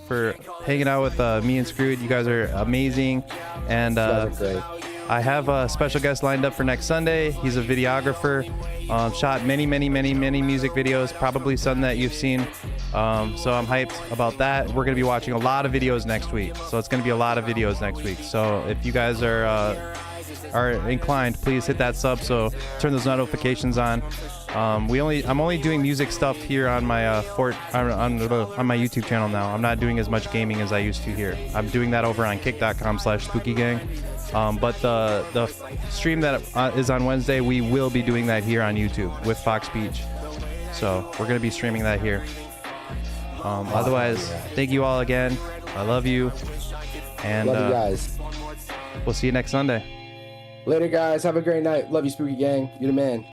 S2: for hanging out with me and Skrwd. You guys are amazing, and I have a special guest lined up for next Sunday. He's a videographer, shot many music videos, probably some that you've seen. So I'm hyped about that. We're gonna be watching a lot of videos next week. So it's gonna be a lot of videos next week. So if you guys are inclined, please hit that sub. So turn those notifications on. I'm only doing music stuff here on my on my YouTube channel now. I'm not doing as much gaming as I used to here. I'm doing that over on kick.com/spookygang. But the stream that is on Wednesday, we will be doing that here on YouTube with Fox Beach. So we're going to be streaming that here. Otherwise, thank you all again. I love you. And
S1: love you guys.
S2: We'll see you next Sunday.
S1: Later, guys. Have a great night. Love you, Spooky Gang. You're the man.